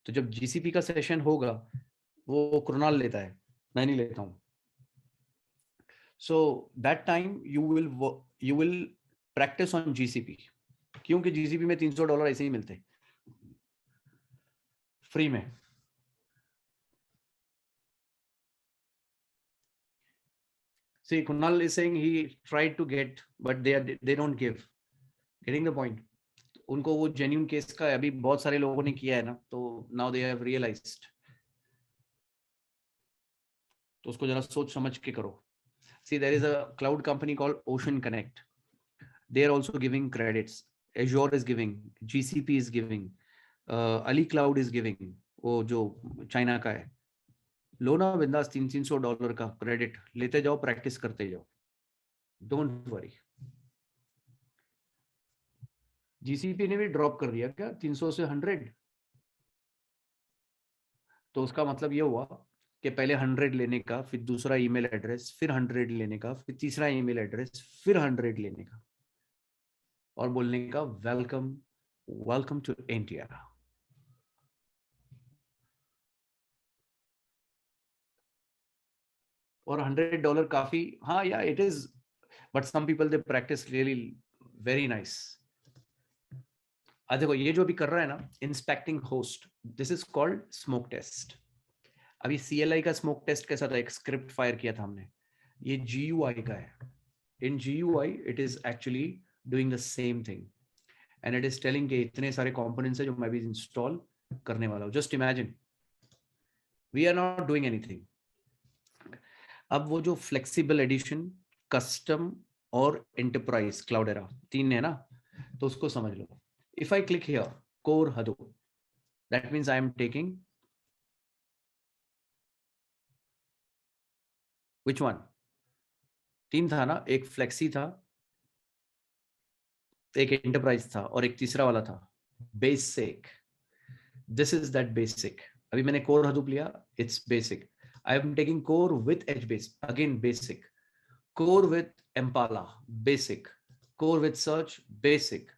तो जब जीसीपी का सेशन होगा वो कृणाल लेता है, मैं नहीं लेता हूँ। So that time you will practice on GCP, क्योंकि जीसीपी में $300 ऐसे ही मिलते फ्री में। See, Kunal is saying he tried to get, but they don't give. Getting the point? उनको वो जेन्युइन केस का अभी बहुत सारे लोगों ने किया है ना, तो नाउ दे हैव रियलाइज्ड। तो उसको जरा सोच समझ के करो। See, there is a cloud company called Ocean Connect. They are also giving credits. Azure is giving, GCP is giving, Ali Cloud is giving, वो जो चाइना का है। लो ना बिंदास $300 का क्रेडिट लेते जाओ, प्रैक्टिस करते जाओ, डोंट वरी। जीसीपी ने भी ड्रॉप कर दिया क्या 300 से 100? तो उसका मतलब ये हुआ कि पहले 100 लेने का, फिर दूसरा ईमेल एड्रेस, फिर 100 लेने का, फिर तीसरा ईमेल एड्रेस, फिर 100 लेने का, और बोलने का वेलकम, वेलकम टू इंडिया। और $100 काफी, हाँ yeah it is, but some people they practice really very nice. देखो ये जो भी कर रहा है ना, inspecting host, this is called smoke test. अभी CLI का स्मोक टेस्ट कैसा था, एक स्क्रिप्ट फायर किया था हमने, ये GUI का है। इन GUI it is actually doing the same thing, and it is telling के इतने सारे कंपोनेंट्स है जो मैं भी इंस्टॉल करने वाला हूँ। Just imagine, we are not doing anything. अब वो जो फ्लेक्सिबल एडिशन, कस्टम और एंटरप्राइज क्लाउडेरा 3 है ना, तो उसको समझ लो। If I click here core Hadoop, that means I am taking which one? 3 था ना, एक फ्लेक्सी था, एक एंटरप्राइज था, और एक तीसरा वाला था basic. This is that basic. अभी मैंने कोर हडूप लिया, it's basic. I am taking core with HBase, again basic. Core with Impala, basic. Core with search, basic.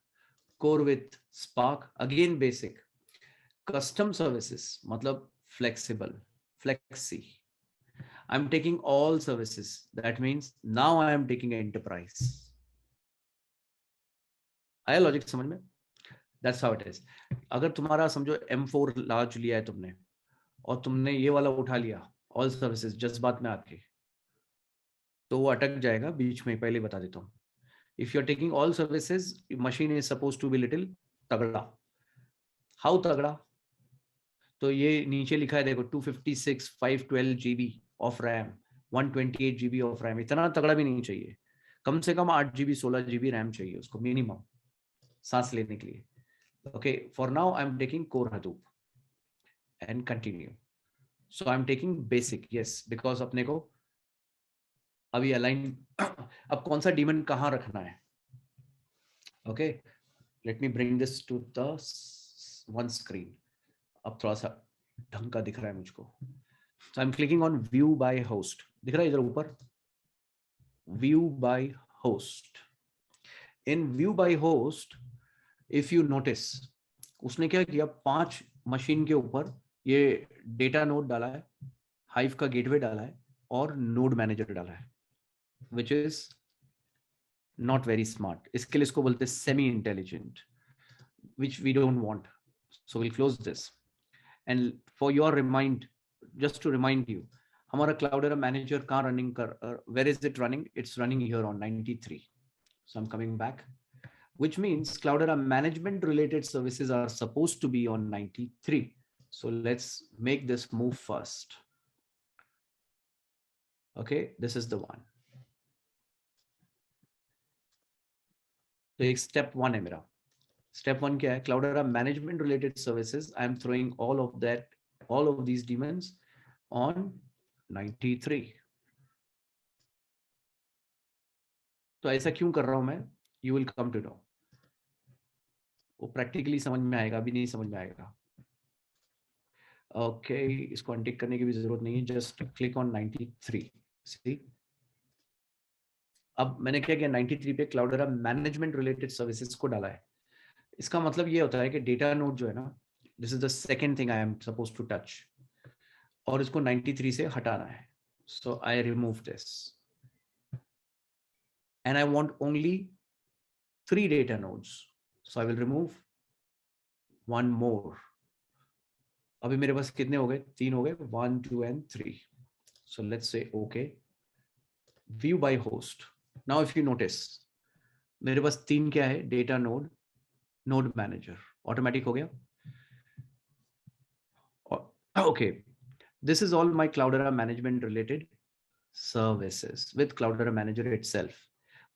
Core with Spark, again basic. Custom services मतलब flexible, flexi. I'm taking all services. That means now I am taking enterprise. आया logic समझ में? That's how it is. अगर तुम्हारा समझो M4 large लिया है तुमने, और तुमने ये वाला उठा लिया ऑल सर्विसेज जज्बात में आके, तो वो अटक जाएगा बीच में, पहले बता देता हूँ। If you are taking all services, machine is suppose to be little तगड़ा। हाउ तगड़ा? तो ये नीचे लिखा है देखो, 256 512 GB of RAM, 128 GB of RAM. इतना तगड़ा भी नहीं चाहिए, कम से कम 8 GB 16 GB रैम चाहिए उसको मिनिमम, सांस लेने के लिए। Okay, for now I am taking core Hadoop and continue. So I am taking basic, yes, because अपने को अभी अलाइन अब कौन सा डीमन कहाँ रखना है। Okay, let me bring this to the one screen. अब थोड़ा सा ढंग का दिख रहा है मुझको। So I'm clicking on view by host, दिख रहा है इधर ऊपर, view by host। In view by host, if you notice, उसने क्या किया, 5 मशीन के ऊपर ये डेटा नोड डाला है, हाइव का गेटवे डाला है, और नोड मैनेजर डाला है, which is not very smart। इसके लिए इसको बोलते हैं semi intelligent. which we don't want. So we'll close this. And for your just to remind you, हमारा Cloudera manager कहाँ running where is it running? It's running here on 93. So I'm coming back, which means Cloudera management related services are supposed to be on 93. So let's make this move first. Okay, this is the one. So एक step one है मेरा. Step one क्या है? Cloudera management related services. I am throwing all of these demons on 93. तो ऐसा क्यों कर रहा हूं मैं? You will come to know. वो प्रैक्टिकली समझ में आएगा, अभी नहीं समझ में आएगा. ओके, इसको अनटिक करने की भी जरूरत नहीं है. Just click on 93. सी, अब मैंने क्या किया, 93 पे क्लाउडेरा मैनेजमेंट रिलेटेड सर्विसेज को डाला है. इसका मतलब ये होता है कि डेटा नोड जो है ना, this is the second thing I am suppose to touch, और इसको 93 से हटाना है. So I remove this and I want only 3 data nodes. So I will remove one more. अभी मेरे पास कितने हो गए? 3 हो गए. 1, 2 and 3. So let's say okay. View by host. Now if you notice, मेरे पास 3 क्या है? Data node, node manager. Automatic हो गया. Okay. This is all my Cloudera management related services with Cloudera manager itself.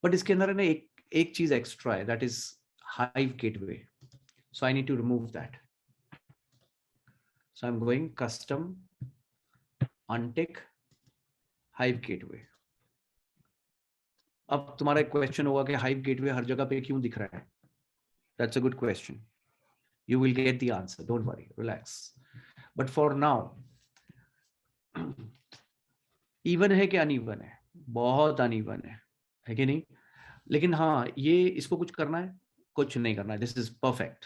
But इसके अंदर ना एक चीज एक्स्ट्रा है, that is Hive gateway. So I need to remove that. So I'm going custom untick Hive gateway. अब तुम्हारा एक question होगा कि Hive gateway हर जगह पे क्यों दिख रहा है? That's a good question. You will get the answer. Don't worry, relax. But for now, even है कि अनइवन है? बहुत अनइवन है कि नहीं? लेकिन हाँ, ये इसको कुछ करना है, कुछ नहीं करना है. This is perfect.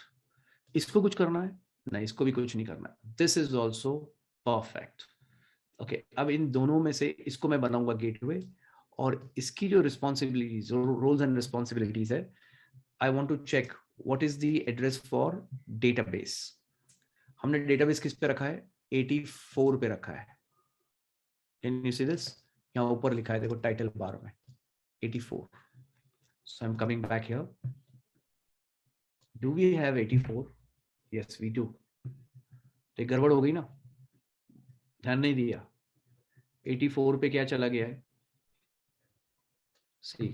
इसको कुछ करना है, नहीं, इसको भी कुछ नहीं करना है. This is also perfect. Okay, अब इन दोनों में से इसको मैं बनाऊंगा गेटवे, और इसकी जो रिस्पॉन्सिबिलिटीज, रोल्स एंड रिस्पॉन्सिबिलिटीज है, I want to check what is the address for database. हमने डेटाबेस किस पे रखा है? 84 पे रखा है. Can you see this? यहाँ ऊपर लिखा है, देखो टाइटल बार में 84. So I am coming back here. Do we have 84? Yes we do. तो गड़बड़ हो गई ना, ध्यान नहीं दिया. 84 पे क्या चला गया है? See,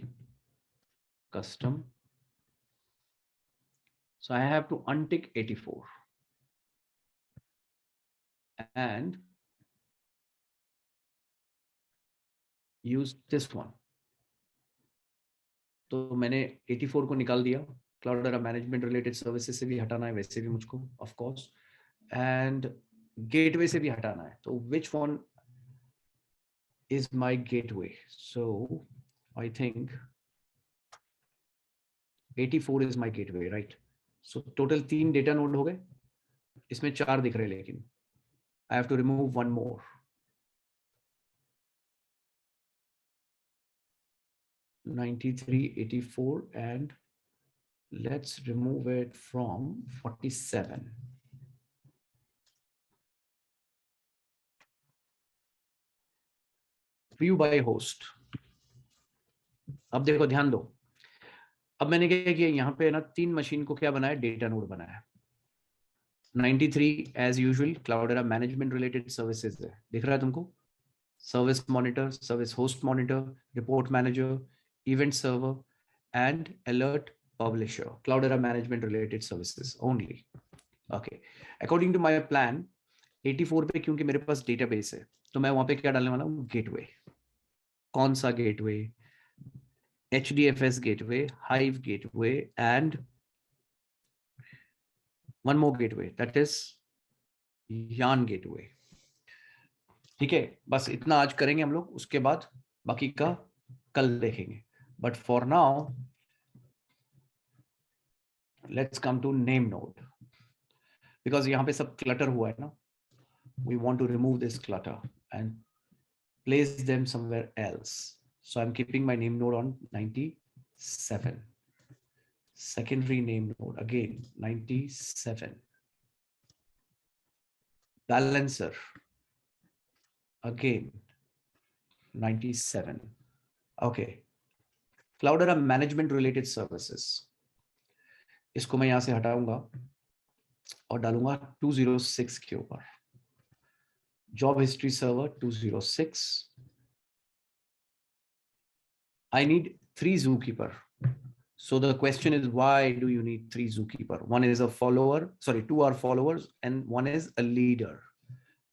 custom. So I have to untick 84 and use this one. तो मैंने 84 को निकाल दिया. Cloudera management related services से भी हटाना है, वैसे भी मुझको of course, and gateway से भी हटाना है. तो which one is my gateway? So I think 84 is my gateway, right? So total 3 data node हो गए. इसमें 4 दिख रहे, लेकिन I have to remove one more. 93, 84, and let's remove it from 47. View by host. अब देखो, ध्यान दो. अब मैंने क्या किया, यहाँ पे ना 3 मशीन को क्या बनाया? डेटा नोड बनाया. 93 as usual Cloudera management related services है, दिख रहा है तुमको? Service monitor, service host monitor, report manager, event server and alert publisher. Cloudera management related services only. Okay, according to my plan 84 पे क्योंकि मेरे पास डेटाबेस है, तो मैं वहां पे क्या डालने वाला हूँ? गेटवे. कौन सा gateway? HDFS gateway, Hive gateway, and one more gateway, that is Yarn gateway. ठीक है, बस इतना आज करेंगे हम लोग, उसके बाद बाकी का कल देखेंगे. But for now let's come to name node, because यहाँ पे सब क्लटर हुआ है ना. We want to remove this clutter and place them somewhere else. So I'm keeping my name node on 97. secondary name node, again 97. Balancer, again 97. Okay, Cloudera management related services, इसको मैं यहां से हटाऊंगा और डालूंगा 206 के ऊपर. Job history server 206. I need 3 zookeeper. So the question is, why do you need 3 zookeeper? One is a follower, sorry, 2 are followers and one is a leader.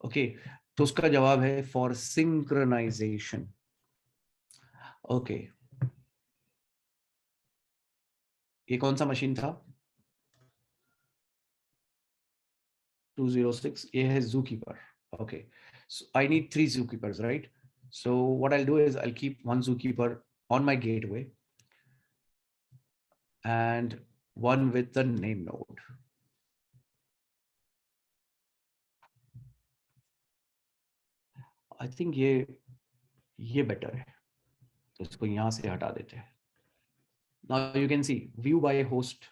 Okay, तो उसका जवाब है for synchronization. Okay, ये कौन सा machine था? 206. ये है zookeeper. Okay, so I need 3 zookeepers, right? So what I'll do is I'll keep one zookeeper on my gateway and one with the name node. I think ये better है, तो इसको यहाँ से हटा देते हैं. Now you can see view by host.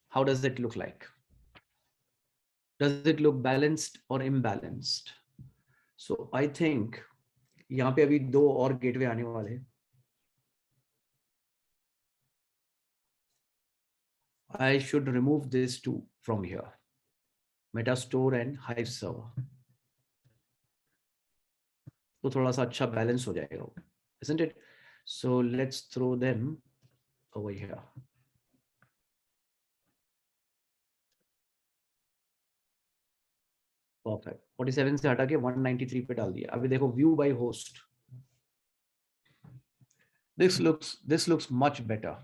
How does it look like? Does it look balanced or imbalanced? So I think यहाँ पे अभी 2 और गेटवे आने वाले हैं. I should remove this 2 from here. Metastore and Hive server. तो थोड़ा सा अच्छा बैलेंस हो जाएगा, isn't it? So let's throw them over here. Perfect. 47 से हटा के 193 पे डाल दिया. अभी देखो view bye host. This looks much better.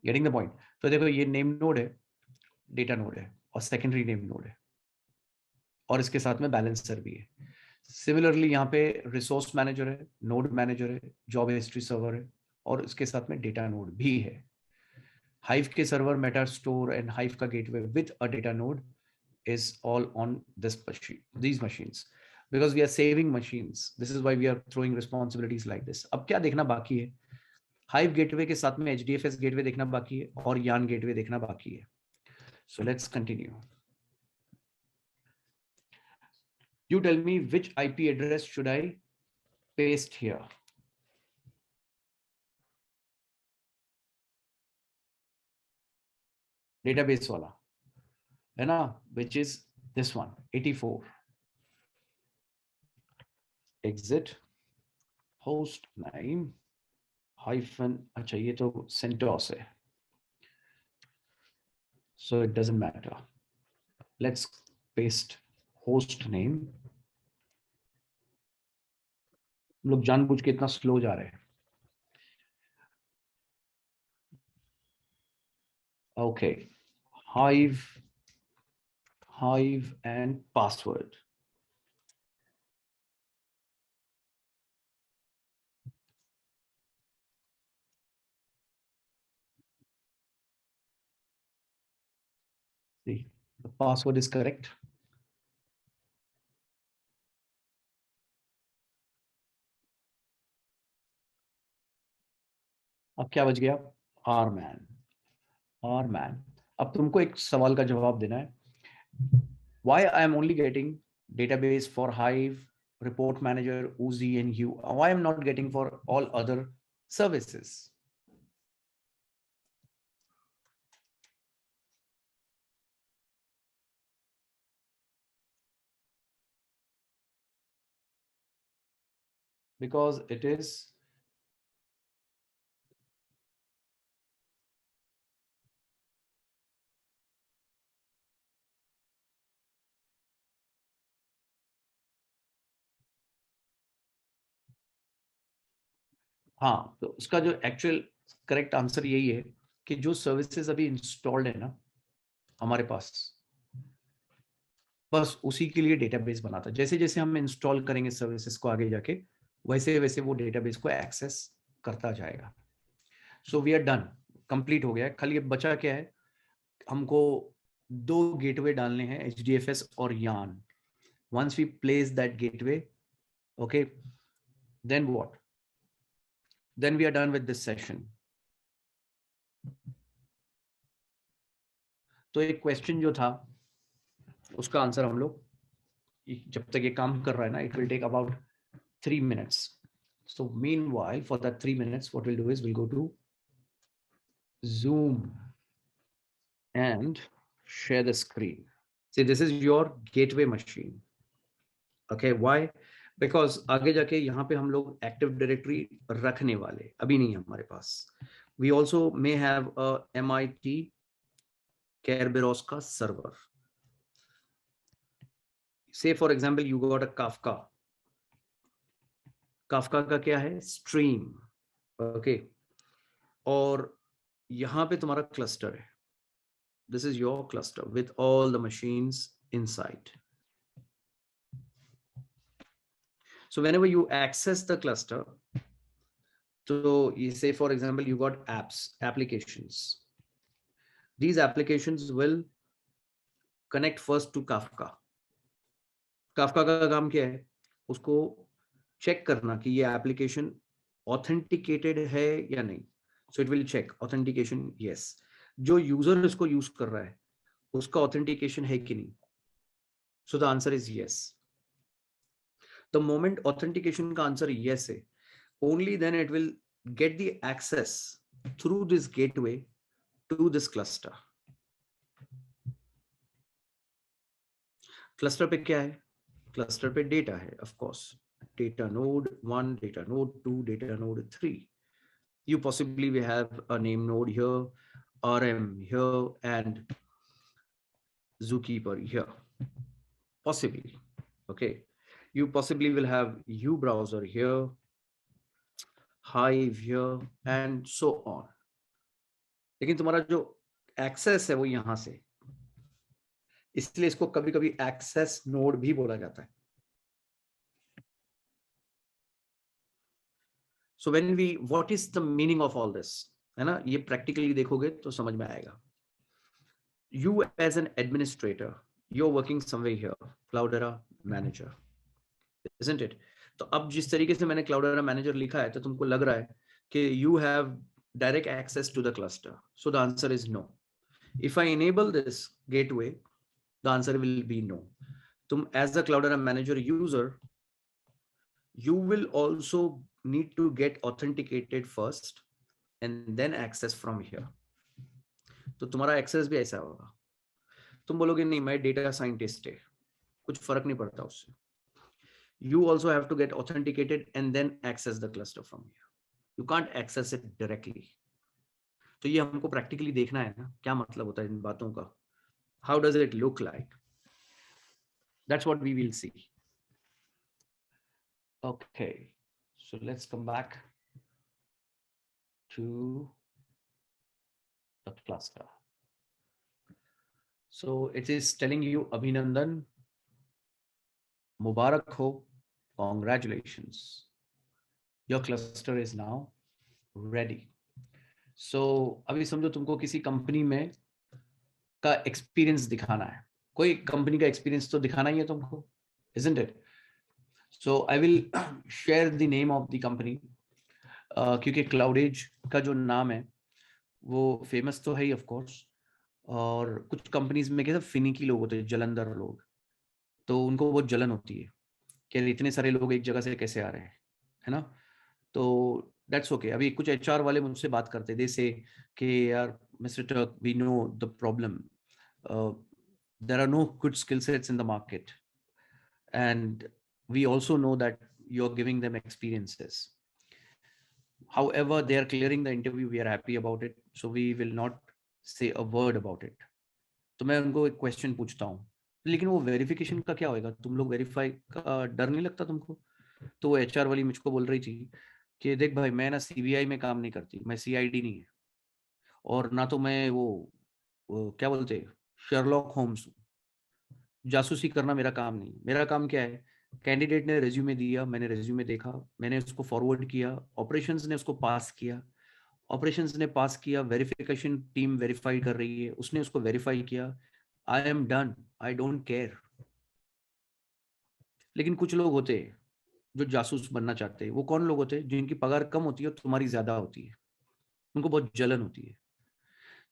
Getting the point? तो देखो ये नेम नोड है, डेटा नोड है और सेकेंडरी नेम नोड है और इसके साथ में बैलेंसर भी है. सिमिलरली यहाँ पे रिसोर्स मैनेजर है, नोड मैनेजर है, जॉब हिस्ट्री सर्वर है और इसके साथ में डेटा नोड भी है. हाइव के server, meta store and Hive का gateway with a data node is all on this machine, these machines, because we are saving machines. This is why we are throwing responsibilities like this. अब क्या देखना बाकी है? Hive gateway के साथ में HDFS gateway देखना बाकी है और यान गेटवे देखना बाकी है. So let's continue. You tell me which IP address should I paste here? Database वाला है ना, which is this one, 84. Exit host name hyphen, अच्छा ये तो CentOS है, so it doesn't matter. Let's paste host name. हम लोग जानबूझ के इतना स्लो जा रहे हैं. Okay, hive and password. See, the password is correct. अब क्या बच गया? rman. अब तुमको एक सवाल का जवाब देना है. Why I am only getting database for Hive, report manager, Uzi and you? Why I am not getting for all other services? Because it is हाँ, तो उसका जो एक्चुअल करेक्ट आंसर यही है कि जो सर्विसेज अभी इंस्टॉल्ड है ना हमारे पास, बस उसी के लिए डेटाबेस बना था. जैसे जैसे हम इंस्टॉल करेंगे सर्विसेज को आगे जाके, वैसे वैसे वो डेटाबेस को एक्सेस करता जाएगा. So we are done, complete हो गया है. खाली अब बचा क्या है? हमको 2 गेटवे डालने हैं, HDFS और यान. Once we place that gateway, okay, then what? Then we are done with this session. तो एक क्वेश्चन जो था उसका आंसर हम लोग जब तक ये काम कर रहा है ना, it will take about 3 minutes. So meanwhile, for that 3 minutes, what we'll do is we'll go to Zoom and share the screen. See, this is your gateway machine. Okay, why? Because आगे जाके यहाँ पे हम लोग Active Directory रखने वाले, अभी नहीं है हमारे पास. We also may have a MIT Kerberos का server. Say for example, you got a Kafka. Kafka का क्या है? Stream. Okay. और यहाँ पे तुम्हारा cluster है. This is your cluster with all the machines inside. So whenever you access the cluster, so you say, for example, you got applications. These applications will connect first to Kafka. Kafka का काम क्या है? उसको check करना कि ये application authenticated है या नहीं. So it will check authentication, yes. जो user इसको use कर रहा है, उसका authentication है कि नहीं? So the answer is yes. The moment authentication का answer yes है, only then it will get the access through this gateway to this cluster. Cluster पे क्या है? Cluster पे data है, of course. Data node 1, data node 2, data node 3. You possibly will have a name node here, RM here, and Zookeeper here. Possibly. Okay. You possibly will have U browser here, Hive here, and so on. लेकिन तुम्हारा जो access है वो यहां से, इसलिए इसको कभी कभी एक्सेस नोड भी बोला जाता है. So when we, what is the meaning of all this, है ना, ये प्रैक्टिकली देखोगे तो समझ में आएगा. You as an administrator, you are working somewhere here, Cloudera manager, isn't it? तो अब जिस तरीके से मैंने क्लाउडेरा मैनेजर लिखा है तो तुमको लग रहा है कि you have direct access to the cluster. So the answer is no. If I enable this gateway, the answer will be no. Tum as the Cloudera manager user, you will also need to get authenticated first and then access from here. तो तुम्हारा access भी ऐसा होगा. तुम बोलोगे नहीं मैं data scientist है, कुछ फर्क नहीं पड़ता उससे. You also have to get authenticated and then access the cluster from here. You can't access it directly. तो ये हमको प्रैक्टिकली देखना है ना, क्या मतलब होता है इन बातों का. How does it look like? That's what we will see. Okay, so let's come back to the cluster. So it is telling you Abhinandan, Mubarak ho, congratulations. Your cluster is now ready. So अभी समझो तुमको किसी company में का experience दिखाना है, कोई company का एक्सपीरियंस तो दिखाना ही है तुमको, isn't it? So I will share the name of the company, क्योंकि क्लाउडेज का जो नाम है वो फेमस तो है ही ऑफ कोर्स, और कुछ कंपनीज में कैसे फिनिकी लोग होते हैं, जलंधर लोग, तो उनको बहुत जलन होती है कि इतने सारे लोग एक जगह से कैसे आ रहे हैं, है ना. तो दैट्स ओके. अभी कुछ एचआर वाले मुझसे बात करते थे से कि यार mister Turk, we know the problem, there are no good skill sets in the market and we also know that you're giving them experiences. However, they are clearing the interview, we are happy about it, so we will not say a word about it. तो मैं उनको एक question पूछता हूँ, लेकिन वो verification का क्या होएगा, तुम लोग वेरीफाई का डर नहीं लगता तुमको? तो वो एचआर वाली मुझको बोल रही थी कि देख भाई मैं ना सीबीआई में काम नहीं करती, मैं सीआईडी नहीं है, और ना तो मैं वो क्या बोलते शर्लॉक होम्स, जासूसी करना मेरा काम नहीं. मेरा काम क्या है, कैंडिडेट ने रेज्यूमे दिया, मैंने रेज्यूमे देखा, मैंने उसको फॉरवर्ड किया, ऑपरेशंस ने उसको पास किया, ऑपरेशंस ने पास किया, वेरिफिकेशन टीम वेरीफाई कर रही है, उसने उसको वेरीफाई किया, आई am done, I don't care. लेकिन कुछ लोग होते हैं जो जासूस बनना चाहते हैं. वो कौन लोग होते हैं? जिनकी पगार कम होती है और तुम्हारी ज्यादा होती है, उनको बहुत जलन होती है.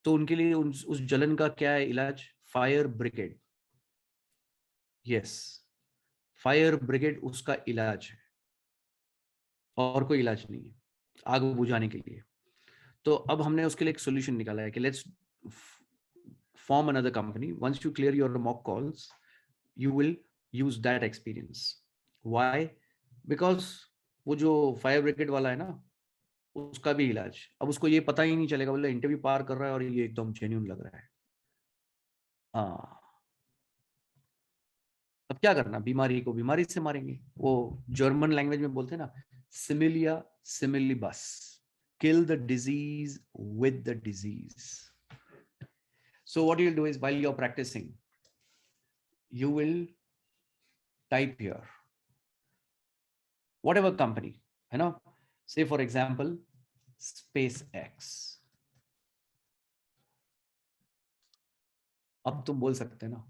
तो उनके लिए उस जलन का क्या है इलाज? Fire brigade. Yes, fire brigade उसका इलाज है, और कोई इलाज नहीं है आग बुझाने के लिए। तो अब हमने उसके लिए एक सोल्यूशन निकाला है कि let's form another company. Once you clear your mock calls, you will use that experience. Why? Because वो जो फायर ब्रिगेड वाला है ना, उसका भी इलाज, अब उसको ये पता ही नहीं चलेगा, बोले इंटरव्यू पार कर रहा है और ये एकदम जेन्युइन लग रहा है। हाँ, अब क्या करना, बीमारी को बीमारी से मारेंगे। वो जर्मन लैंग्वेज में बोलते हैं ना, similia सिमिलिबस, kill the disease with the disease. So what you'll do is, while you're practicing, you will type here whatever company, है ना, say for example SpaceX. अब तुम बोल सकते हैं ना,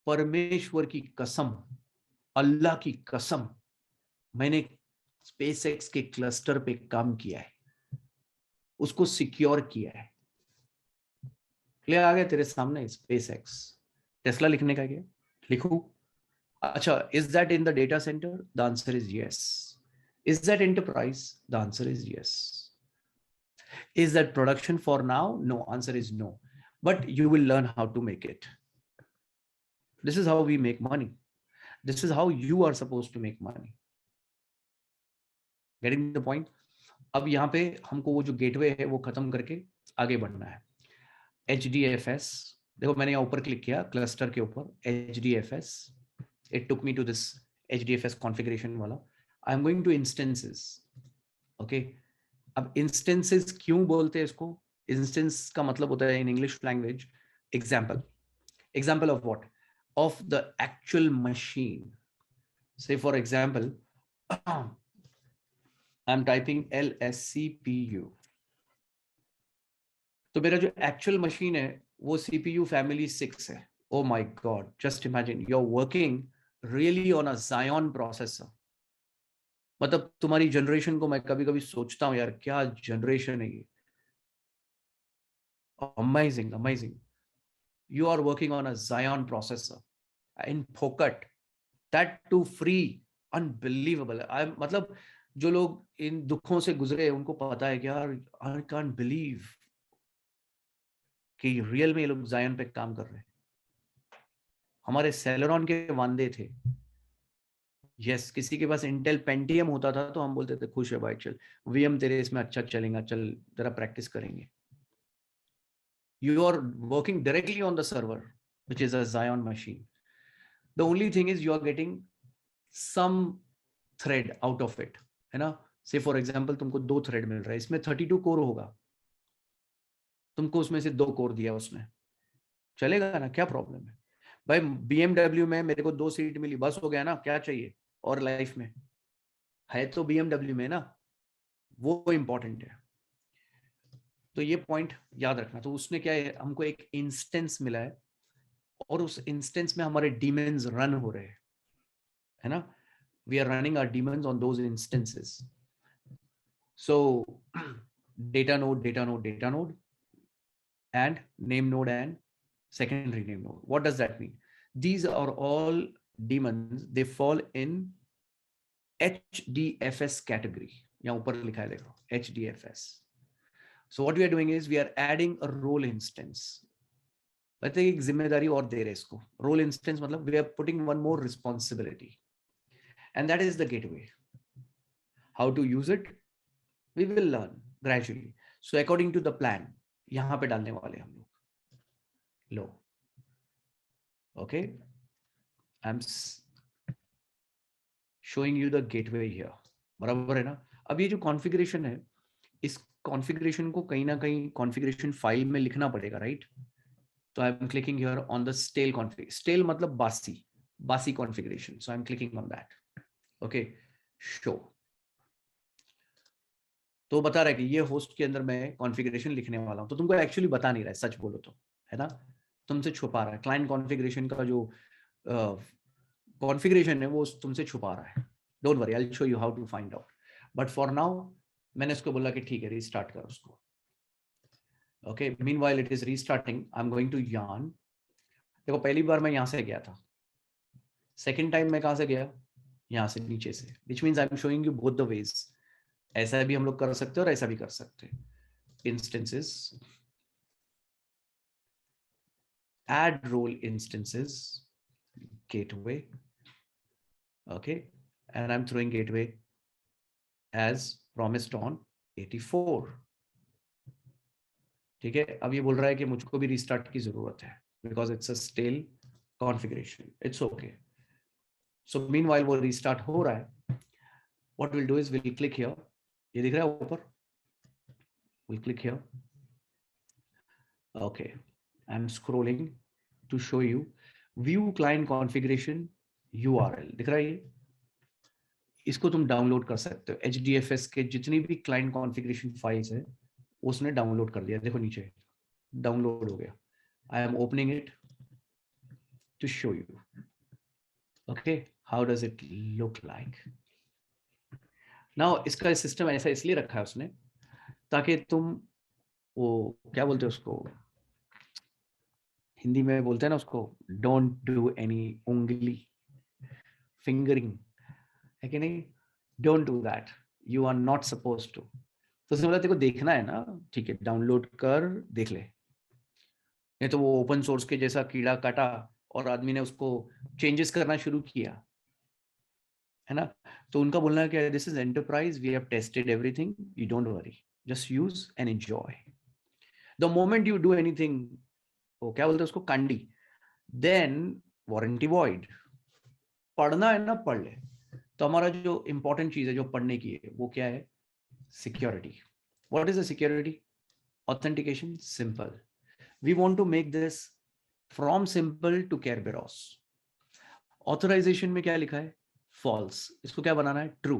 परमेश्वर की कसम, अल्लाह की कसम, मैंने SpaceX के क्लस्टर पे काम किया है, उसको सिक्योर किया है। क्लियर आ गया तेरे सामने SpaceX। टेस्ला लिखने का क्या, लिखूं? अच्छा, is that in the data center? The answer is yes. Is that enterprise? The answer is yes. Is that production for now? No, answer is no. But you will learn how to make it. This is how we make money. This is how you are supposed to make money. Getting the point? अब यहाँ पे हमको वो जो gateway है वो खत्म करके आगे बढ़ना है। HDFS, देखो मैंने यहाँ ऊपर क्लिक किया क्लस्टर के ऊपर, HDFS, it took me to this HDFS configuration वाला। I am going to instances, okay? अब instances क्यों बोलते हैं इसको? Instance का मतलब होता है in English language example. Example of what? Of the actual machine. Say for example, I'm typing LSCPU. तो मेरा जो एक्चुअल मशीन है वो CPU फैमिली 6 है। Oh my God, just imagine you're working really on a Xeon processor. मतलब तुम्हारी generation को मैं कभी कभी सोचता हूँ यार, क्या जनरेशन है ये, amazing amazing. You are working on a Xeon processor in Phokat, that too free, unbelievable. मतलब जो लोग इन दुखों से गुजरे उनको पता है कि यार I can't believe कि रियल में ये लोग Xeon पे काम कर रहे हैं। हमारे सेलेरॉन के वांदे थे। यस, किसी के पास इंटेल पेंटियम होता था तो हम बोलते थे खुश है भाई, चल वीएम तेरे इसमें अच्छा चलेगा, चल जरा प्रैक्टिस करेंगे। You are working directly on the server, which is a Xeon machine. The only thing is you are getting some thread out of it, है ना? Say for example तुमको 2 थ्रेड मिल रहा है, इसमें 32 कोर होगा, तुमको उसमें से 2 कोर दिया उसने, चलेगा ना? क्या प्रॉब्लम है भाई? BMW में मेरे को 2 सीट मिली, बस हो गया ना, क्या चाहिए और लाइफ में? है तो BMW में ना, वो इंपॉर्टेंट है। तो ये पॉइंट याद रखना। तो उसने क्या है, हमको एक इंस्टेंस मिला है और उस इंस्टेंस में हमारे डीमंस रन हो रहे हैं, है ना? We are running our daemons on those instances. So data node, data node, data node, and name node and secondary name node. What does that mean? These are all daemons. They fall in HDFS category. यहाँ ऊपर लिखा है देखो, HDFS. So what we are doing is we are adding a role instance. मतलब एक जिम्मेदारी और दे रहे इसको। Role instance मतलब we are putting one more responsibility, and that is the gateway. How to use it? We will learn gradually. So according to the plan, यहाँ पे डालने वाले हम लोग। लो, okay, I'm showing you the gateway here, बराबर है ना? अब ये जो कॉन्फ़िगरेशन है, इस कॉन्फ़िगरेशन को कहीं ना कहीं कॉन्फ़िगरेशन फाइल में लिखना पड़ेगा, राइट? तो I am clicking here on the stale config, stale मतलब बासी configuration. So I am clicking on that, okay, show. तो बता रहा है कि ये होस्ट के अंदर मैं कॉन्फ़िगरेशन लिखने वाला हूँ। तो तुमको एक्चुअली बता नहीं रहा है, सच बोलो तो, है ना? तुमसे छुपा रहा है। क्लाइंट कॉन्फ़िगरेशन का जो कॉन्फ़िगरेशन है वो तुमसे छुपा रहा है। Don't worry, I will show you how to find out, but for now मैंने उसको बोला कि ठीक है रीस्टार्ट कर उसको. Okay, meanwhile it is restarting. I am going to YARN. देखो पहली बार मैं यहाँ से गया था, सेकेंड टाइम मैं कहाँ से गया, यहाँ से नीचे से, which means I am showing you both the ways. ऐसा भी हम लोग कर सकते हैं और ऐसा भी कर सकते हैं. Instances, add role instances, gateway. Okay, and I'm throwing gateway as promised on 84. ठीक है, अब ये बोल रहा है कि मुझको भी रिस्टार्ट की जरूरत है because it's a stale configuration. It's okay. So meanwhile वो रिस्टार्ट हो रहा है. What will do is will click here. ये दिख रहा है ऊपर. Will click here. Okay, I am scrolling to show you view client configuration URL. दिख रहा है ये. इसको तुम डाउनलोड कर सकते हो. HDFS के जितनी भी क्लाइंट कॉन्फ़िगरेशन फाइल्स है उसने डाउनलोड कर दिया. देखो नीचे डाउनलोड हो गया. I am opening it to show you. Okay, how does it look like now. इसका सिस्टम ऐसा इसलिए रखा है उसने ताकि तुम वो क्या बोलते हैं उसको, हिंदी में बोलते हैं ना उसको, डोंट डू एनी उंगली फिंगरिंग, है कि नहीं. Don't do that. You are not suppose to. तो उसने बोला तेरे को देखना है ना, ठीक है डाउनलोड कर देख ले. नहीं तो वो ओपन सोर्स के जैसा कीड़ा काटा और आदमी ने उसको चेंजेस करना शुरू किया, है ना. तो उनका बोलना है कि this is enterprise, we have tested everything, you don't worry, just use and enjoy. The moment you do anything, वो क्या बोलते हैं उसको, कांडी, देन वारंटी वॉइड. पढ़ना है ना पढ़ ले. तो हमारा जो इंपॉर्टेंट चीज है जो पढ़ने की है वो क्या है, security. What is the security? Authentication. Simple. We want to make this from simple to Kerberos. Authorization में क्या लिखा है, फॉल्स. इसको क्या बनाना है, true.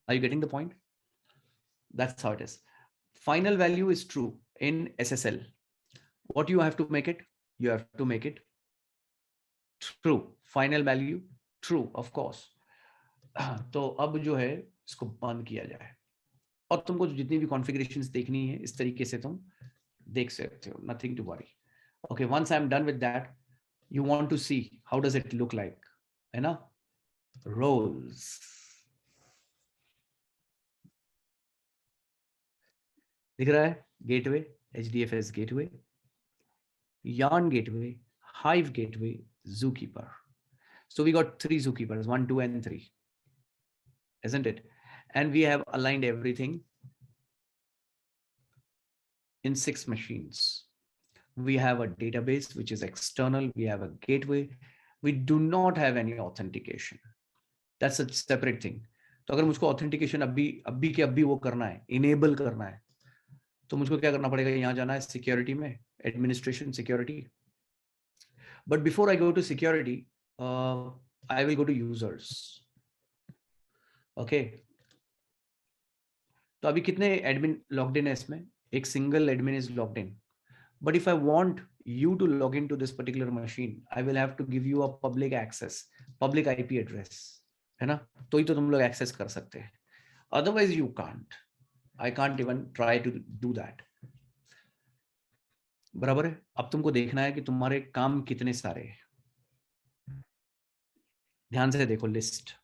Are you getting the point? That's how it is. Final value is true in SSL. What you have to make it, you have to make it true. Final value true of course. तो अब जो है इसको बंद किया जाए और तुमको जितनी भी कॉन्फ़िगरेशंस देखनी है इस तरीके से तुम देख सकते हो. Nothing to worry. Okay, once I am done with that, you want to see how does it look like, है ना. roles. दिख रहा है, gateway, HDFS gateway, yarn gateway, hive gateway, zookeeper. So we got 3 zookeepers, 1, 2 and 3, isn't it? And we have aligned everything in 6 machines. We have a database which is external, we have a gateway, we do not have any authentication. That's a separate thing. तो अगर मुझको authentication अभी के अभी वो करना है, enable करना है, तो मुझको क्या करना पड़ेगा, यहाँ जाना है सिक्योरिटी में, administration security. But before I go to security, I will go to users. Okay, तो अभी कितने एडमिन लॉग्ड इन है इसमें, एक single admin is logged in. But if I want you to log into this particular machine, I will have to give you a public access, public IP address, है ना. तो ही तो तुम लोग access कर सकते हैं, otherwise you can't. I can't even try to do that. बराबर है. अब तुमको देखना है कि तुम्हारे काम कितने सारे हैं. ध्यान से देखो लिस्ट.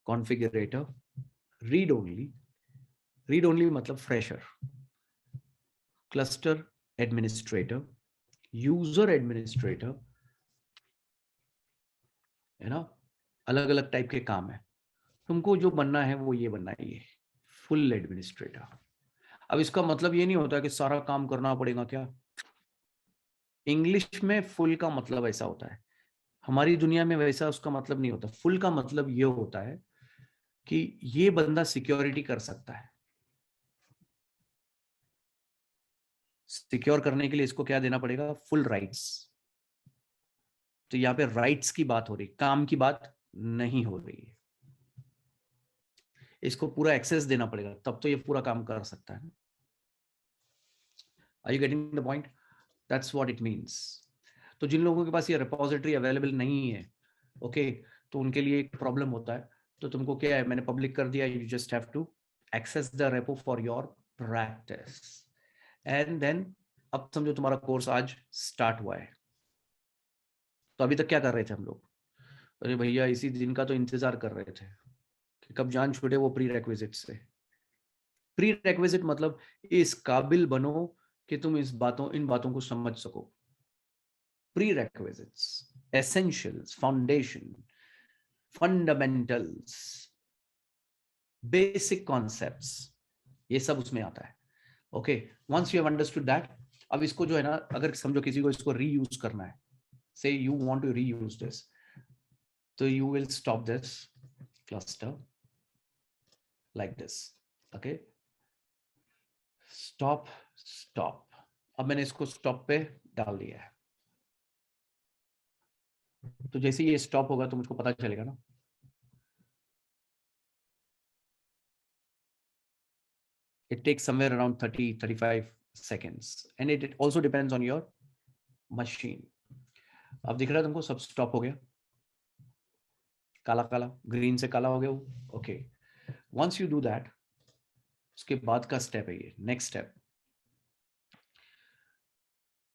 कॉन्फ़िगरेटर, रीड ओनली मतलब fresher, cluster administrator, user administrator, है ना. अलग अलग टाइप के काम है. तुमको जो बनना है वो ये बनना है, ये फुल एडमिनिस्ट्रेटर. अब इसका मतलब ये नहीं होता कि सारा काम करना पड़ेगा क्या. इंग्लिश में फुल का मतलब ऐसा होता है, हमारी दुनिया में वैसा उसका मतलब नहीं होता. फुल का मतलब ये होता है कि ये बंदा सिक्योरिटी कर सकता है. सिक्योर करने के लिए इसको क्या देना पड़ेगा, फुल राइट्स. तो यहाँ पे राइट्स की बात हो रही, काम की बात नहीं हो रही है. इसको पूरा एक्सेस देना पड़ेगा तब तो ये पूरा काम कर सकता है. Are you getting the point? That's what it means. तो जिन लोगों के पास ये रिपोजिटरी अवेलेबल नहीं है, ओके, तो उनके लिए एक प्रॉब्लम होता है। तो तुमको क्या है, मैंने पब्लिक कर दिया, you just have to access the repo for your practice and then. अब समझो तुम्हारा कोर्स आज स्टार्ट हुआ है, तो अभी तक क्या कर रहे थे हम लोग? अरे भैया इसी दिन का तो इंतजार कर रहे थे कि कब जान छूटे वो प्री रेक्विजिट से। प्री रेक्विजिट मतलब इस काबिल बनो कि तुम इन बातों को समझ सको। Prerequisites, essentials, foundation, fundamentals, basic concepts, ये सब उसमें आता है। Okay, once you have understood that, अब इसको जो है ना, अगर समझो किसी को इसको रीयूज करना है, say you want to reuse this, तो you will stop this cluster like this. Okay, stop, stop. अब मैंने इसको स्टॉप पे डाल दिया है, तो जैसे ये स्टॉप होगा तो मुझको पता चलेगा ना। It takes somewhere around 30-35 seconds and it also depends on your machine. अब दिख रहा है तुमको, सब स्टॉप हो गया, काला काला, ग्रीन से काला हो गया वो। Okay, once you do that, उसके बाद का स्टेप है ये, नेक्स्ट स्टेप।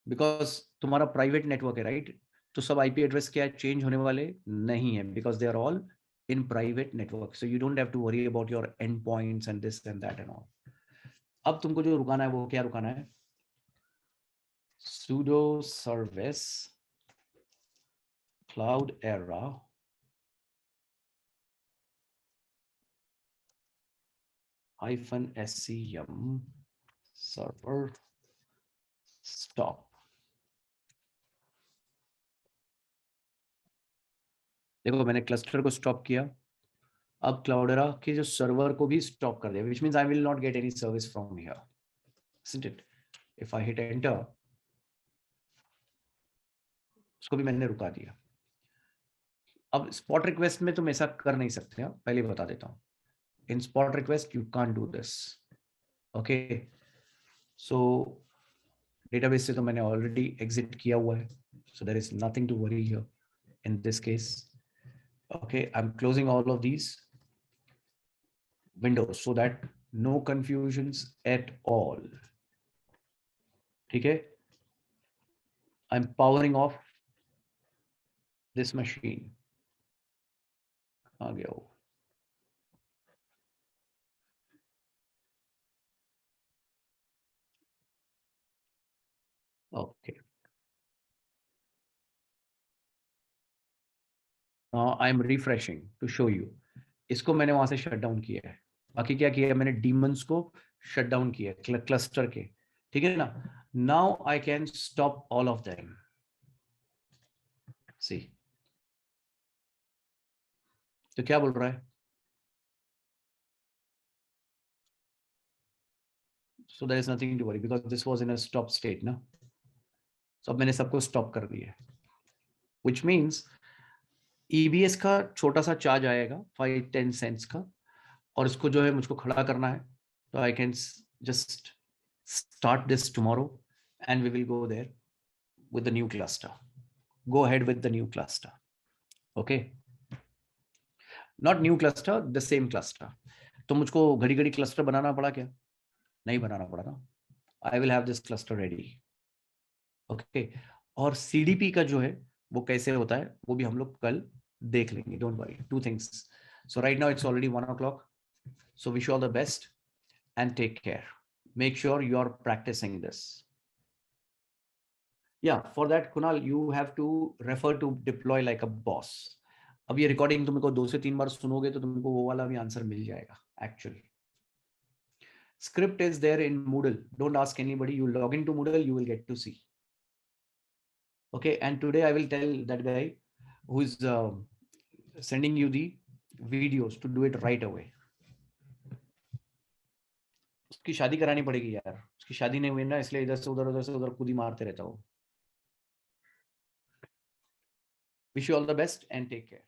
बिकॉज तुम्हारा प्राइवेट नेटवर्क है, राइट? तो सब आईपी एड्रेस क्या है, चेंज होने वाले नहीं है, because they are all in private network, so you don't have to worry about your end points and this and that and all. अब तुमको जो रुकाना है वो क्या रुकाना है, sudo service Cloudera -scm server stop। देखो मैंने क्लस्टर को स्टॉप किया, अब क्लाउडेरा के जो सर्वर को भी स्टॉप कर दिया, which means I will not get any service from here, isn't it? If I hit enter, उसको भी मैंने रुका दिया। अब स्पॉट रिक्वेस्ट में तुम ऐसा कर नहीं सकते, पहले बता देता हूँ। इन spot request you can't do this, okay. So database से तो मैंने ऑलरेडी एग्जिट किया हुआ है, so there is nothing to worry here in this case. Okay, I'm closing all of these windows so that no confusions at all. ठीक है, I'm powering off this machine. आ गया वो। Okay, now I'm refreshing to show you. इसको मैंने वहां से shut down किया है, बाकी क्या किया है मैंने, डीमंस को शट डाउन किया है क्लस्टर के, ठीक है ना। Now I can stop all of them, see. तो क्या बोल रहा है, so there is nothing to worry because this was in a stop state ना। so अब मैंने सबको स्टॉप कर दिया, which means EBS का छोटा सा चार्ज आएगा 5-10 सेंट्स का, और इसको जो है मुझको खड़ा करना है, तो I can just start this tomorrow and we will go there with the new cluster. Go ahead with the new cluster, okay, not new cluster, the same cluster. तो मुझको घड़ी घड़ी क्लस्टर बनाना पड़ा क्या? नहीं बनाना पड़ा ना, I will have this cluster ready, okay. और सीडीपी का जो है वो कैसे होता है वो भी हम लोग कल देख लेंगे, don't worry, two things. So right now it's already 1 o'clock, so wish you all the best and take care. Make sure you are practicing this. Yeah, for that Kunal you have to refer to deploy like a boss. अब ये recording तुमको 2 से 3 बार सुनोगे तो तुमको वो वाला भी आंसर मिल जाएगा actually. Script is there in Moodle, don't ask anybody, you log into Moodle, you will get to see. Okay, and today I will tell that guy who is sending you the videos to do it right away. उसकी शादी करानी पड़ेगी यार, उसकी शादी नहीं हुई ना, इसलिए इधर से उधर खुद ही मारते रहता हूँ। Wish you all the best and take care.